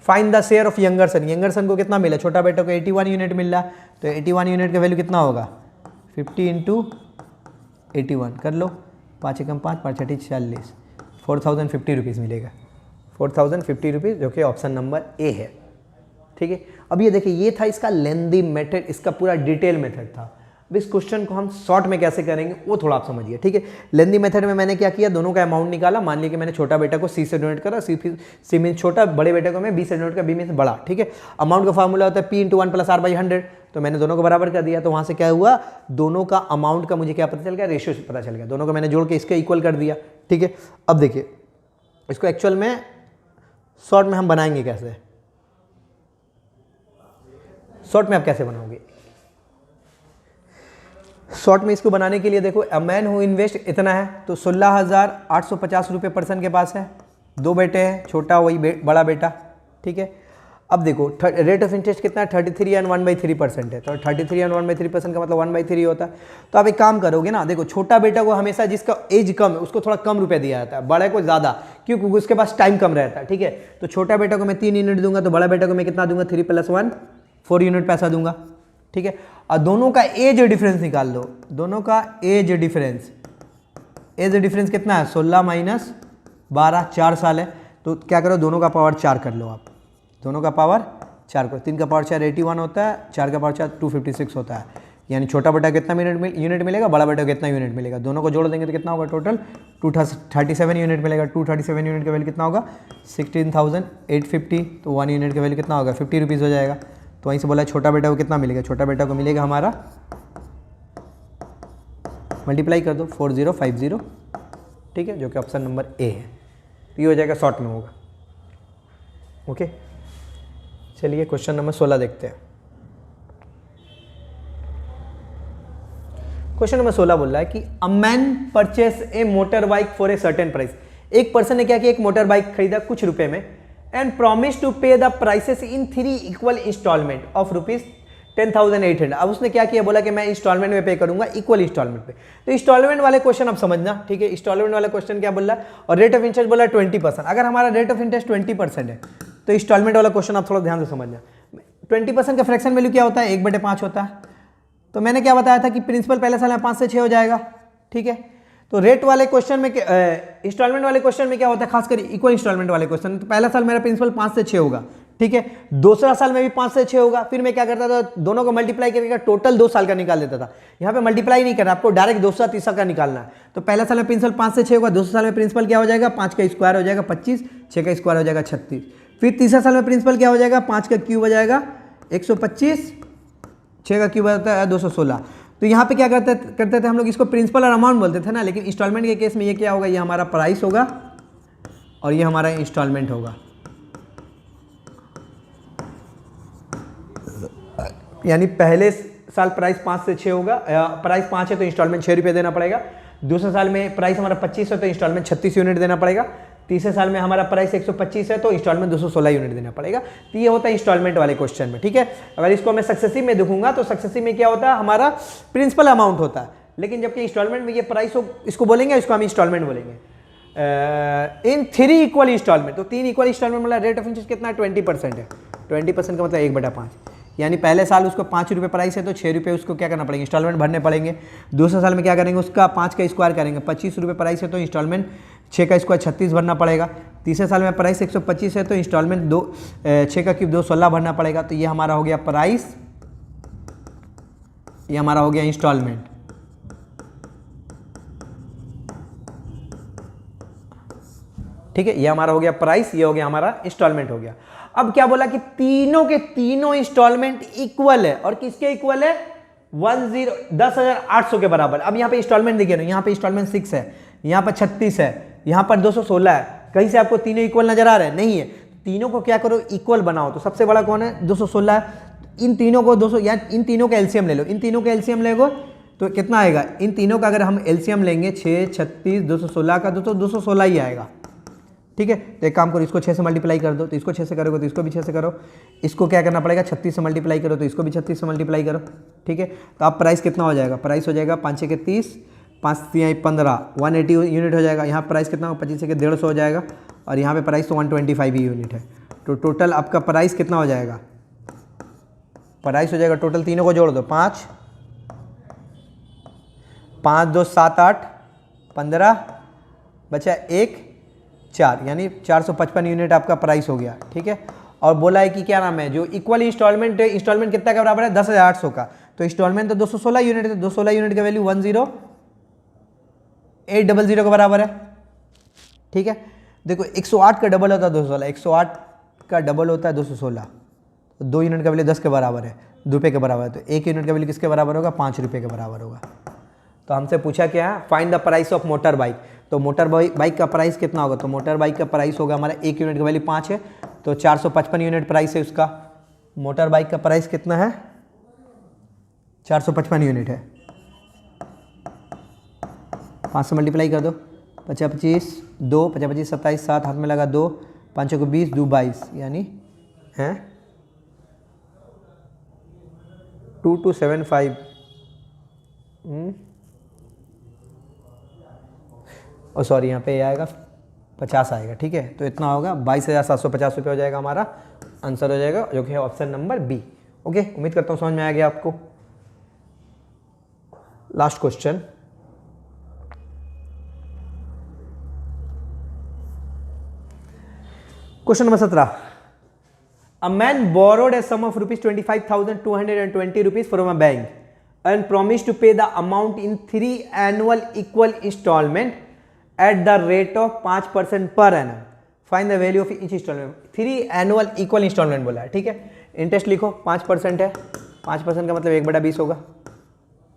find the share of younger son. Younger son को कितना मिला, छोटा बेटा को 81 यूनिट मिल रहा, तो 81 यूनिट का वैल्यू कितना होगा 50 इंटू 81 कर लो, 5 एकम 5 5 छठी 40, 4050 रुपीज़ मिलेगा, 4050 रुपीज़, जो कि ऑप्शन नंबर ए है। ठीक है, अब ये देखिए ये था इसका लेंदी मेथड, इसका पूरा डिटेल मेथड था। अब इस क्वेश्चन को हम शॉर्ट में कैसे करेंगे वो थोड़ा आप समझिए। ठीक है, लेंदी मेथड में मैंने क्या किया, दोनों का अमाउंट निकाला, मान लिया कि मैंने छोटा बेटा को सी से डोनेट करा, सी मीन छोटा, बड़े बेटे को मैं बी से डोनेट करा, बी मीन बड़ा। ठीक है, अमाउंट का फार्मूला होता है P × 1 + R/100, तो मैंने दोनों को बराबर कर दिया, तो वहाँ से क्या हुआ, दोनों का अमाउंट का मुझे क्या पता चल गया, रेशियो पता चल गया, दोनों को मैंने जोड़ के इसके इक्वल कर दिया। ठीक है, अब देखिए इसको एक्चुअल में शॉर्ट में हम बनाएंगे कैसे, शॉर्ट में आप कैसे बनाओगे, शॉर्ट में इसको बनाने के लिए देखो, अ मैन हु इन्वेस्ट इतना है, तो 16,850 रुपये पर्सन के पास है, 2 बेटे हैं, छोटा वही बड़ा बेटा। ठीक है, अब देखो रेट ऑफ इंटरेस्ट कितना है 33 एंड 1/3% है, तो 33 एंड 1/3% का मतलब 1/3 होता है। तो आप एक काम करोगे ना, देखो छोटा बेटा को हमेशा जिसका एज कम है उसको थोड़ा कम रुपए दिया जाता है, बड़े को ज़्यादा, क्योंकि उसके पास टाइम कम रहता है। ठीक है, तो छोटा बेटा को मैं 3 यूनिट दूंगा, तो बड़ा बेटा को मैं कितना दूंगा 3 + 1 4 यूनिट पैसा दूंगा। ठीक है, और दोनों का एज डिफरेंस निकाल लो, दोनों का एज डिफरेंस कितना है 16 - 12 4 साल है, तो क्या करो दोनों का पावर 4 कर लो आप, दोनों का पावर 4 करो, 3 का पावर 4 81 होता है, 4 का पावर 4 256 होता है, यानी छोटा बेटा कितना यूनिट मिलेगा, बड़ा बेटा कितना यूनिट मिलेगा, दोनों को जोड़ देंगे तो कितना होगा टोटल 237 यूनिट मिलेगा। 237 यूनिट का वैल्यू कितना होगा 16,850, तो 1 यूनिट का वैल्यू कितना होगा 50 रुपीज़ हो जाएगा। तो वहीं से बोला छोटा बेटा को कितना मिलेगा, छोटा बेटा को मिलेगा हमारा, मल्टीप्लाई कर दो 4050, ठीक है, जो कि ऑप्शन नंबर ए है, तो ये हो जाएगा, शॉर्ट में होगा। ओके, चलिए क्वेश्चन नंबर 16 देखते हैं। क्वेश्चन नंबर 16 बोल रहा है कि a man purchase A motor bike for a certain price. एक पर्सन ने क्या किया, एक मोटर बाइक खरीदा कुछ रुपए में, and promise to pay the prices in 3 equal installment of ₹10,800। अब उसने क्या किया, बोला कि मैं इंस्टॉलमेंट में पे करूंगा, इक्वल इंस्टॉलमेंट पे। तो इंस्टॉलमेंट वाले क्वेश्चन आप समझना, ठीक है, इंस्टॉलमेंट वाला क्वेश्चन क्या बोल रहा है, और रेट ऑफ इंटरेस्ट बोला 20%। अगर हमारा रेट ऑफ इंटरेस्ट 20% है तो इंस्टॉलमेंट वाला क्वेश्चन आप थोड़ा ध्यान से समझना। 20% का फ्रैक्शन वैल्यू क्या होता है, 1/5 होता है। तो मैंने क्या बताया था कि प्रिंसिपल पहले साल में 5 से 6 हो जाएगा। ठीक है, तो रेट वाले क्वेश्चन में, इंस्टॉलमेंट वाले क्वेश्चन में क्या होता है, खासकर इक्वल इंस्टॉलमेंट वाले क्वेश्चन, तो पहला साल मेरा प्रिंसिपल 5 से 6 होगा। ठीक है, दूसरा साल में भी 5 से 6 होगा। फिर मैं क्या करता था, दोनों को मल्टीप्लाई करके टोटल 2 साल का निकाल देता था। यहाँ पे मल्टीप्लाई नहीं करना, आपको डायरेक्ट दूसरा तीसरा का निकालना है। तो पहला साल में प्रिंसिपल 5 से 6 होगा, दूसरे साल में प्रिंसिपल क्या हो जाएगा, 5 का स्क्वायर हो जाएगा 25, 6 का स्क्वायर हो जाएगा 36। फिर तीसरा साल में प्रिंसिपल क्या हो जाएगा, 5 का क्यूब हो जाएगा 125, 6 का क्यूब होता है 216। तो यहाँ पे क्या करते थे हम लोग, इसको प्रिंसिपल और अमाउंट बोलते थे ना, लेकिन इंस्टॉलमेंट के केस में ये क्या होगा, ये हमारा प्राइस होगा और ये हमारा इंस्टॉलमेंट होगा। यानी पहले साल प्राइस 5 से 6 होगा, प्राइस 5 है तो इंस्टॉलमेंट 6 रुपये देना पड़ेगा। दूसरे साल में प्राइस हमारा 25 है तो इंस्टॉलमेंट 36 यूनिट देना पड़ेगा। तीसरे साल में हमारा प्राइस 125 है तो इंस्टॉलमेंट 216 यूनिट देना पड़ेगा। तो ये होता है इंस्टॉलमेंट वाले क्वेश्चन में। ठीक है, अगर इसको मैं सक्सेसिव में देखूंगा तो सक्सेसिव में क्या होता है, हमारा प्रिंसिपल अमाउंट होता है, लेकिन जबकि इंस्टॉलमेंट में ये प्राइस हो, इसको बोलेंगे, इसको हम इंस्टॉलमेंट बोलेंगे। इन 3 इक्वल इंस्टॉलमेंट, तो 3 इक्वल इंस्टॉलमेंट मतलब रेट ऑफ इंटरेस्ट कितना है 20% है। 20% का मतलब 1/5, यानी पहले साल उसको 5 रुपये प्राइस है तो 6 रुपये उसको क्या करना पड़ेगा, इंस्टॉलमेंट भरने पड़ेंगे। दूसरे साल में क्या करेंगे, उसका 5 का स्क्वायर करेंगे, 25 रुपये प्राइस है तो इंस्टॉलमेंट 6 का स्क्वायर 36 भरना पड़ेगा। तीसरे साल में प्राइस 125 है तो इंस्टॉलमेंट 6 का क्यूब 216 भरना पड़ेगा। तो ये हमारा हो गया प्राइस, ये हमारा हो गया इंस्टॉलमेंट। ठीक है, ये हमारा हो गया प्राइस, ये हो गया हमारा इंस्टॉलमेंट हो गया। अब क्या बोला कि तीनों के तीनों इंस्टॉलमेंट इक्वल है, और किसके इक्वल है, 10,800 के बराबर। अब यहाँ पे इंस्टॉलमेंट देखिए ना, यहाँ पे इंस्टॉलमेंट 6 है, यहाँ पर 36 है, यहाँ पर 216 है। कहीं से आपको तीनों इक्वल नजर आ रहे हैं, नहीं है। तीनों को क्या करो, इक्वल बनाओ। तो सबसे बड़ा कौन है, 216 है। इन तीनों को 200 या इन तीनों का एलसीएम ले लो, इन तीनों का एलसीएम ले लो तो कितना आएगा, इन तीनों का अगर हम एलसीएम लेंगे 6, 36, 216 का 216 ही आएगा। ठीक है, तो एक काम करो, इसको 6 से मल्टीप्लाई कर दो, तो इसको 6 से करोगे तो इसको भी 6 से करो। इसको क्या करना पड़ेगा, 36 से मल्टीप्लाई करो तो इसको भी 36 से मल्टीप्लाई करो। ठीक है, तो अब प्राइस कितना हो जाएगा, प्राइस हो जाएगा 5 6 30, 5 3 15, 180 यूनिट हो जाएगा। यहाँ प्राइस कितना, 25 से 150 हो जाएगा, और यहाँ पे प्राइस तो 125 ही यूनिट है। तो टोटल आपका प्राइस कितना हो जाएगा, प्राइस हो जाएगा टोटल, तीनों को जोड़ दो, 5 5 2 7 8 15 बचा 1 4, यानी 455 यूनिट आपका प्राइस हो गया। ठीक है, और बोला है कि क्या नाम है, जो इक्वल इंस्टॉलमेंट है, इंस्टॉलमेंट कितना का बराबर है, 10,800 का। तो इंस्टॉलमेंट तो 216 यूनिट है, 216 यूनिट का वैल्यू 10800 के बराबर है। ठीक है, देखो 108 का डबल होता है 216, 108 का डबल होता है 216, तो 2 यूनिट का वैल्यू 10 के बराबर है, 2 रुपये के बराबर है। तो 1 यूनिट का वैल्यू किसके बराबर होगा, 5 रुपये के बराबर होगा। तो हमसे पूछा क्या है, find the price of motor bike. तो मोटर बाइक का प्राइस कितना होगा, तो मोटर बाइक का प्राइस होगा हमारा, 1 यूनिट का वैल्यू 5 है, तो 455 यूनिट प्राइस है उसका। मोटर बाइक का प्राइस कितना है, 455 यूनिट है। 5 से मल्टीप्लाई कर दो, 50 25 2, 50 25 27, 7 हाथ में लगा 2, 5 को 20, 2 22, यानी है 2275। और सॉरी, यहाँ पे आएगा 50 आएगा। ठीक है, तो इतना होगा 22,750 रुपये हो जाएगा, हमारा आंसर हो जाएगा, जो कि है ऑप्शन नंबर बी। ओके, उम्मीद करता हूँ समझ में आ गया आपको। Last question, question number 17। A man borrowed a sum of ₹25,220 rupees from a bank and promised to pay the amount in 3 annual equal installment at the rate of 5% per annum. Find the value of each installment. 3 annual equal installment बोला है। ठीक है, interest लिखो 5% है, 5% का मतलब 1/20 होगा।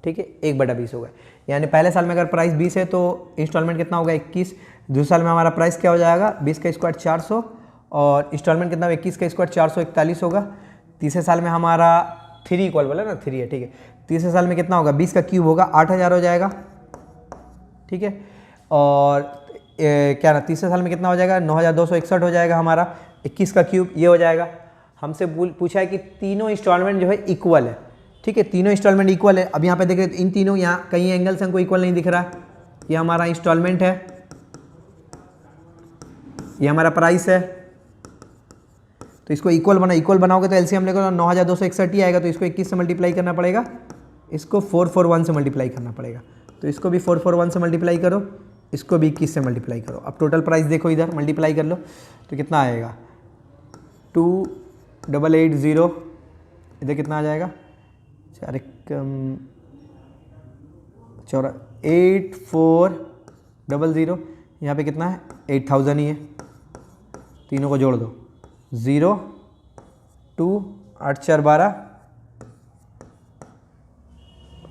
ठीक है, 1/20 होगा, यानी पहले साल में अगर प्राइस 20 है तो इंस्टॉलमेंट कितना होगा, 21। दूसरे साल में हमारा प्राइस क्या हो जाएगा, 20 का स्क्वायर 400, और इंस्टॉलमेंट कितना, 21 का स्क्वायर 441 होगा। तीसरे साल में हमारा 3 इक्वल बोला ना, 3 है। ठीक है, तीसरे साल में कितना होगा, 20 का क्यूब होगा, 8000 हो जाएगा। ठीक है, और क्या ना, तीसरे साल में कितना हो जाएगा, 9261 हो जाएगा हमारा, 21 का क्यूब ये हो जाएगा। हमसे पूछा है कि तीनों इंस्टॉलमेंट जो है इक्वल है। ठीक है, तीनों इंस्टॉलमेंट इक्वल है। अब यहाँ पे देखें, इन तीनों, यहाँ कई एंगल से हमको इक्वल नहीं दिख रहा है। ये हमारा इंस्टॉलमेंट है, ये हमारा प्राइस है, तो इसको इक्वल बनाओगे तो एलसीएम लेकर 9261 ही आएगा। तो इसको 21 से मल्टीप्लाई करना पड़ेगा, इसको 441 से मल्टीप्लाई करना पड़ेगा। तो इसको भी 441 से मल्टीप्लाई करो, इसको भी 21 से मल्टीप्लाई करो। अब टोटल प्राइस देखो, इधर मल्टीप्लाई कर लो तो कितना आएगा, 2880, इधर कितना आ जाएगा, 8400, यहाँ पे कितना है, 8000 ही है। तीनों को जोड़ दो, 0 2 8 4 12,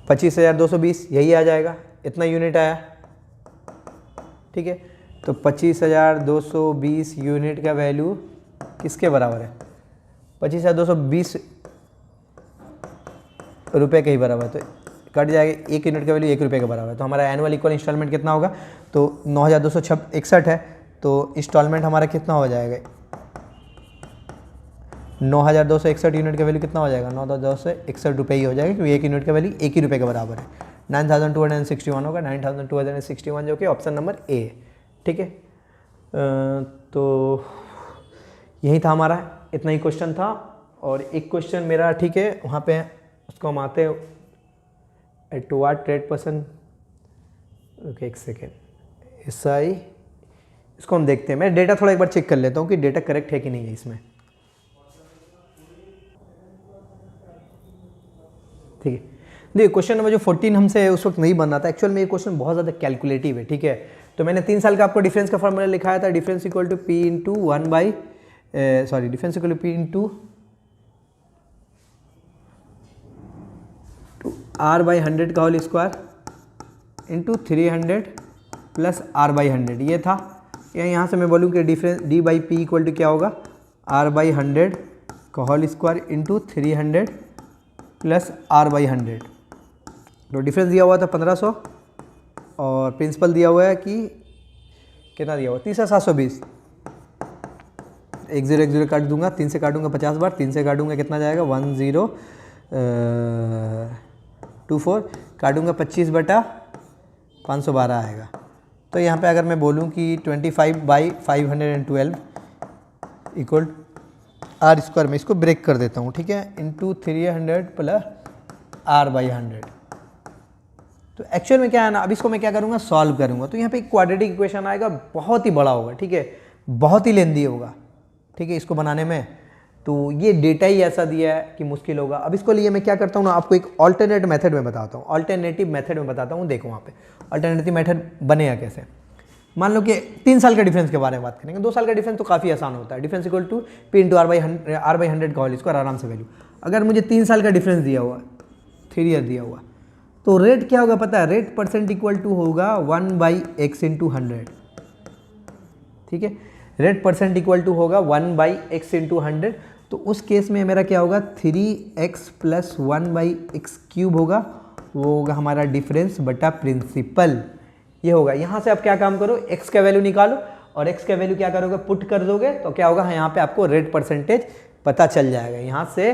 25,220, यही आ जाएगा, इतना यूनिट आया। ठीक है, तो 25,220 यूनिट का वैल्यू किसके बराबर है, 25,220 रुपये के ही बराबर। तो कट जाएगा, 1 यूनिट का वैल्यू 1 रुपये के बराबर है। तो हमारा एनुअल इक्वल इंस्टॉलमेंट कितना होगा, तो 9261 है, तो इंस्टॉलमेंट हमारा कितना हो जाएगा, 9261 यूनिट का वैल्यू कितना हो जाएगा, 9261 रुपये ही हो जाएगा, क्योंकि 1 यूनिट का वैल्यू 1 ही रुपये के बराबर है। 9261 होगा, 9261, जो कि ऑप्शन नंबर ए है। ठीक है, तो यही था हमारा, इतना ही क्वेश्चन था। और एक क्वेश्चन मेरा, ठीक है, वहाँ पे उसको हम आते हैं, at what rate person, okay एक सेकेंड, SI, इसको हम देखते हैं। मैं डेटा थोड़ा एक बार चेक कर लेता हूँ कि डेटा करेक्ट है कि नहीं है इसमें। ठीक है, देखिए क्वेश्चन नंबर जो 14 हमसे उस वक्त नहीं बनना था, एक्चुअल में ये क्वेश्चन बहुत ज़्यादा कैलकुलेटिव है। ठीक है, तो मैंने 3 साल का आपको डिफरेंस का फॉर्मूला लिखाया था, difference equal to P into difference equal to P into R/100 का whole square into 300 plus R/100, ये था। या यहाँ से मैं बोलूँ कि डिफरेंस D/P इक्वल टू क्या होगा, आर बाई 100 का whole square into 300 plus R by 100। तो डिफरेंस दिया हुआ था 1500 और प्रिंसिपल दिया हुआ है कि कितना दिया हुआ 30,720। 1 0 1 0 काट दूंगा, 3 से काटूंगा 50 बार, 3 से काटूंगा कितना जाएगा 1024, काटूंगा 25/512 आएगा। तो यहाँ पे अगर मैं बोलूँ कि 25/512 इक्वल आर स्क्वायर में इसको ब्रेक कर देता हूँ, ठीक है, इंटू 300 प्लस आर बाई 100। तो एक्चुअल में क्या है ना, अब इसको मैं क्या करूँगा सॉल्व करूँगा। तो यहाँ पे एक क्वाड्रेटिक इक्वेशन आएगा, बहुत ही बड़ा होगा, ठीक है, बहुत ही लेंदी होगा, ठीक है, इसको बनाने में। तो ये डेटा ही ऐसा दिया है कि मुश्किल होगा। अब इसको लिए मैं क्या करता हूँ ना, आपको एक ऑल्टरनेट मेथड में बताता हूँ, ऑल्टरनेटिव मेथड में बताता हूँ। देखो वहाँ पे ऑल्टरनेटिव मेथड बनेगा कैसे। मान लो कि 3 साल का डिफरेंस के बारे में बात करेंगे। 2 साल का डिफरेंस तो काफ़ी आसान होता है, difference equal to P into R by 100 का होल स्क्वायर, आराम से वैल्यू। अगर मुझे 3 साल का डिफरेंस दिया हुआ, 3 ईयर दिया हुआ, तो रेट क्या होगा पता है, रेट परसेंट इक्वल टू होगा 1/x इंटू 100, ठीक है, रेट परसेंट इक्वल टू होगा 1/x इंटू 100। तो उस केस में मेरा क्या होगा 3x प्लस 1/x³ होगा, वो होगा हमारा डिफरेंस बटा प्रिंसिपल, ये होगा। यहाँ से आप क्या काम करो, x का वैल्यू निकालो और x का वैल्यू क्या करोगे पुट कर दोगे, तो क्या होगा यहाँ पे आपको रेट परसेंटेज पता चल जाएगा। यहाँ से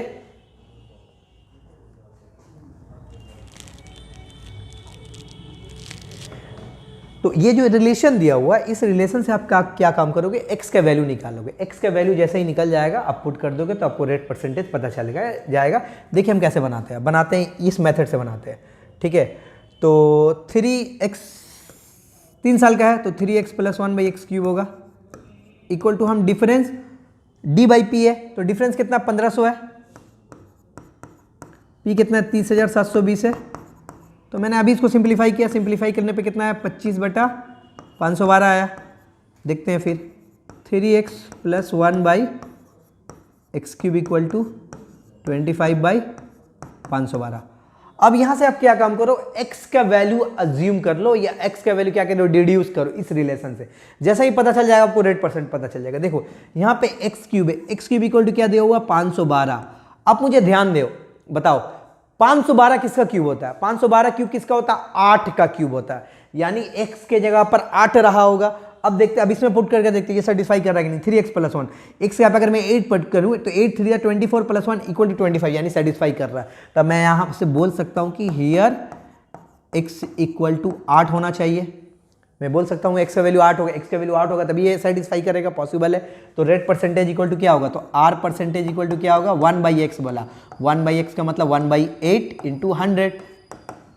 तो ये जो रिलेशन दिया हुआ है, इस रिलेशन से आप क्या काम करोगे, x का वैल्यू निकालोगे। x का वैल्यू जैसे ही निकल जाएगा आप पुट कर दोगे तो आपको रेट परसेंटेज पता चलेगा जाएगा। देखिए हम कैसे बनाते हैं इस मेथड से बनाते हैं, ठीक है। तो 3x 3 साल का है तो 3x प्लस 1/x³ होगा इक्वल टू, हम डिफरेंस d/p है, तो डिफरेंस कितना 1500 है, p कितना 30,720 है। तो मैंने अभी इसको सिंप्लीफाई किया, सिंप्लीफाई करने पे कितना है 25/512 आया। देखते हैं फिर 3x plus 1/x³ equal to 25/512। अब यहाँ से आप क्या काम करो, x का वैल्यू अज्यूम कर लो या x का वैल्यू क्या करो डिड्यूस करो इस रिलेशन से। जैसा ही पता चल जाएगा आपको रेट परसेंट पता चल जाएगा। देखो यहाँ पे x³ है, x³ इक्वल टू क्या दिया हुआ 512। अब मुझे ध्यान दो, बताओ 512 किसका क्यूब होता है, 512 क्यूब किसका होता है 8 का क्यूब होता है, यानी x के जगह पर 8 रहा होगा। अब देखते हैं, अब इसमें पुट करके देखते हैं ये सेटिस्फाई कर रहा है कि नहीं। 3x प्लस 1 x के यहाँ पे अगर मैं 8 पुट करूँ तो 8 3 24 प्लस 1 इक्वल टू 25, यानी सेटिस्फाई कर रहा है। तब मैं यहाँ से बोल सकता हूँ कि हियर x इक्वल टू 8 होना चाहिए। मैं बोल सकता हूँ x का वैल्यू 8 होगा, x का वैल्यू 8 होगा तभी ये सेटिस्फाई करेगा, पॉसिबल है। तो रेट परसेंटेज इक्वल टू क्या होगा, तो r परसेंटेज इक्वल टू क्या होगा 1/x बोला, 1/x का मतलब 1/8 इंटू 100।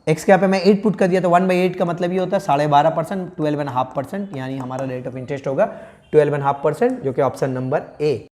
x के यहाँ पे मैं 8 पुट कर दिया तो 1/8 का मतलब ये होता है 12.5%, 12.5%, यानी हमारा रेट ऑफ इंटरेस्ट होगा 12.5%, जो कि ऑप्शन नंबर ए।